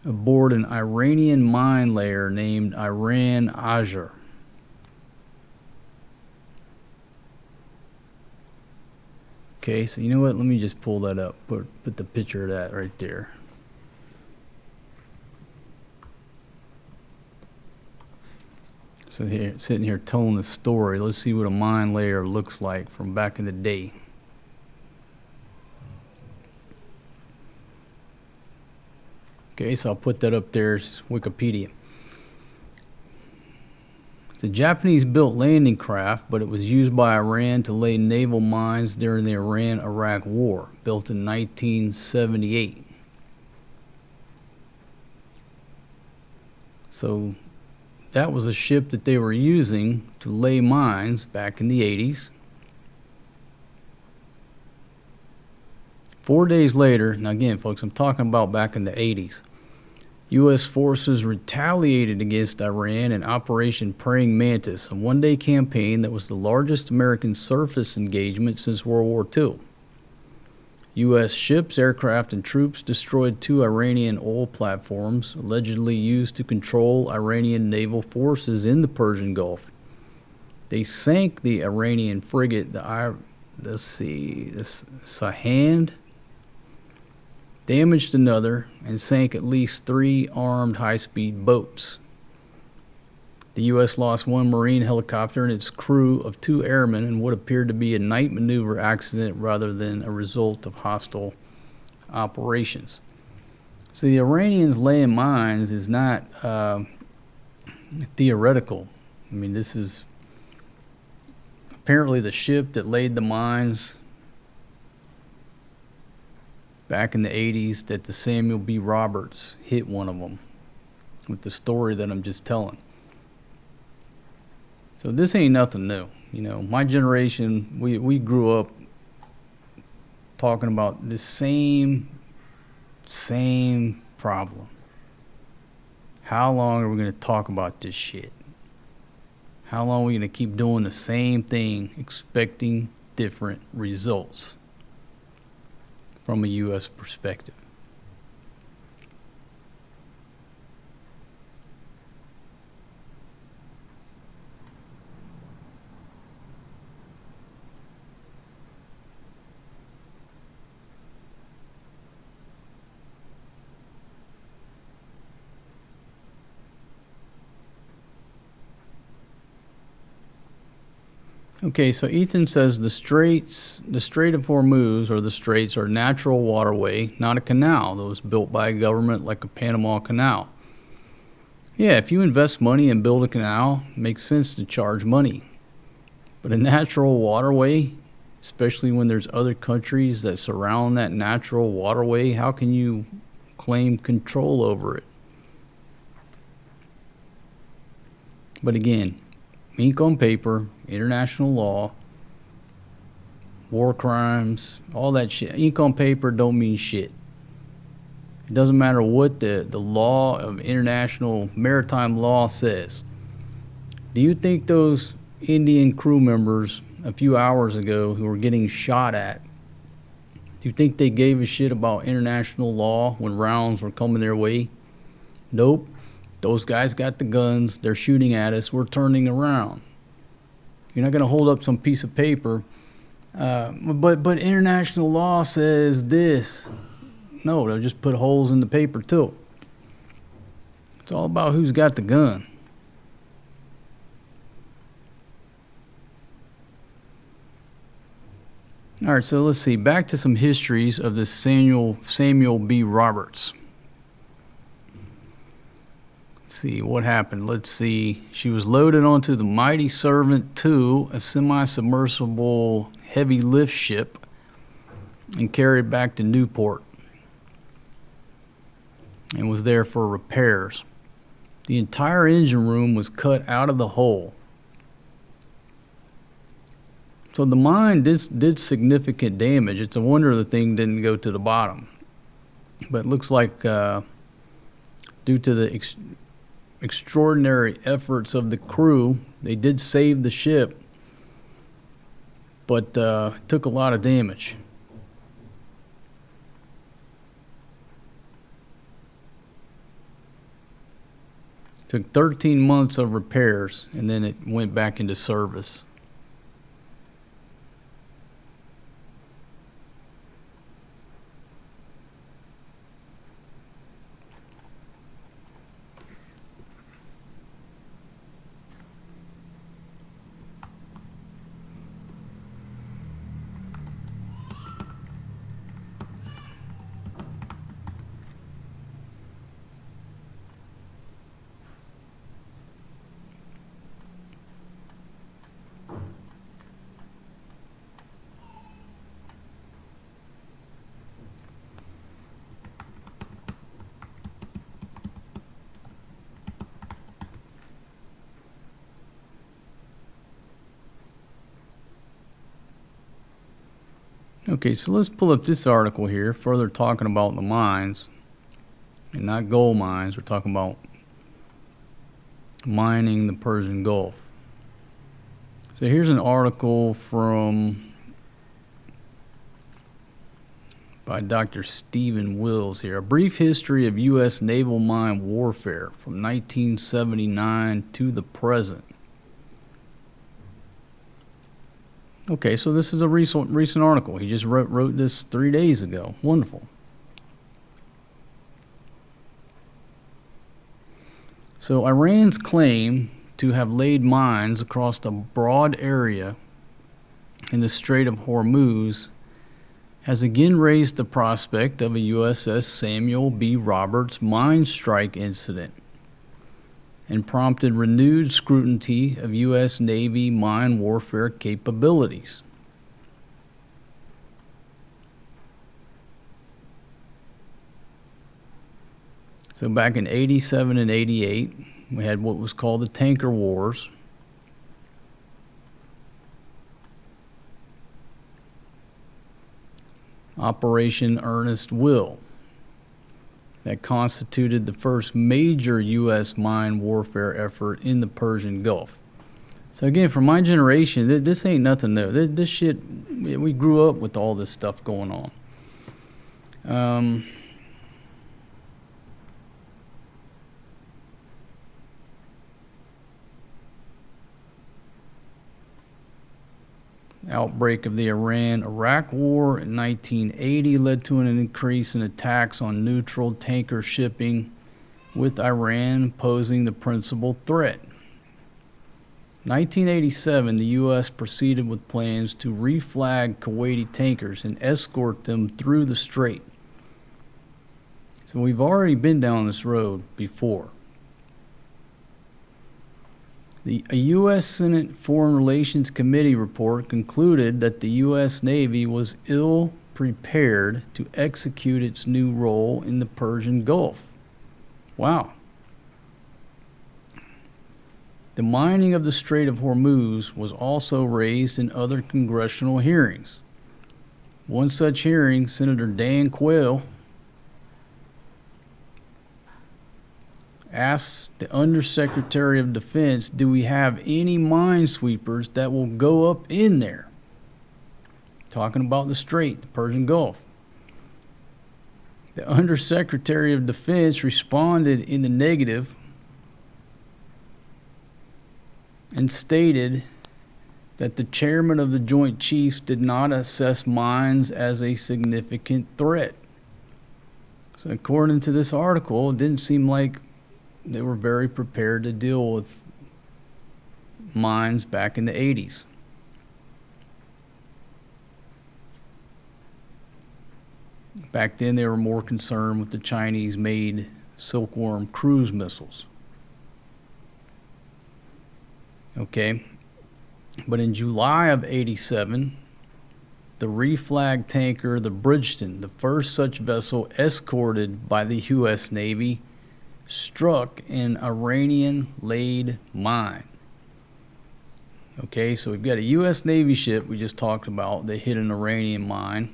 aboard an Iranian mine layer named Iran Azure. Okay, so you know what? Let me just pull that up. Put the picture of that right there. So here, sitting here telling the story. Let's see what a mine layer looks like from back in the day. Okay, so I'll put that up there. It's Wikipedia. It's a Japanese-built landing craft, but it was used by Iran to lay naval mines during the Iran-Iraq War, built in 1978. So that was a ship that they were using to lay mines back in the 80s. 4 days later, now again, folks, I'm talking about back in the 80s, U.S. forces retaliated against Iran in Operation Praying Mantis, a one-day campaign that was the largest American surface engagement since World War II. U.S. ships, aircraft, and troops destroyed 2 Iranian oil platforms allegedly used to control Iranian naval forces in the Persian Gulf. They sank the Iranian frigate, the Sahand, damaged another, and sank at least 3 armed high-speed boats. The U.S. lost 1 Marine helicopter and its crew of 2 airmen in what appeared to be a night maneuver accident rather than a result of hostile operations. So the Iranians laying mines is not theoretical. I mean, this is apparently the ship that laid the mines back in the 80s that the Samuel B. Roberts hit one of them with the story that I'm just telling. So this ain't nothing new. You know, my generation, we grew up talking about the same problem. How long are we going to talk about this shit? How long are we going to keep doing the same thing, expecting different results from a U.S. perspective? Okay, so Ethan says the Strait of Hormuz, or the Straits, are a natural waterway, not a canal that was built by a government like a Panama Canal. Yeah, if you invest money and build a canal, it makes sense to charge money. But a natural waterway, especially when there's other countries that surround that natural waterway, how can you claim control over it? But again, ink on paper, international law, war crimes, all that shit. Ink on paper don't mean shit. It doesn't matter what the law of international maritime law says. Do you think those Indian crew members a few hours ago who were getting shot at, do you think they gave a shit about international law when rounds were coming their way? Nope. Those guys got the guns. They're shooting at us. We're turning around. You're not going to hold up some piece of paper. But international law says this. No, they'll just put holes in the paper too. It's all about who's got the gun. All right, so let's see. Back to some histories of this Samuel B. Roberts. Let's see what happened. Let's see. She was loaded onto the Mighty Servant II, a semi-submersible heavy lift ship, and carried back to Newport, and was there for repairs. The entire engine room was cut out of the hull. So the mine did significant damage. It's a wonder the thing didn't go to the bottom. But it looks like due to the extraordinary efforts of the crew, they did save the ship, but it took a lot of damage. Took 13 months of repairs, and then it went back into service. Okay, so let's pull up this article here, further talking about the mines, and not gold mines. We're talking about mining the Persian Gulf. So here's an article by Dr. Stephen Wills here. A brief history of U.S. naval mine warfare from 1979 to the present. Okay, so this is a recent article. He just wrote this 3 days ago. Wonderful. So Iran's claim to have laid mines across a broad area in the Strait of Hormuz has again raised the prospect of a USS Samuel B. Roberts mine strike incident and prompted renewed scrutiny of U.S. Navy mine warfare capabilities. So back in 87 and 88, we had what was called the Tanker Wars. Operation Earnest Will, that constituted the first major U.S. mine warfare effort in the Persian Gulf. So again, for my generation, this ain't nothing new. This shit, we grew up with all this stuff going on. Outbreak of the Iran-Iraq War in 1980 led to an increase in attacks on neutral tanker shipping, with Iran posing the principal threat. 1987, the U.S. proceeded with plans to reflag Kuwaiti tankers and escort them through the strait. So we've already been down this road before. A U.S. Senate Foreign Relations Committee report concluded that the U.S. Navy was ill prepared to execute its new role in the Persian Gulf. Wow. The mining of the Strait of Hormuz was also raised in other congressional hearings. One such hearing, Senator Dan Quayle asked the Undersecretary of Defense, do we have any minesweepers that will go up in there? Talking about the Strait, the Persian Gulf. The Undersecretary of Defense responded in the negative and stated that the chairman of the Joint Chiefs did not assess mines as a significant threat. So according to this article, it didn't seem like they were very prepared to deal with mines back in the 80s. Back then, they were more concerned with the Chinese-made Silkworm cruise missiles. Okay. But in July of 87, the reflagged tanker, the Bridgeton, the first such vessel escorted by the U.S. Navy, struck an Iranian-laid mine. Okay, so we've got a U.S. Navy ship we just talked about that hit an Iranian mine.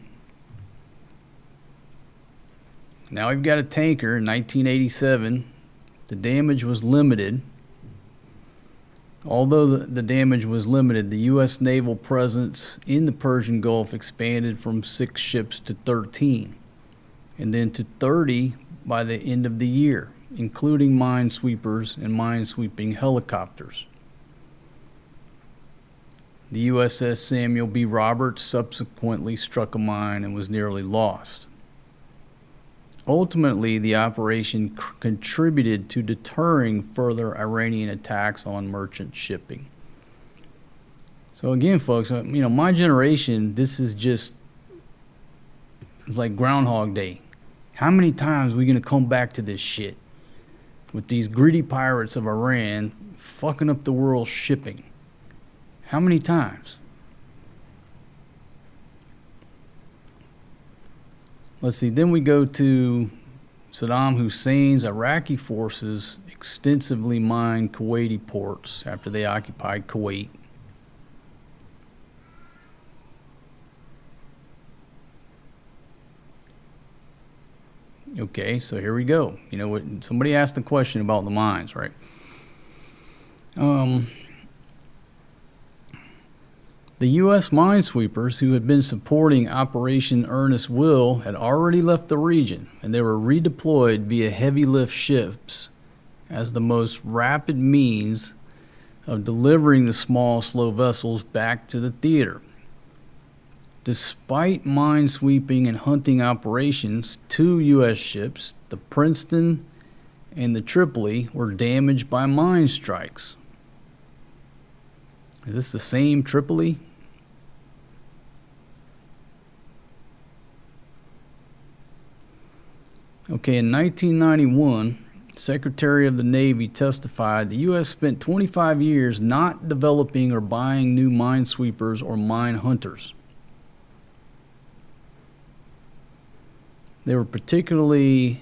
Now we've got a tanker in 1987. The damage was limited. Although the damage was limited, the U.S. naval presence in the Persian Gulf expanded from 6 ships to 13, and then to 30 by the end of the year, including minesweepers and minesweeping helicopters. The USS Samuel B. Roberts subsequently struck a mine and was nearly lost. Ultimately, the operation contributed to deterring further Iranian attacks on merchant shipping. So again, folks, my generation, this is just like Groundhog Day. How many times are we going to come back to this shit with these greedy pirates of Iran fucking up the world's shipping? How many times? Let's see, then we go to Saddam Hussein's Iraqi forces extensively mined Kuwaiti ports after they occupied Kuwait. Okay, so here we go. Somebody asked the question about the mines, right? The U.S. minesweepers who had been supporting Operation Earnest Will had already left the region, and they were redeployed via heavy lift ships as the most rapid means of delivering the small, slow vessels back to the theater. Despite minesweeping and hunting operations, 2 U.S. ships, the Princeton and the Tripoli, were damaged by mine strikes. Is this the same Tripoli? Okay, in 1991, Secretary of the Navy testified the U.S. spent 25 years not developing or buying new minesweepers or mine hunters. They were particularly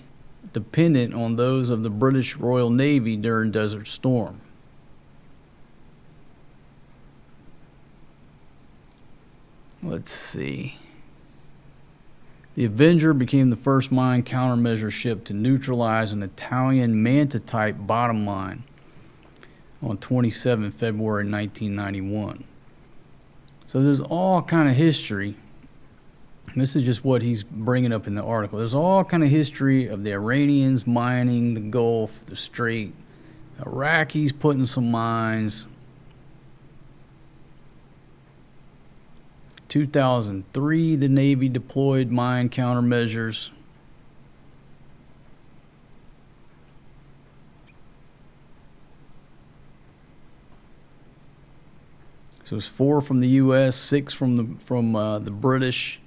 dependent on those of the British Royal Navy during Desert Storm. Let's see. The Avenger became the first mine countermeasure ship to neutralize an Italian Manta-type bottom mine on 27 February 1991. So there's all kind of history. This is just what he's bringing up in the article. There's all kind of history of the Iranians mining the Gulf, the Strait, Iraqis putting some mines. 2003, the Navy deployed mine countermeasures. So it's 4 from the U.S., 6 from the British.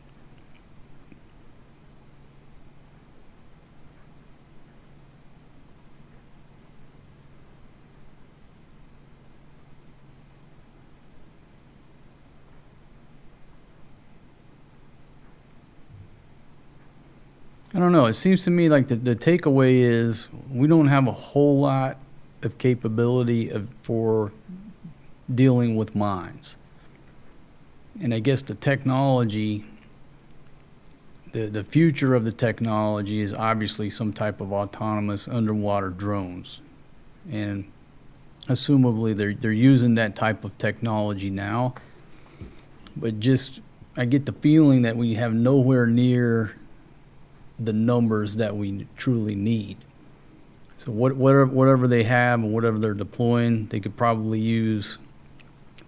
I don't know. It seems to me like the takeaway is we don't have a whole lot of capability for dealing with mines. And I guess the technology the future of the technology is obviously some type of autonomous underwater drones, and assumably they're using that type of technology now. But just I get the feeling that we have nowhere near the numbers that we truly need. So whatever they have and whatever they're deploying, they could probably use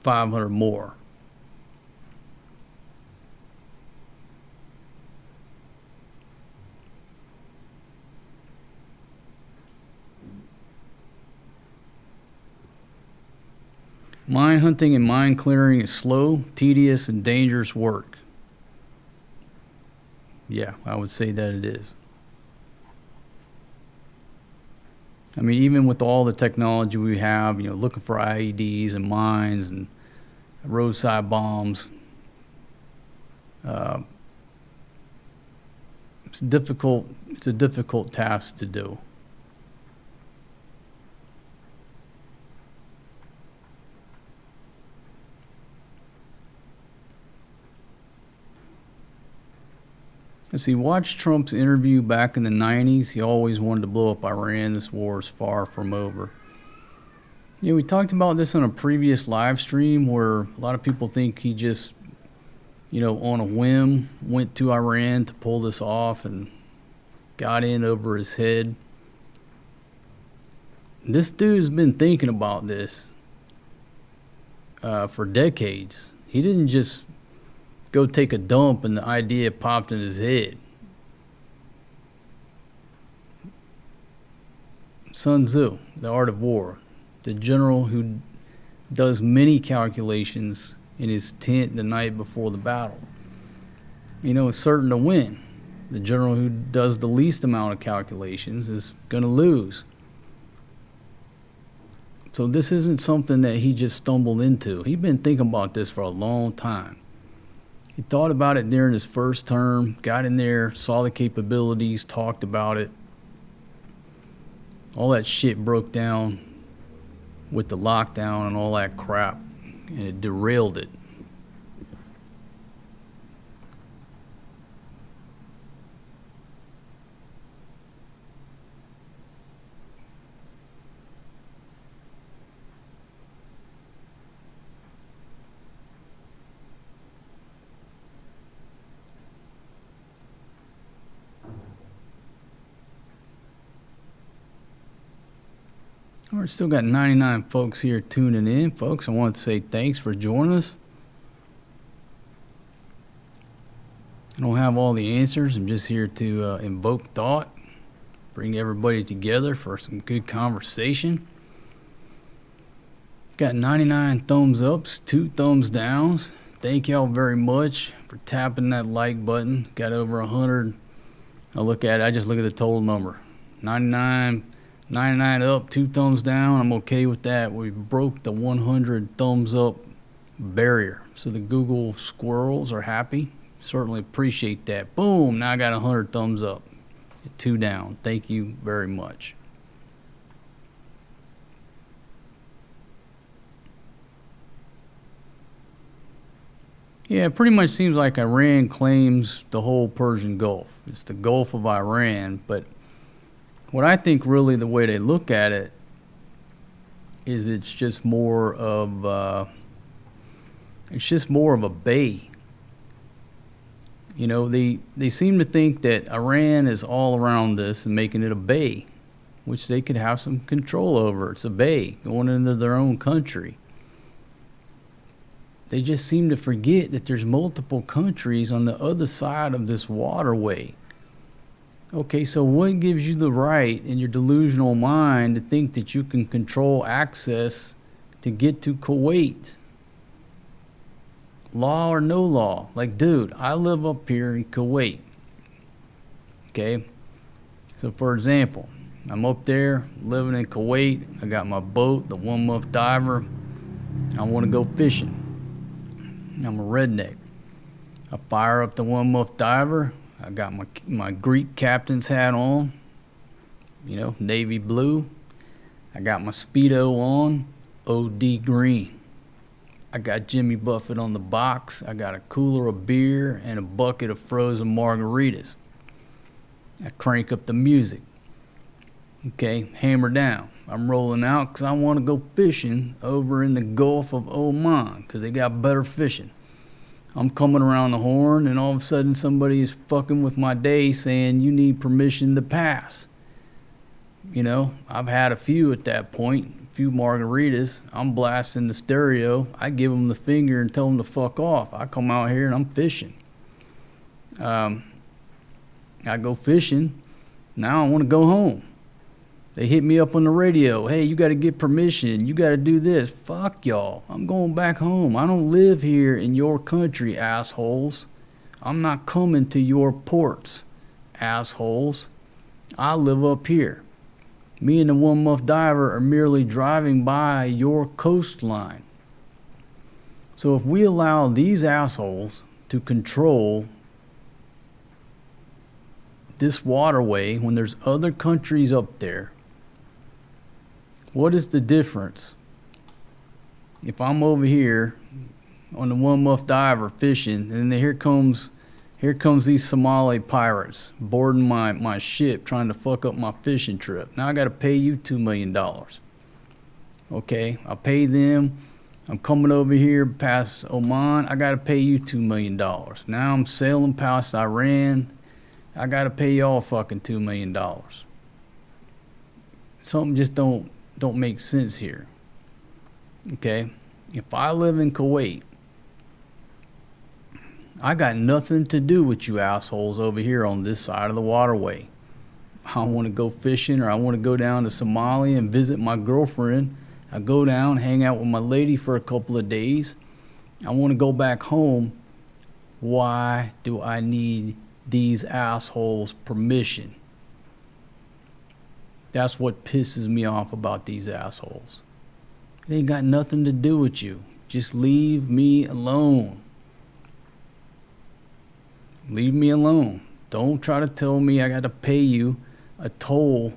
500 more. Mine hunting and mine clearing is slow, tedious, and dangerous work. Yeah, I would say that it is. I mean, even with all the technology we have, looking for IEDs and mines and roadside bombs, it's difficult. It's a difficult task to do. Let's see, watch Trump's interview back in the 90s. He always wanted to blow up Iran. This war is far from over. Yeah, we talked about this on a previous live stream where a lot of people think he just, on a whim went to Iran to pull this off and got in over his head. This dude's been thinking about this for decades. He didn't just go take a dump and the idea popped in his head. Sun Tzu, The Art of War, the general who does many calculations in his tent the night before the battle. Is certain to win. The general who does the least amount of calculations is going to lose. So this isn't something that he just stumbled into. He'd been thinking about this for a long time. He thought about it during his first term, got in there, saw the capabilities, talked about it. All that shit broke down with the lockdown and all that crap, and it derailed it. We're still got 99 folks here tuning in. Folks, I want to say thanks for joining us. I don't have all the answers. I'm just here to invoke thought, bring everybody together for some good conversation. Got 99 thumbs ups, 2 thumbs downs. Thank y'all very much for tapping that like button. Got over 100. I just look at the total number. 99 up, 2 thumbs down. I'm okay with that. We broke the 100 thumbs up barrier. So the Google squirrels are happy. Certainly appreciate that. Boom, now I got 100 thumbs up. 2 down. Thank you very much. Yeah, it pretty much seems like Iran claims the whole Persian Gulf. It's the Gulf of Iran, but what I think really the way they look at it is it's just more of a bay. They seem to think that Iran is all around this and making it a bay, which they could have some control over. It's a bay going into their own country. They just seem to forget that there's multiple countries on the other side of this waterway. Okay, so what gives you the right in your delusional mind to think that you can control access to get to Kuwait? Law or no law? Like, dude, I live up here in Kuwait. Okay? So, for example, I'm up there living in Kuwait. I got my boat, the 1 month diver. I want to go fishing. I'm a redneck. I fire up the 1 month diver. I got my Greek captain's hat on, navy blue. I got my Speedo on, OD green. I got Jimmy Buffett on the box. I got a cooler of beer and a bucket of frozen margaritas. I crank up the music. Okay, hammer down. I'm rolling out because I want to go fishing over in the Gulf of Oman because they got better fishing. I'm coming around the horn and all of a sudden somebody is fucking with my day saying you need permission to pass. You know, I've had a few at that point, a few margaritas. I'm blasting the stereo. I give them the finger and tell them to fuck off. I come out here and I'm fishing. I go fishing. Now I want to go home. They hit me up on the radio. Hey, you got to get permission. You got to do this. Fuck y'all. I'm going back home. I don't live here in your country, assholes. I'm not coming to your ports, assholes. I live up here. Me and the one muff diver are merely driving by your coastline. So if we allow these assholes to control this waterway when there's other countries up there, what is the difference if I'm over here on the one muff diver fishing and then here comes these Somali pirates boarding my ship trying to fuck up my fishing trip? Now I got to pay you $2 million. Okay, I pay them. I'm coming over here past Oman. I got to pay you $2 million. Now I'm sailing past Iran. I got to pay y'all fucking $2 million. Something just don't make sense here. Okay? If I live in Kuwait, I got nothing to do with you assholes over here on this side of the waterway. I want to go fishing or I want to go down to Somalia and visit my girlfriend. I go down, hang out with my lady for a couple of days. I want to go back home. Why do I need these assholes' permission? That's what pisses me off about these assholes. It ain't got nothing to do with you. Just leave me alone. Leave me alone. Don't try to tell me I got to pay you a toll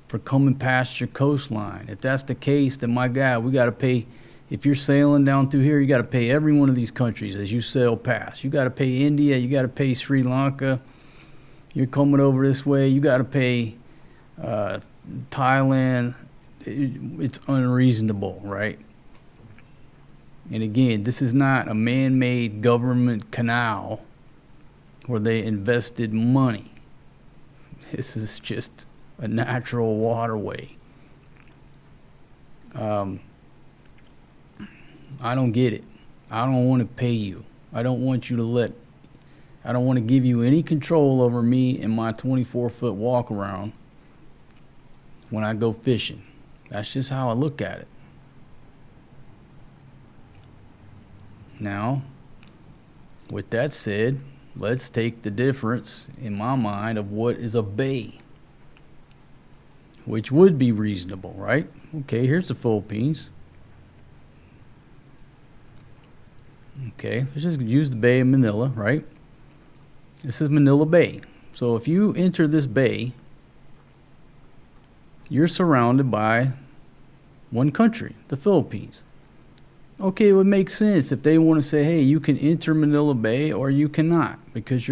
for coming past your coastline. If that's the case, then my guy, we got to pay. If you're sailing down through here, you got to pay every one of these countries as you sail past. You got to pay India. You got to pay Sri Lanka. You're coming over this way. You got to pay Thailand. It's unreasonable, right? And again, this is not a man-made government canal where they invested money. This is just a natural waterway. I don't get it. I don't want to pay you. I don't want to give you any control over me and my 24-foot walk around when I go fishing. That's just how I look at it. Now, with that said, let's take the difference in my mind of what is a bay, which would be reasonable, right? Okay, here's the Philippines. Okay, let's just use the Bay of Manila, right? This is Manila Bay. So if you enter this bay, you're surrounded by one country, the Philippines. Okay, it would make sense if they want to say, hey, you can enter Manila Bay or you cannot because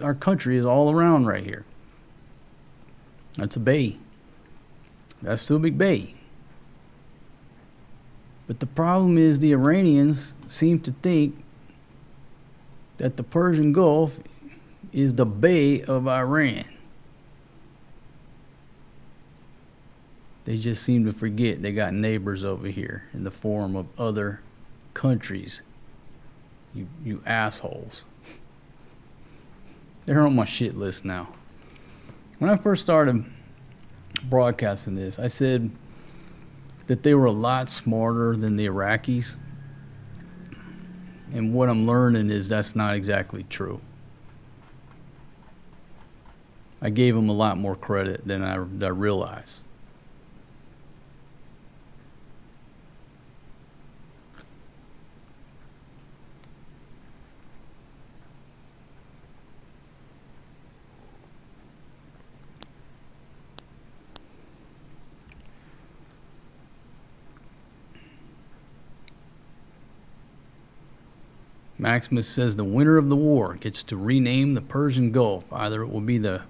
our country is all around right here. That's a bay. That's still a big bay. But the problem is the Iranians seem to think that the Persian Gulf is the Bay of Iran. They just seem to forget they got neighbors over here in the form of other countries. You assholes. They're on my shit list now. When I first started broadcasting this, I said that they were a lot smarter than the Iraqis. And what I'm learning is that's not exactly true. I gave them a lot more credit than I realized. Maximus says the winner of the war gets to rename the Persian Gulf. Either it will be the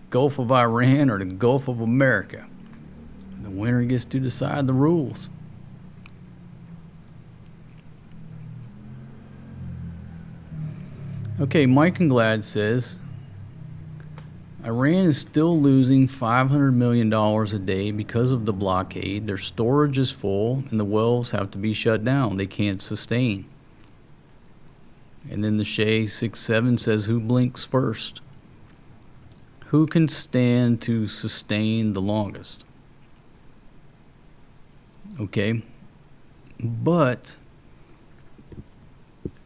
Gulf of Iran or the Gulf of America. The winner gets to decide the rules. Okay, Mike and Glad says Iran is still losing $500 million a day because of the blockade. Their storage is full and the wells have to be shut down. They can't sustain. And then the Shay 67 says, who blinks first? Who can stand to sustain the longest? Okay, but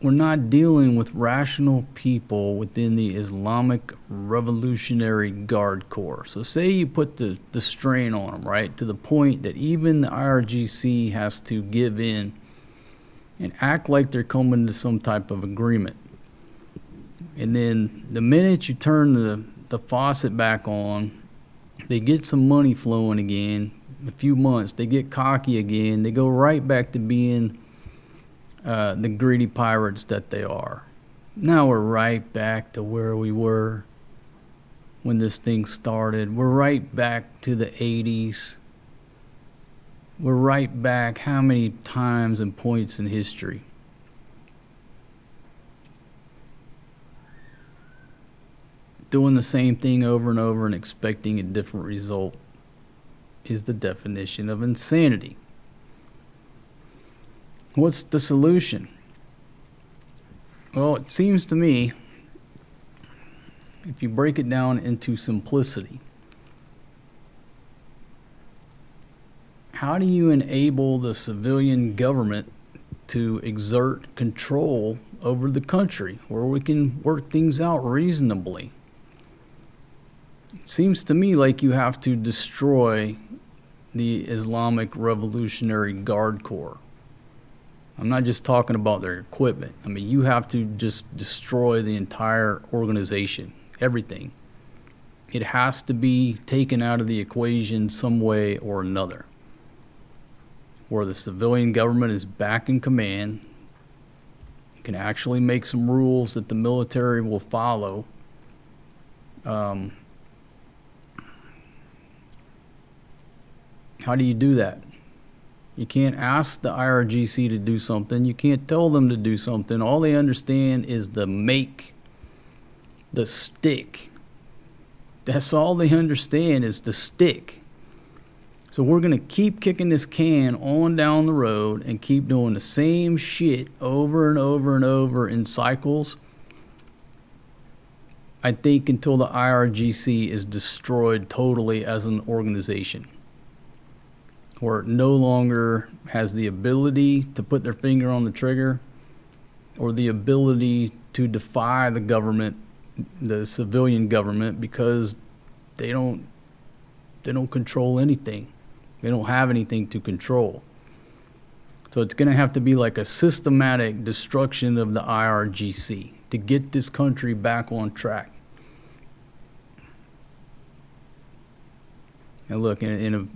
we're not dealing with rational people within the Islamic Revolutionary Guard Corps. So say you put the strain on them, right, to the point that even the IRGC has to give in and act like they're coming to some type of agreement. And then the minute you turn the faucet back on, they get some money flowing again. A few months, they get cocky again. They go right back to being the greedy pirates that they are. Now we're right back to where we were when this thing started. We're right back to the 80s. We're right back how many times and points in history? Doing the same thing over and over and expecting a different result is the definition of insanity. What's the solution? Well, it seems to me, if you break it down into simplicity, how do you enable the civilian government to exert control over the country where we can work things out reasonably? It seems to me like you have to destroy the Islamic Revolutionary Guard Corps. I'm not just talking about their equipment. I mean, you have to just destroy the entire organization, everything. It has to be taken out of the equation some way or another, where the civilian government is back in command. You can actually make some rules that the military will follow. How do you do that? You can't ask the IRGC to do something. You can't tell them to do something. All they understand is the stick. That's all they understand is the stick. So we're going to keep kicking this can on down the road and keep doing the same shit over and over and over in cycles, I think, until the IRGC is destroyed totally as an organization, where it no longer has the ability to put their finger on the trigger or the ability to defy the government, the civilian government, because they don't control anything. They don't have anything to control. So it's going to have to be like a systematic destruction of the IRGC to get this country back on track. And look, in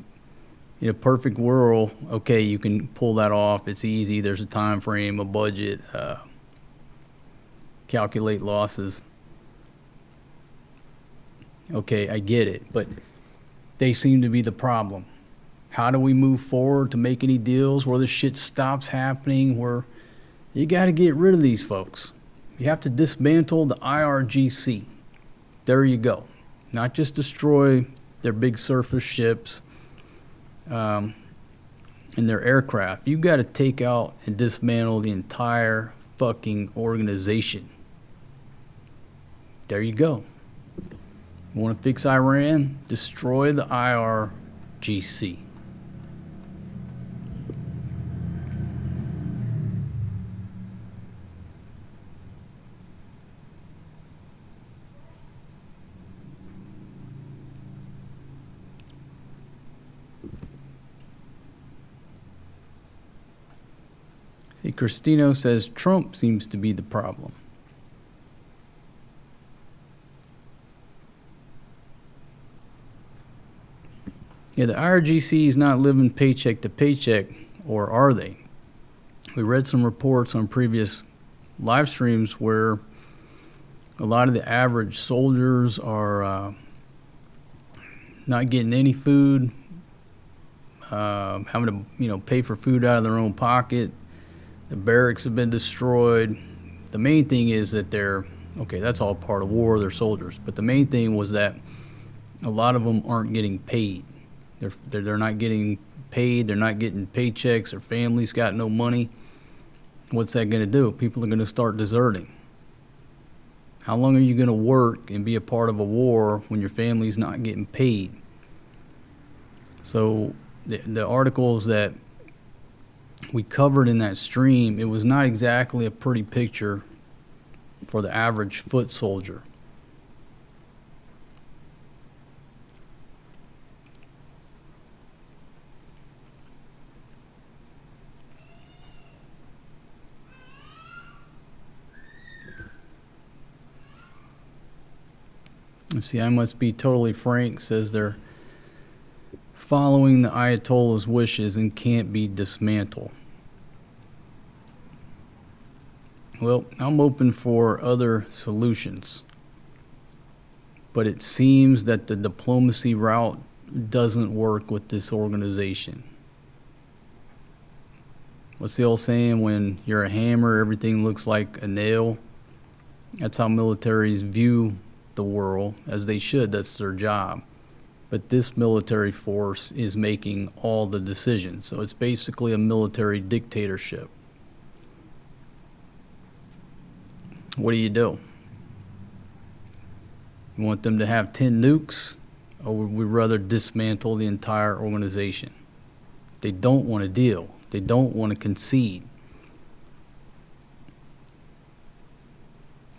a perfect world, okay, you can pull that off. It's easy. There's a time frame, a budget, calculate losses. Okay, I get it, but they seem to be the problem. How do we move forward to make any deals where this shit stops happening, where you got to get rid of these folks? You have to dismantle the IRGC. There you go. Not just destroy their big surface ships and their aircraft. You've got to take out and dismantle the entire fucking organization. There you go. You want to fix Iran? Destroy the IRGC. See, Christino says Trump seems to be the problem. Yeah, the IRGC is not living paycheck to paycheck, or are they? We read some reports on previous live streams where a lot of the average soldiers are not getting any food, having to pay for food out of their own pocket. The barracks have been destroyed. The main thing is that that's all part of war, they're soldiers. But the main thing was that a lot of them aren't getting paid. They're not getting paid. They're not getting paychecks. Their families got no money. What's that going to do? People are going to start deserting. How long are you going to work and be a part of a war when your family's not getting paid? So the articles that we covered in that stream, it was not exactly a pretty picture for the average foot soldier. See, I must be totally frank, says they're following the Ayatollah's wishes and can't be dismantled. Well, I'm open for other solutions, but it seems that the diplomacy route doesn't work with this organization. What's the old saying? When you're a hammer, everything looks like a nail. That's how militaries view the world, as they should. That's their job. But this military force is making all the decisions. So it's basically a military dictatorship. What do? You want them to have 10 nukes, or would we rather dismantle the entire organization? They don't want to deal. They don't want to concede.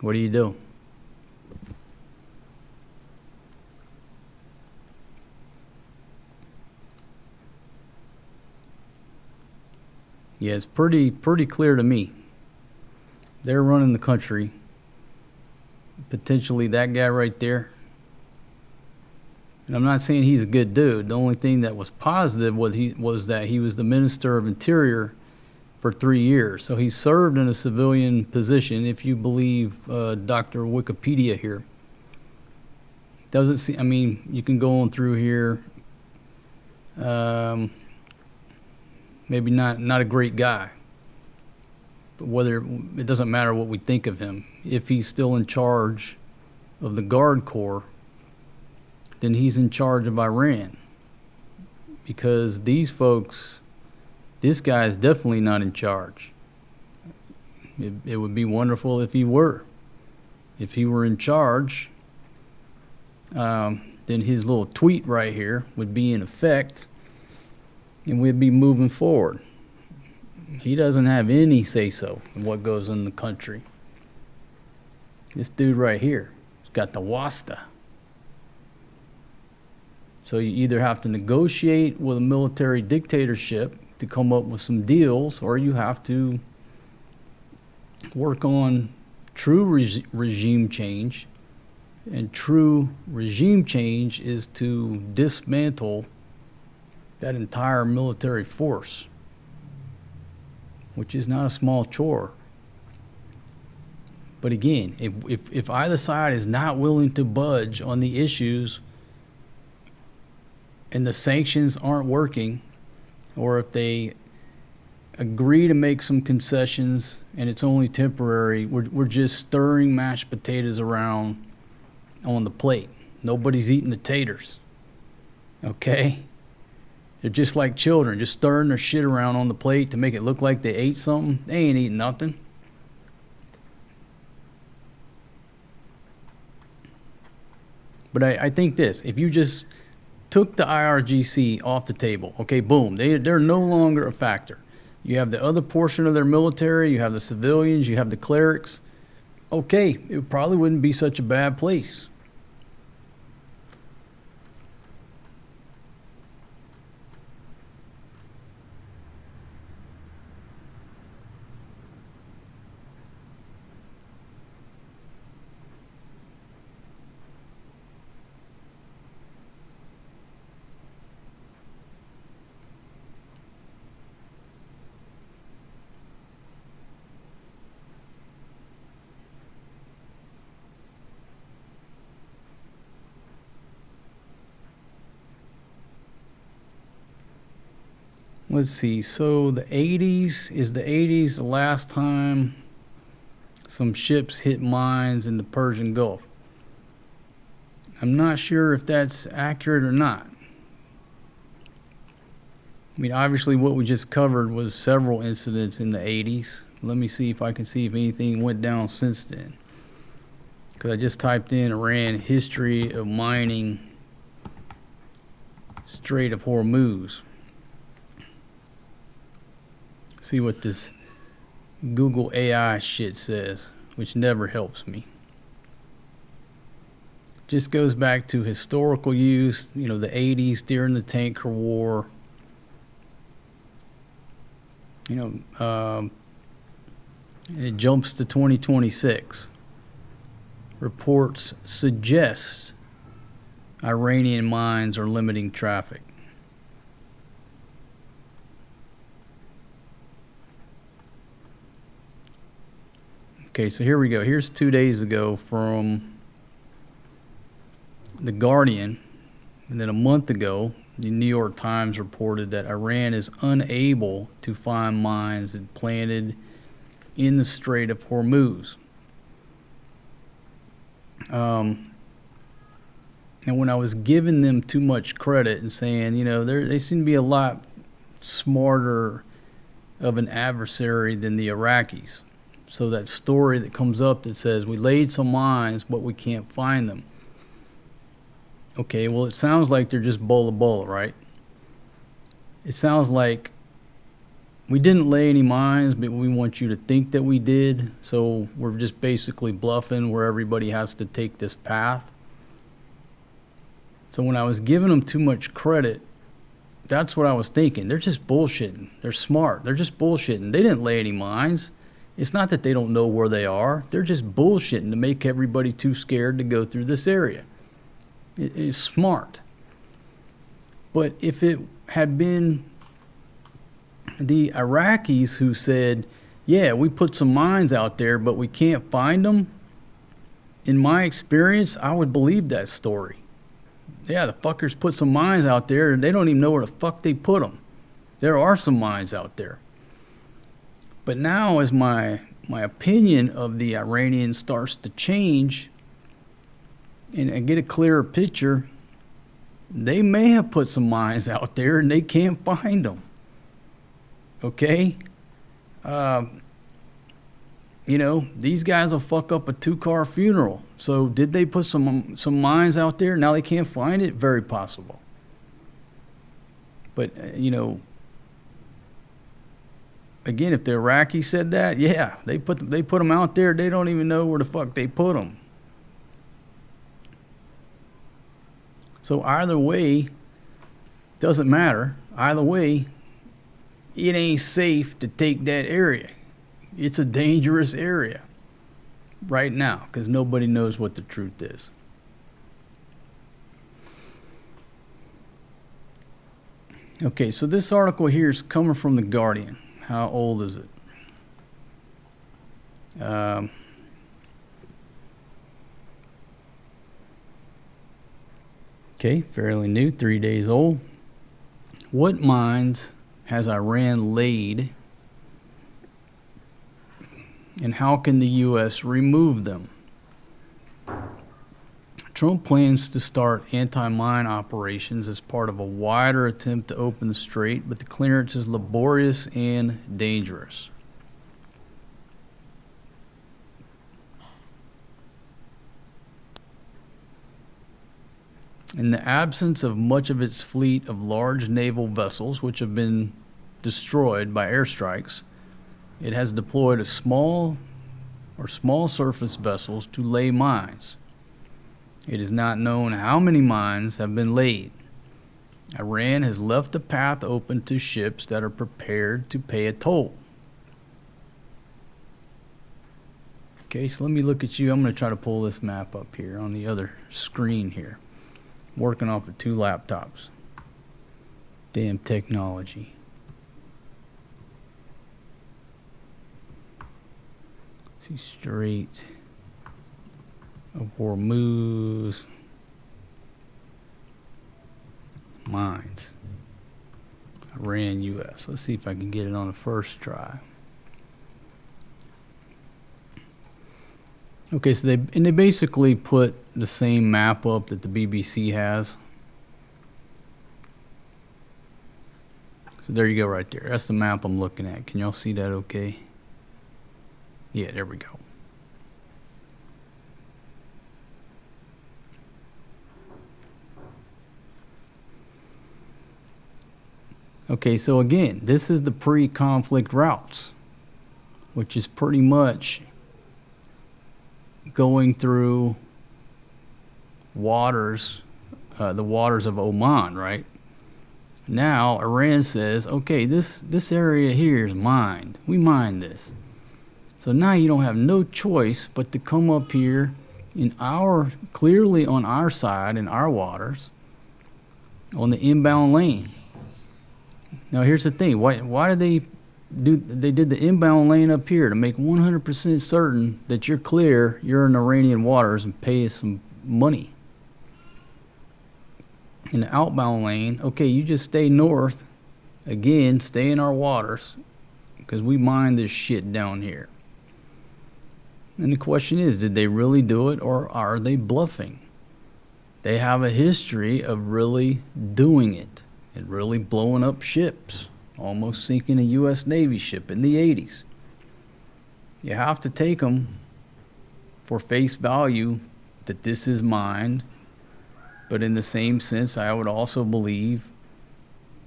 What do you do? Yeah, it's pretty clear to me. They're running the country. Potentially that guy right there. And I'm not saying he's a good dude. The only thing that was positive was that he was the Minister of Interior for 3 years. So he served in a civilian position, if you believe Dr. Wikipedia here. Doesn't see. I mean, you can go on through here. Maybe not a great guy, but it doesn't matter what we think of him. If he's still in charge of the Guard Corps, then he's in charge of Iran. Because these folks, this guy is definitely not in charge. It would be wonderful if he were. If he were in charge, then his little tweet right here would be in effect, and we'd be moving forward. He doesn't have any say-so in what goes in the country. This dude right here has got the wasta. So you either have to negotiate with a military dictatorship to come up with some deals, or you have to work on true regime change. And true regime change is to dismantle that entire military force, which is not a small chore. But again, if either side is not willing to budge on the issues and the sanctions aren't working, or if they agree to make some concessions and it's only temporary, we're just stirring mashed potatoes around on the plate. Nobody's eating the taters. Okay? They're just like children, just stirring their shit around on the plate to make it look like they ate something. They ain't eating nothing. But I think this, if you just took the IRGC off the table, okay, boom, they're no longer a factor. You have the other portion of their military, you have the civilians, you have the clerics. Okay, it probably wouldn't be such a bad place. let's see. So the 80s, is the 80s the last time some ships hit mines in the Persian Gulf? I'm not sure if that's accurate or not. I mean, obviously what we just covered was several incidents in the 80s. Let me see if I can see if anything went down since then. Because I just typed in Iran history of mining Strait of Hormuz. See what this Google AI shit says, which never helps me. Just goes back to historical use, you know, the 80s during the tanker war. You know, it jumps to 2026. Reports suggest Iranian mines are limiting traffic. Okay, so here we go. Here's 2 days ago from The Guardian. And then a month ago, the New York Times reported that Iran is unable to find mines planted in the Strait of Hormuz. And when I was giving them too much credit and saying, you know, they seem to be a lot smarter of an adversary than the Iraqis. So that story that comes up that says we laid some mines, but we can't find them. Okay, well, it sounds like they're just bulla, right? It sounds like we didn't lay any mines, but we want you to think that we did. So we're just basically bluffing where everybody has to take this path. So when I was giving them too much credit, that's what I was thinking. They're just bullshitting. They're smart. They're just bullshitting. They didn't lay any mines. It's not that they don't know where they are. They're just bullshitting to make everybody too scared to go through this area. It's smart. But if it had been the Iraqis who said, yeah, we put some mines out there, but we can't find them, in my experience, I would believe that story. Yeah, the fuckers put some mines out there, and they don't even know where the fuck they put them. There are some mines out there. But now as my opinion of the Iranians starts to change, and I get a clearer picture, they may have put some mines out there and they can't find them. Okay? You know, these guys will fuck up a 2-car funeral. So did they put some mines out there? Now they can't find it? Very possible. But, you know, again, if the Iraqis said that, yeah, they put them out there. They don't even know where the fuck they put them. So either way, doesn't matter. Either way, it ain't safe to take that area. It's a dangerous area right now because nobody knows what the truth is. Okay, so this article here is coming from The Guardian. How old is it? Okay, fairly new, 3 days old. What mines has Iran laid, and how can the U.S. remove them? Trump plans to start anti-mine operations as part of a wider attempt to open the strait, but the clearance is laborious and dangerous. In the absence of much of its fleet of large naval vessels, which have been destroyed by airstrikes, it has deployed small surface vessels to lay mines. It is not known how many mines have been laid. Iran has left the path open to ships that are prepared to pay a toll. Okay, so let me look at you. I'm going to try to pull this map up here on the other screen here. Working off of 2 laptops. Damn technology. See, Strait of Iran, U.S. Let's see if I can get it on the first try. Okay, so they basically put the same map up that the BBC has. So there you go right there. That's the map I'm looking at. Can y'all see that okay? Yeah, there we go. Okay, so again, this is the pre-conflict routes, which is pretty much going through waters, the waters of Oman, right? Now, Iran says, okay, this area here is mined. We mined this. So now you don't have no choice but to come up here clearly on our side, in our waters, on the inbound lane. Now, here's the thing. Why did they did the inbound lane up here to make 100% certain that you're clear, you're in Iranian waters, and pay us some money. In the outbound lane, okay, you just stay north, again, stay in our waters, because we mine this shit down here. And the question is, did they really do it, or are they bluffing? They have a history of really doing it and really blowing up ships, almost sinking a U.S. Navy ship in the 80s. You have to take them for face value that this is mined, but in the same sense, I would also believe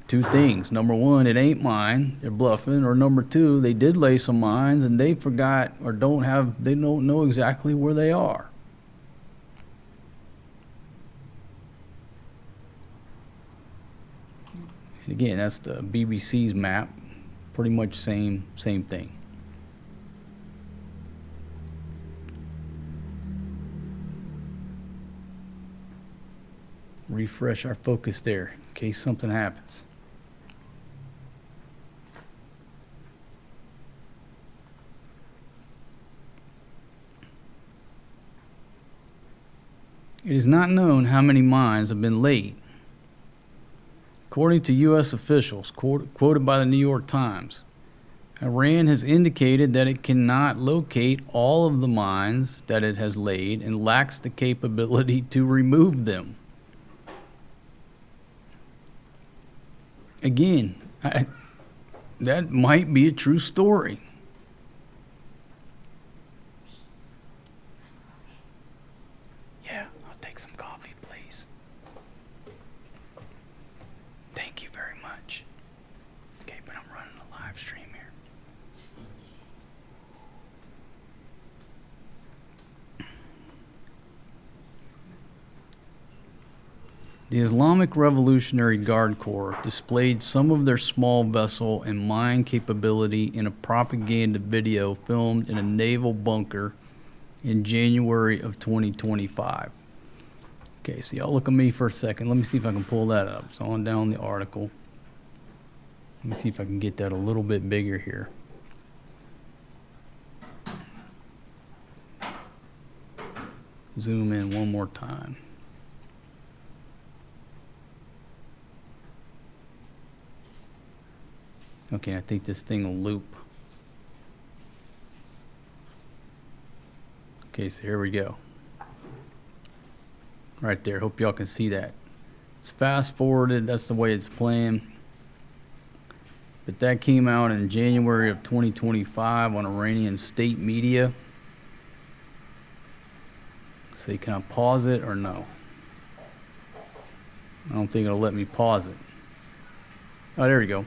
two things. Number one, it ain't mine, they're bluffing. Or number two, they did lay some mines and they forgot or they don't know exactly where they are. And again, that's the BBC's map. Pretty much same thing. Refresh our focus there in case something happens. It is not known how many mines have been laid. According to U.S. officials, quoted by the New York Times, Iran has indicated that it cannot locate all of the mines that it has laid and lacks the capability to remove them. Again, that might be a true story. Yeah, I'll take some coffee, please. Thank you very much. Okay, but I'm running a live stream here. The Islamic Revolutionary Guard Corps displayed some of their small vessel and mine capability in a propaganda video filmed in a naval bunker in January of 2025. Okay, so y'all look at me for a second. Let me see if I can pull that up. It's on down the article. Let me see if I can get that a little bit bigger here. Zoom in one more time. Okay, I think this thing will loop. Okay, so here we go. Right there, hope y'all can see that. It's fast forwarded, that's the way it's playing. But that came out in January of 2025 on Iranian state media. Say, can I pause it or no? I don't think it'll let me pause it. Oh, there we go.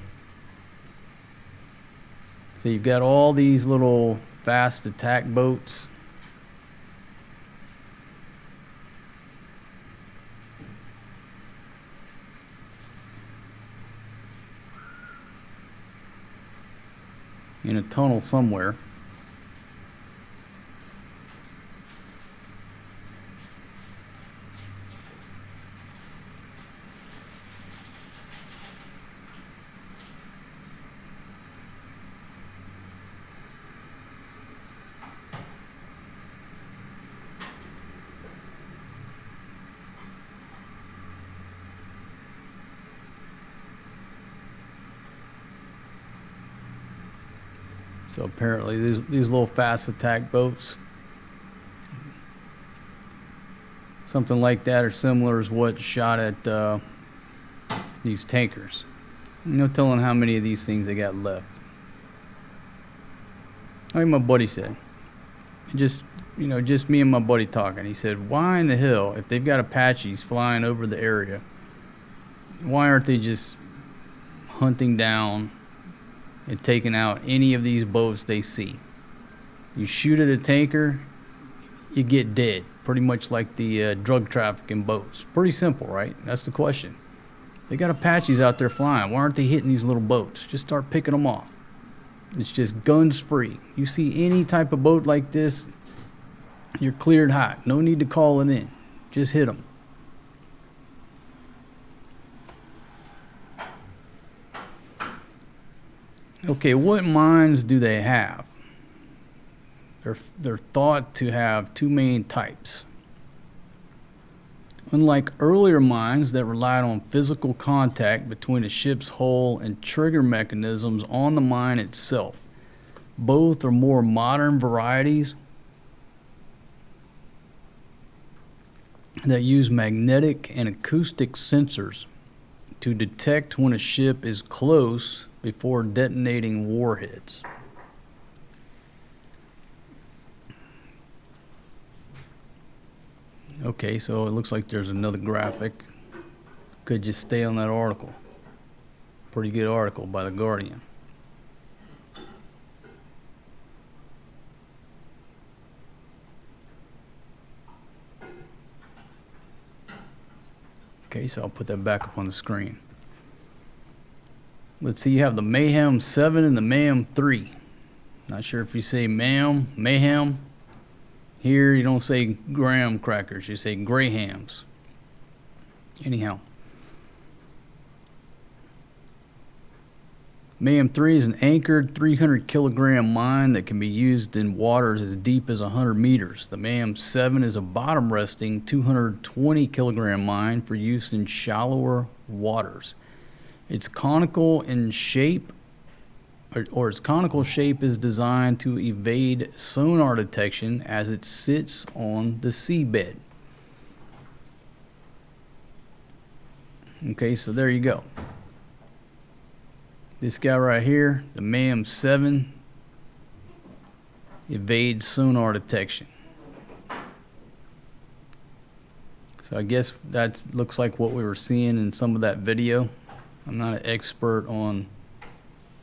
So you've got all these little fast attack boats. In a tunnel somewhere. So apparently these little fast attack boats, something like that or similar is what shot at these tankers. No telling how many of these things they got left. Like my buddy said, just me and my buddy talking. He said, why in the hell, if they've got Apaches flying over the area, why aren't they just hunting down and taking out any of these boats they see? You shoot at a tanker, you get dead. Pretty much like the drug trafficking boats. Pretty simple, right? That's the question. They got Apaches out there flying. Why aren't they hitting these little boats? Just start picking them off. It's just guns free. You see any type of boat like this, you're cleared hot. No need to call it in. Just hit them. Okay, what mines do they have? They're thought to have two main types. Unlike earlier mines that relied on physical contact between a ship's hull and trigger mechanisms on the mine itself, both are more modern varieties that use magnetic and acoustic sensors to detect when a ship is close before detonating warheads. Okay, so it looks like there's another graphic. Could just stay on that article. Pretty good article by The Guardian. Okay, so I'll put that back up on the screen. Let's see, you have the Mayhem 7 and the Mayhem 3. Not sure if you say Mayhem. Here you don't say graham crackers, you say grahams. Anyhow. Mayhem 3 is an anchored 300 kilogram mine that can be used in waters as deep as 100 meters. The Mayhem 7 is a bottom resting 220 kilogram mine for use in shallower waters. Its conical in shape or its conical shape is designed to evade sonar detection as it sits on the seabed. Okay, so there you go. This guy right here, the Mayhem 7, evades sonar detection. So I guess that looks like what we were seeing in some of that video. I'm not an expert on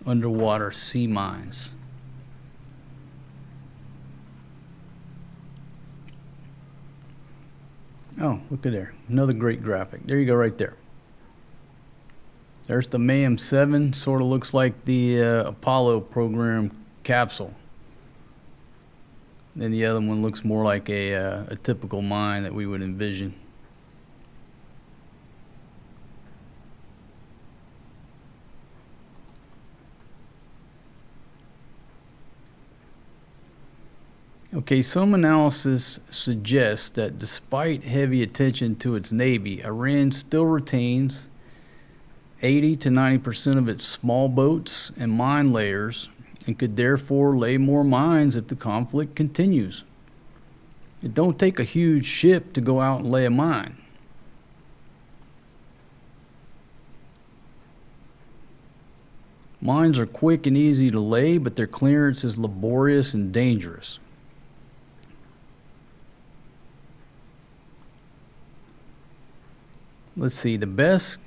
underwater sea mines. Oh, look at there. Another great graphic. There you go right there. There's the Mayhem 7. Sort of looks like the Apollo program capsule. Then the other one looks more like a typical mine that we would envision. Okay, some analysis suggests that despite heavy attention to its navy, Iran still retains 80 to 90% of its small boats and mine layers and could therefore lay more mines if the conflict continues. It don't take a huge ship to go out and lay a mine. Mines are quick and easy to lay, but their clearance is laborious and dangerous. Let's see, the best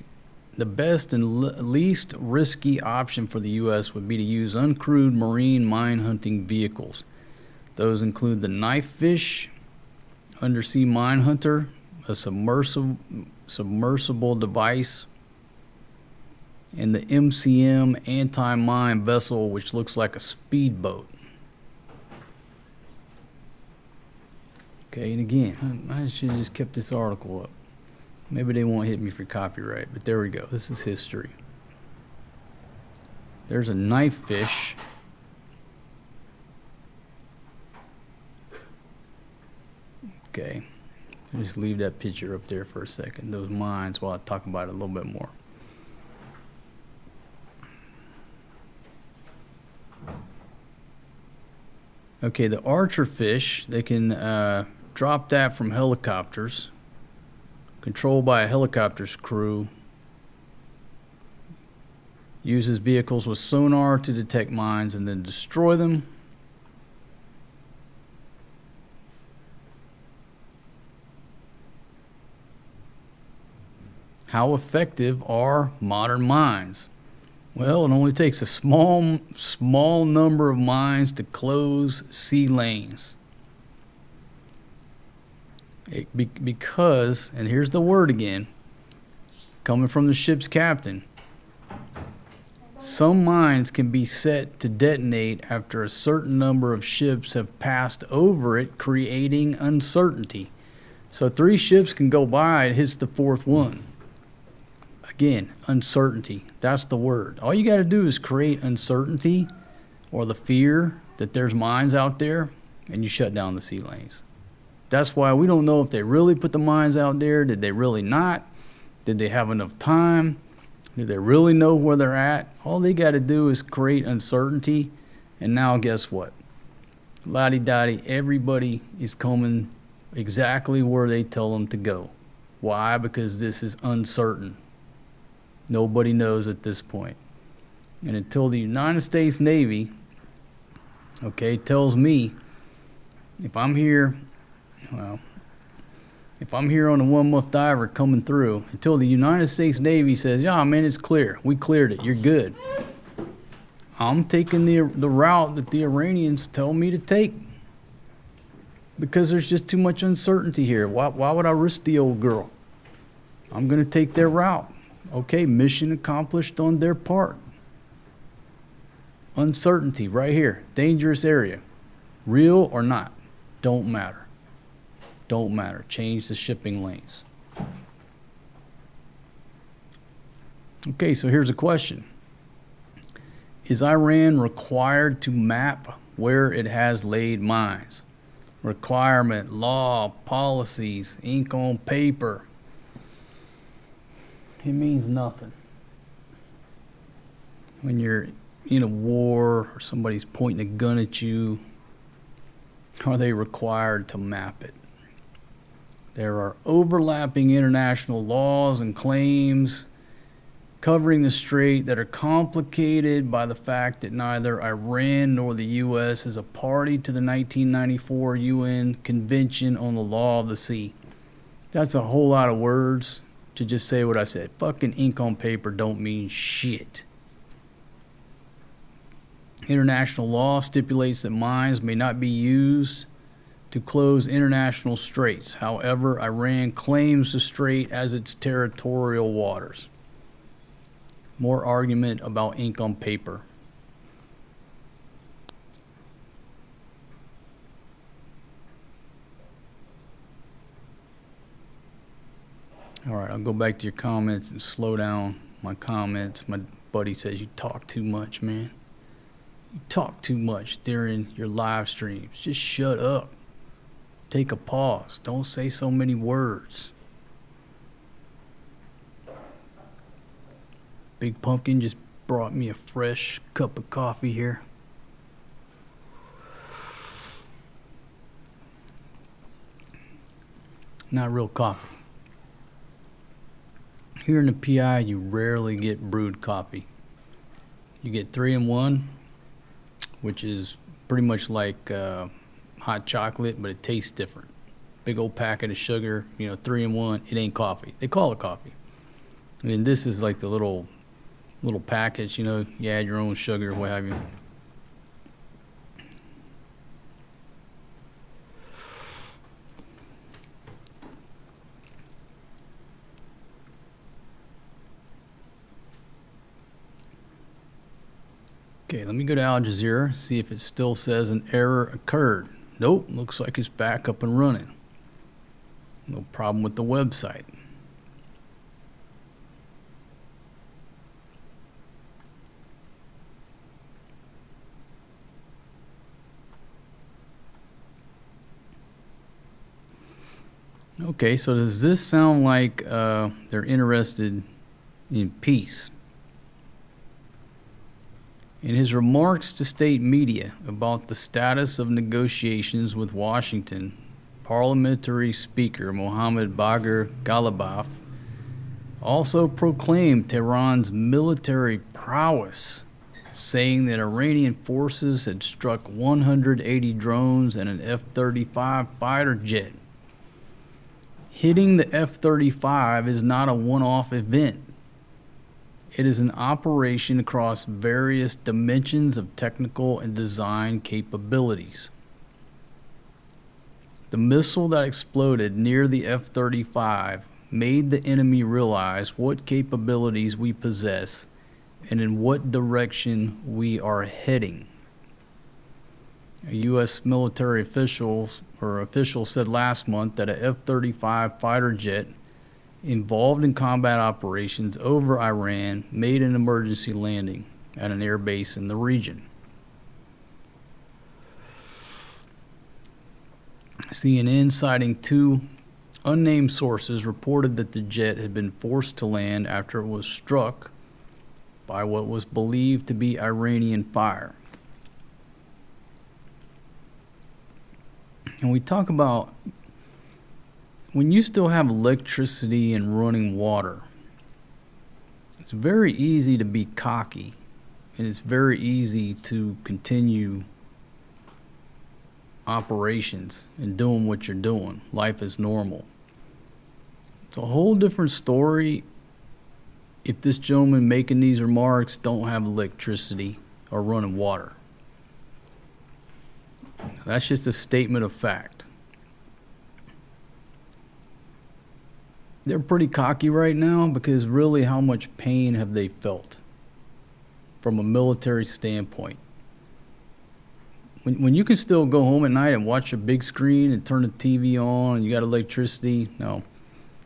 and least risky option for the U.S. would be to use uncrewed marine mine hunting vehicles. Those include the Knife Fish, undersea mine hunter, a submersible device, and the MCM anti-mine vessel, which looks like a speedboat. Okay, and again, I should have just kept this article up. Maybe they won't hit me for copyright, but there we go. This is history. There's a Knife Fish. Okay, I'll just leave that picture up there for a second, those mines, while I talk about it a little bit more. Okay, the Archer fish, they can drop that from helicopters, controlled by a helicopter's crew. Uses vehicles with sonar to detect mines and then destroy them. How effective are modern mines? Well, it only takes a small number of mines to close sea lanes. Because, and here's the word again, coming from the ship's captain, some mines can be set to detonate after a certain number of ships have passed over it, creating uncertainty. So 3 ships can go by, it hits the 4th one. Again, uncertainty. That's the word. All you got to do is create uncertainty or the fear that there's mines out there, and you shut down the sea lanes. That's why we don't know if they really put the mines out there. Did they really not? Did they have enough time? Do they really know where they're at? All they got to do is create uncertainty, and now guess what? Lottie-dottie, everybody is coming exactly where they tell them to go. Why? Because this is uncertain. Nobody knows at this point. And until the United States Navy, okay, tells me if I'm here, well, if I'm here on a 1-month diver coming through, until the United States Navy says, yeah, man, it's clear. We cleared it. You're good. I'm taking the route that the Iranians tell me to take. Because there's just too much uncertainty here. Why would I risk the old girl? I'm going to take their route. Okay, mission accomplished on their part. Uncertainty right here. Dangerous area. Real or not. Don't matter. Don't matter. Change the shipping lanes. Okay, so here's a question. Is Iran required to map where it has laid mines? Requirement, law, policies, ink on paper. It means nothing. When you're in a war or somebody's pointing a gun at you, are they required to map it? There are overlapping international laws and claims covering the strait that are complicated by the fact that neither Iran nor the U.S. is a party to the 1994 UN Convention on the Law of the Sea. That's a whole lot of words to just say what I said. Fucking ink on paper don't mean shit. International law stipulates that mines may not be used to close international straits. However, Iran claims the strait as its territorial waters. More argument about ink on paper. All right, I'll go back to your comments and slow down my comments. My buddy says you talk too much, man. You talk too much during your live streams. Just shut up. Take a pause. Don't say so many words. Big Pumpkin just brought me a fresh cup of coffee here. Not real coffee. Here in the PI, you rarely get brewed coffee. You get 3-in-1, which is pretty much like hot chocolate, but it tastes different. Big old packet of sugar, 3-in-1. It ain't coffee. They call it coffee. I mean, this is like the little package. You add your own sugar, what have you. Okay, let me go to Al Jazeera, see if it still says an error occurred. Nope, looks like it's back up and running. No problem with the website. Okay, so does this sound like they're interested in peace? In his remarks to state media about the status of negotiations with Washington, Parliamentary Speaker Mohammad Bagher Ghalibaf also proclaimed Tehran's military prowess, saying that Iranian forces had struck 180 drones and an F-35 fighter jet. Hitting the F-35 is not a one-off event. It is an operation across various dimensions of technical and design capabilities. The missile that exploded near the F-35 made the enemy realize what capabilities we possess and in what direction we are heading. A U.S. military official said last month that a F-35 fighter jet involved in combat operations over Iran made an emergency landing at an air base in the region. CNN, citing two unnamed sources, reported that the jet had been forced to land after it was struck by what was believed to be Iranian fire. And we talk about when you still have electricity and running water, it's very easy to be cocky, and it's very easy to continue operations and doing what you're doing. Life is normal. It's a whole different story if this gentleman making these remarks don't have electricity or running water. That's just a statement of fact. They're pretty cocky right now because really how much pain have they felt from a military standpoint? When you can still go home at night and watch a big screen and turn the TV on and you got electricity, no.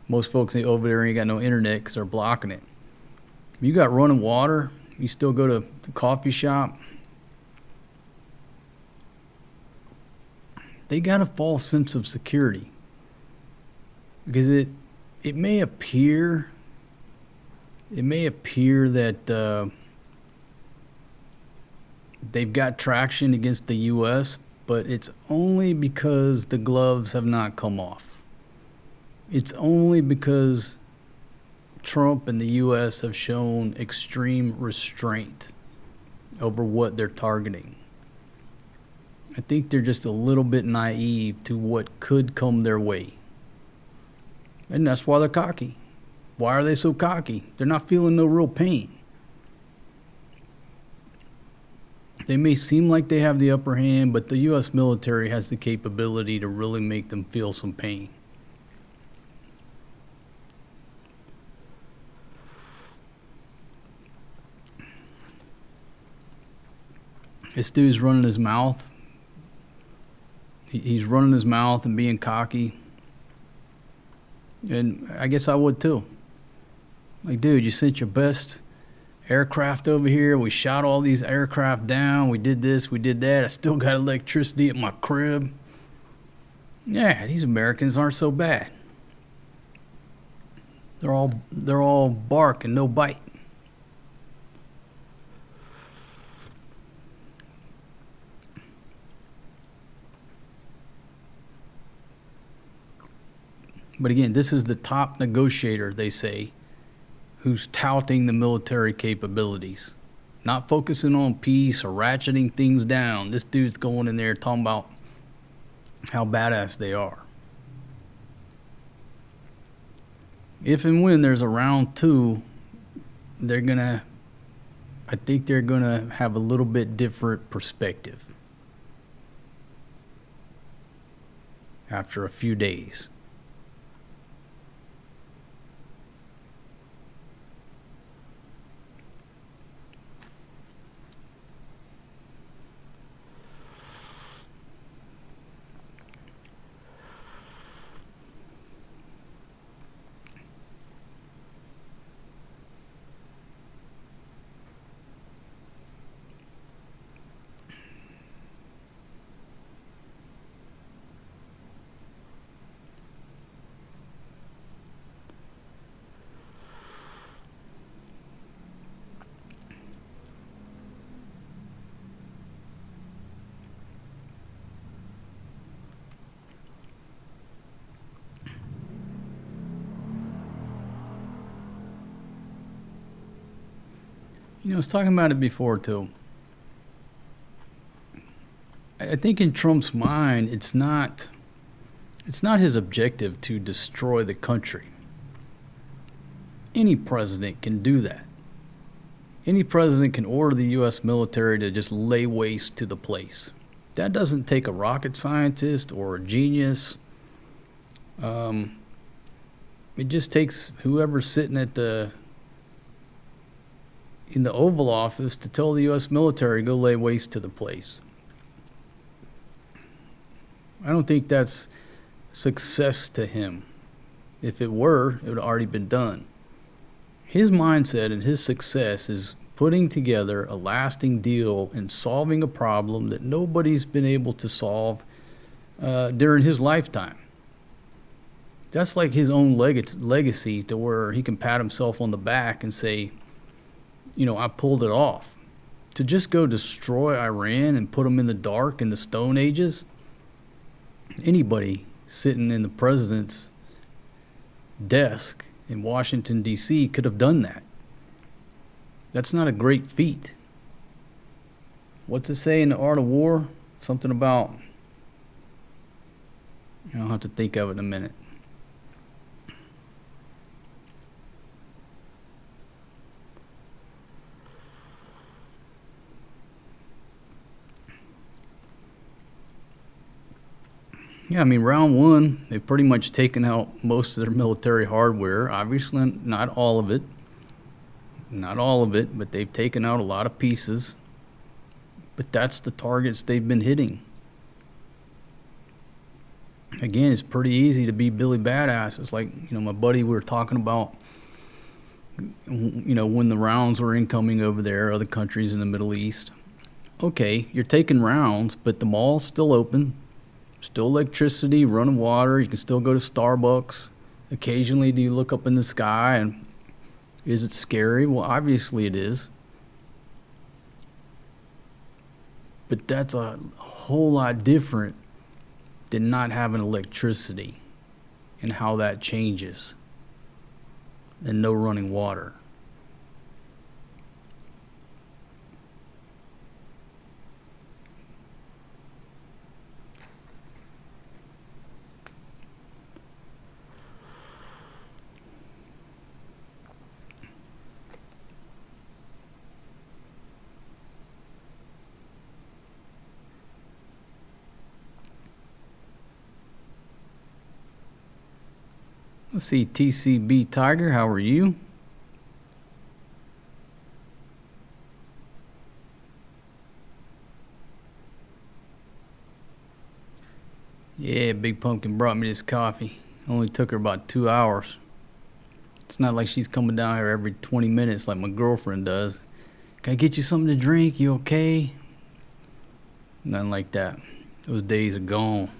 Most folks over there ain't got no internet because they're blocking it. If you got running water, you still go to the coffee shop, they got a false sense of security. Because it may appear that they've got traction against the U.S., but it's only because the gloves have not come off. It's only because Trump and the U.S. have shown extreme restraint over what they're targeting. I think they're just a little bit naive to what could come their way. And that's why they're cocky. Why are they so cocky? They're not feeling no real pain. They may seem like they have the upper hand, but the U.S. military has the capability to really make them feel some pain. This dude's running his mouth. He's running his mouth and being cocky. And I guess I would too. Like, dude, you sent your best aircraft over here. We shot all these aircraft down. We did this, we did that. I still got electricity at my crib. Yeah, these Americans aren't so bad. They're all bark and no bite. But again, this is the top negotiator, they say, who's touting the military capabilities. Not focusing on peace or ratcheting things down. This dude's going in there talking about how badass they are. If and when there's a round two, I think they're gonna have a little bit different perspective after a few days. I was talking about it before too. I think in Trump's mind, it's not his objective to destroy the country. Any president can do that. Any president can order the U.S. military to just lay waste to the place. That doesn't take a rocket scientist or a genius. It just takes whoever's sitting in the Oval Office to tell the U.S. military go lay waste to the place. I don't think that's success to him. If it were, it would have already been done. His mindset and his success is putting together a lasting deal and solving a problem that nobody's been able to solve during his lifetime. That's like his own legacy, to where he can pat himself on the back and say, I pulled it off. To just go destroy Iran and put them in the dark in the Stone Ages, anybody sitting in the president's desk in Washington, D.C. could have done that. That's not a great feat. What's it say in The Art of War? Something about, I'll have to think of it in a minute. Yeah, round one, they've pretty much taken out most of their military hardware. Obviously, not all of it, but they've taken out a lot of pieces. But that's the targets they've been hitting. Again, it's pretty easy to be Billy Badass. It's like, my buddy, we were talking about, when the rounds were incoming over there, other countries in the Middle East. Okay, you're taking rounds, but the mall's still open. Still electricity, running water. You can still go to Starbucks. Occasionally, do you look up in the sky and is it scary? Well, obviously it is. But that's a whole lot different than not having electricity and how that changes, and no running water. Let's see, TCB Tiger, how are you? Yeah, Big Pumpkin brought me this coffee. Only took her about 2 hours. It's not like she's coming down here every 20 minutes like my girlfriend does. Can I get you something to drink? You okay? Nothing like that. Those days are gone.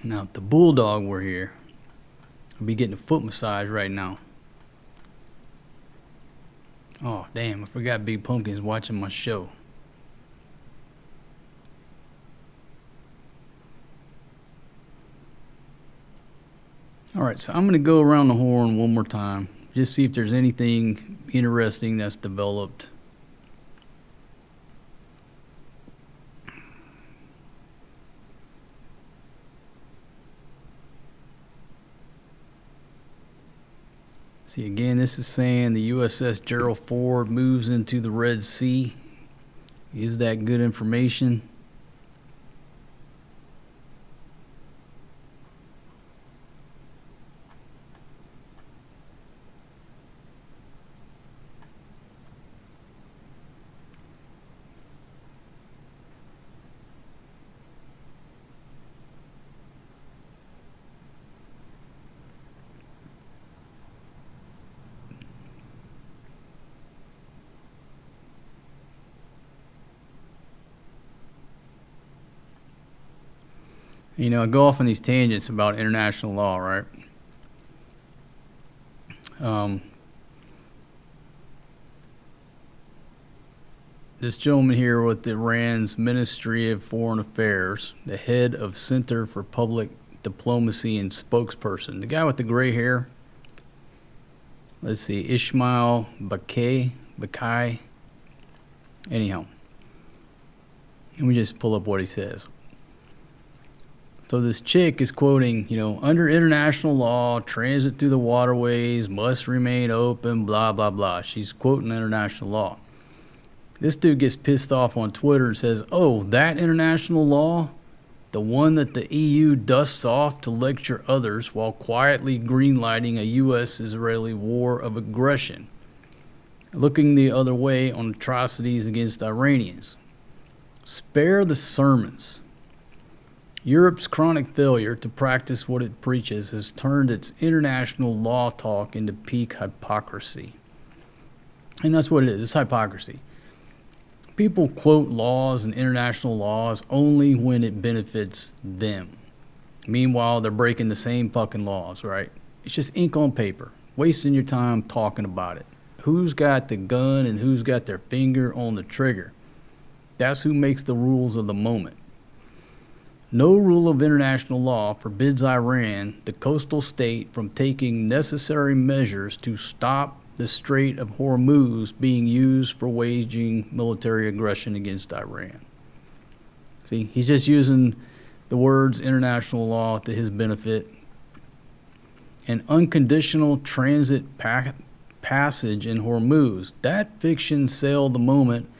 Now, if the bulldog were here, I'd be getting a foot massage right now. Oh, damn, I forgot Big Pumpkin's watching my show. All right, so I'm going to go around the horn one more time. Just see if there's anything interesting that's developed. See, again, this is saying the USS Gerald Ford moves into the Red Sea. Is that good information? I go off on these tangents about international law, right? This gentleman here with Iran's Ministry of Foreign Affairs, the head of Center for Public diplomacy and spokesperson. The guy with the gray hair. Let's see, Ismail Bakai. Anyhow, let me just pull up what he says. So this chick is quoting, under international law, transit through the waterways must remain open, blah, blah, blah. She's quoting international law. This dude gets pissed off on Twitter and says, oh, that international law? The one that the EU dusts off to lecture others while quietly greenlighting a U.S.-Israeli war of aggression, looking the other way on atrocities against Iranians. Spare the sermons. Europe's chronic failure to practice what it preaches has turned its international law talk into peak hypocrisy. And that's what it is. It's hypocrisy. People quote laws and international laws only when it benefits them. Meanwhile, they're breaking the same fucking laws, right? It's just ink on paper. Wasting your time talking about it. Who's got the gun and who's got their finger on the trigger? That's who makes the rules of the moment. No rule of international law forbids Iran, the coastal state, from taking necessary measures to stop the Strait of Hormuz being used for waging military aggression against Iran. See, he's just using the words international law to his benefit. An unconditional transit passage in Hormuz. That fiction sailed the moment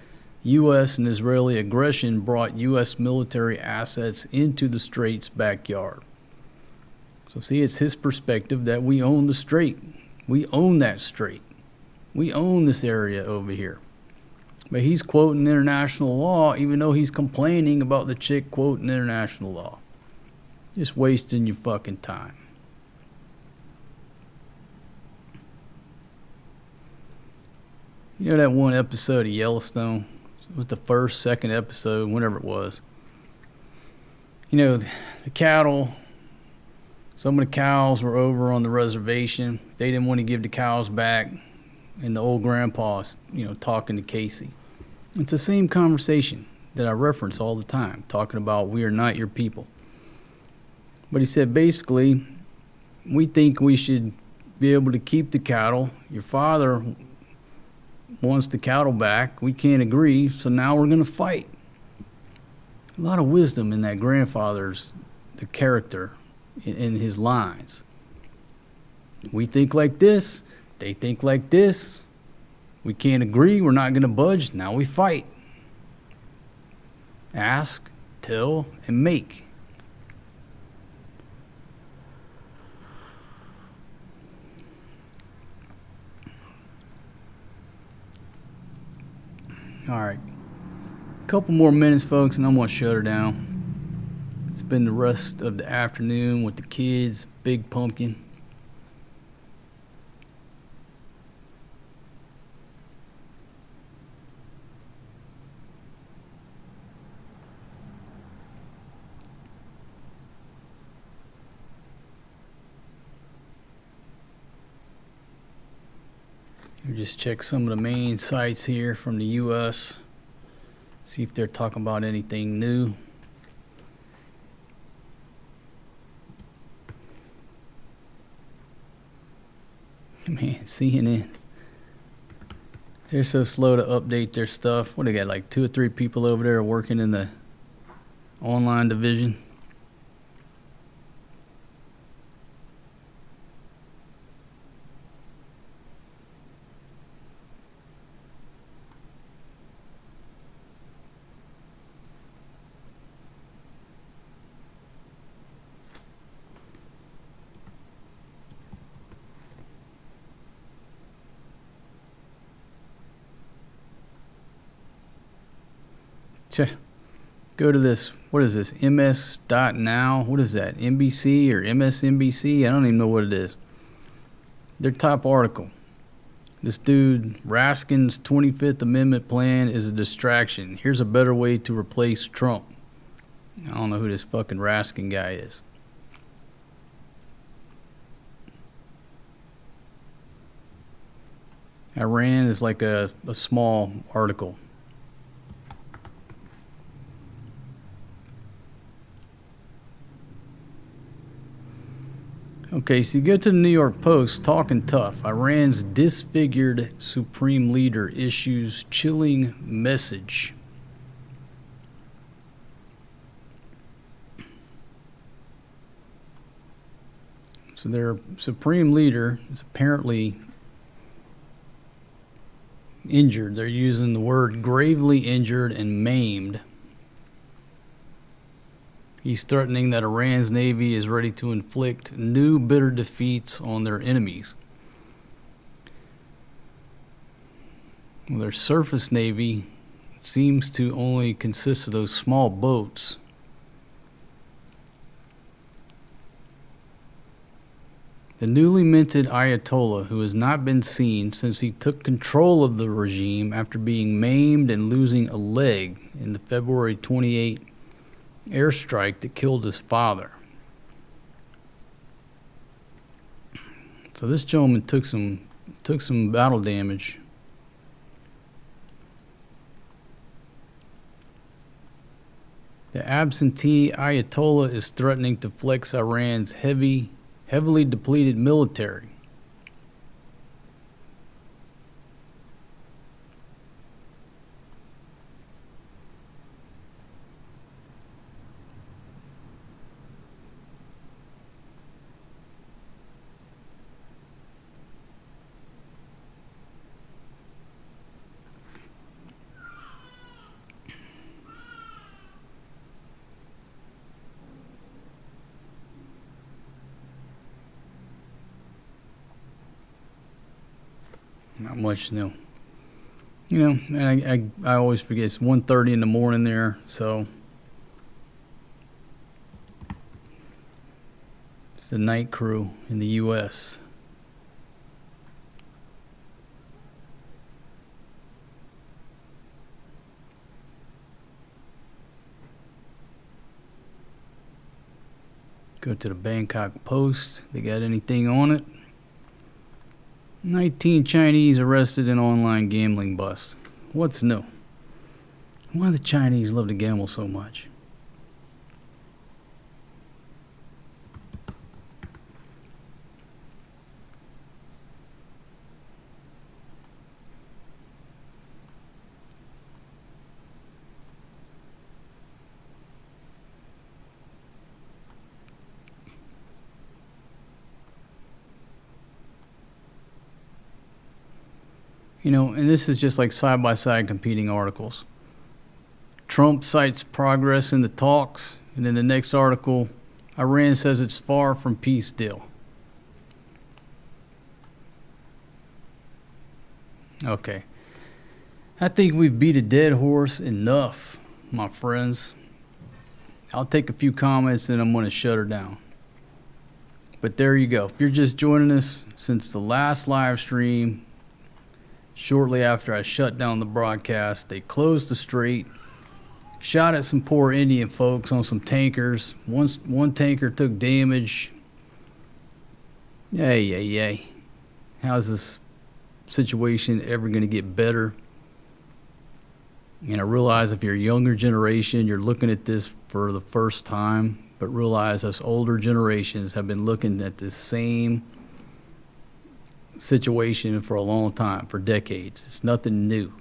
U.S. and Israeli aggression brought U.S. military assets into the Strait's backyard. So see, it's his perspective that we own the Strait. We own that Strait. We own this area over here. But he's quoting international law even though he's complaining about the chick quoting international law. Just wasting your fucking time. You know that one episode of Yellowstone? It was the first, second episode, whatever it was. The cattle, some of the cows were over on the reservation. They didn't want to give the cows back. And the old grandpa's, talking to Casey. It's the same conversation that I reference all the time, talking about we are not your people. But he said, basically, we think we should be able to keep the cattle. Your father wants the cattle back. We can't agree, so now we're going to fight. A lot of wisdom in that grandfather's the character in his lines. We think like this. They think like this. We can't agree. We're not going to budge. Now we fight. Ask, tell, and make. All right. A couple more minutes, folks, and I'm going to shut her down. Spend the rest of the afternoon with the kids. Big pumpkin. Just check some of the main sites here from the U.S. See if they're talking about anything new. Man, CNN. They're so slow to update their stuff. What, they got like 2 or 3 people over there working in the online division? Go to this, what is this, ms.now, what is that, NBC or MSNBC? I don't even know what it is. Their top article. This dude, Raskin's 25th Amendment plan is a distraction. Here's a better way to replace Trump. I don't know who this fucking Raskin guy is. Iran is like a small article. Okay, so you go to the New York Post, talking tough. Iran's disfigured supreme leader issues chilling message. So their supreme leader is apparently injured. They're using the word gravely injured and maimed. He's threatening that Iran's navy is ready to inflict new bitter defeats on their enemies. Well, their surface navy seems to only consist of those small boats. The newly minted Ayatollah, who has not been seen since he took control of the regime after being maimed and losing a leg in the February 28 airstrike that killed his father. So this gentleman took some battle damage. The absentee Ayatollah is threatening to flex Iran's heavily depleted military. Not much new. And I always forget it's 1:30 in the morning there, so it's the night crew in the U.S. Go to the Bangkok Post. They got anything on it? 19 Chinese arrested in online gambling bust. What's new? Why do the Chinese love to gamble so much? And this is just like side-by-side competing articles. Trump cites progress in the talks, and then the next article, Iran says it's far from peace deal. Okay. I think we've beat a dead horse enough, my friends. I'll take a few comments, and I'm going to shut her down. But there you go. If you're just joining us since the last live stream, shortly after I shut down the broadcast, they closed the strait, shot at some poor Indian folks on some tankers. One tanker took damage. Yay. How's this situation ever going to get better? And I realize if you're a younger generation, you're looking at this for the first time, but realize us older generations have been looking at this same situation for a long time, for decades. It's nothing new.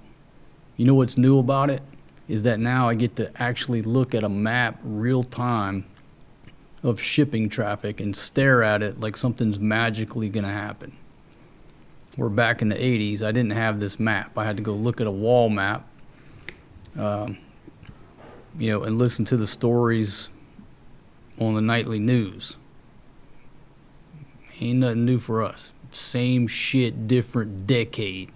You know what's new about it? Is that now I get to actually look at a map real time of shipping traffic and stare at it like something's magically going to happen. Where back in the 80s, I didn't have this map. I had to go look at a wall map, and listen to the stories on the nightly news. Ain't nothing new for us. Same shit, different decade.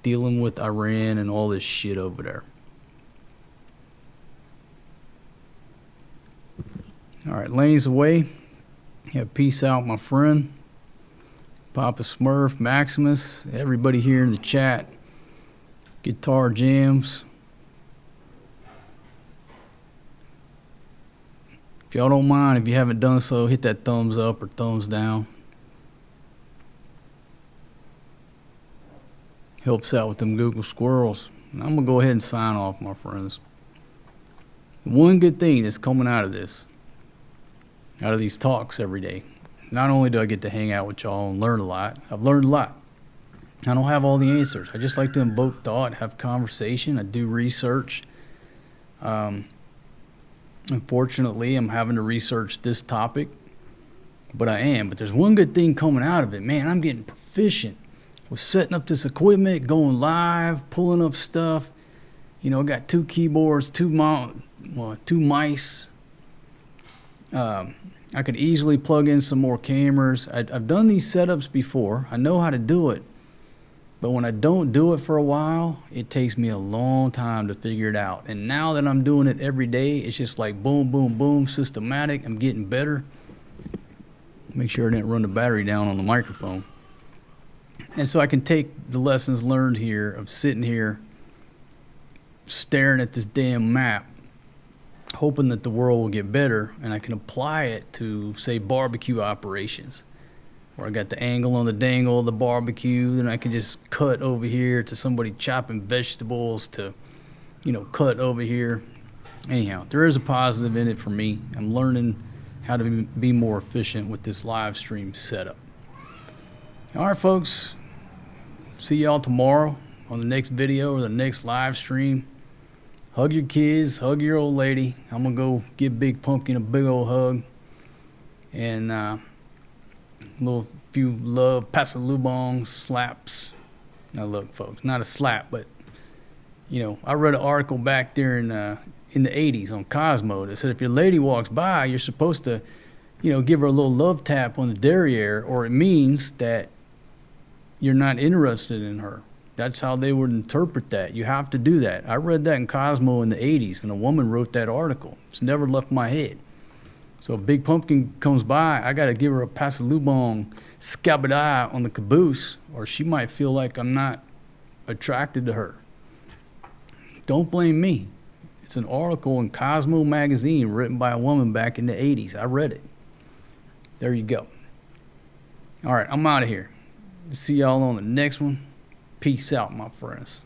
Dealing with Iran and all this shit over there. Alright, Lane's away. Yeah, peace out, my friend. Papa Smurf, Maximus, everybody here in the chat. Guitar Jams. If y'all don't mind, if you haven't done so, hit that thumbs up or thumbs down. Helps out with them Google squirrels. And I'm going to go ahead and sign off, my friends. One good thing that's coming out of this, out of these talks every day, not only do I get to hang out with y'all and learn a lot, I've learned a lot. I don't have all the answers. I just like to invoke thought, have conversation. I do research. Unfortunately, I'm having to research this topic, but I am. But there's one good thing coming out of it. Man, I'm getting proficient with setting up this equipment, going live, pulling up stuff. You know, I got 2 keyboards, 2 mice. I could easily plug in some more cameras. I've done these setups before. I know how to do it. But when I don't do it for a while, it takes me a long time to figure it out. And now that I'm doing it every day, it's just like boom, boom, boom, systematic. I'm getting better. Make sure I didn't run the battery down on the microphone. And so I can take the lessons learned here of sitting here, staring at this damn map, hoping that the world will get better, and I can apply it to, say, barbecue operations. Where I got the angle on the dangle of the barbecue, then I can just cut over here to somebody chopping vegetables to, you know, cut over here. Anyhow, there is a positive in it for me. I'm learning how to be more efficient with this live stream setup. All right, folks. See y'all tomorrow on the next video or the next live stream. Hug your kids, hug your old lady. I'm going to go give Big Pumpkin a big old hug. And, little few love pasalubong slaps. Now look, folks, not a slap, but you know, I read an article back there in the 80s on Cosmo that said if your lady walks by, you're supposed to, you know, give her a little love tap on the derriere, or it means that you're not interested in her. That's how they would interpret that. You have to do that. I read that in Cosmo in the 80s, and a woman wrote that article. It's never left my head. So if Big Pumpkin comes by, I got to give her a pasalubong scabadai on the caboose, or she might feel like I'm not attracted to her. Don't blame me. It's an article in Cosmo magazine written by a woman back in the 80s. I read it. There you go. All right, I'm out of here. See y'all on the next one. Peace out, my friends.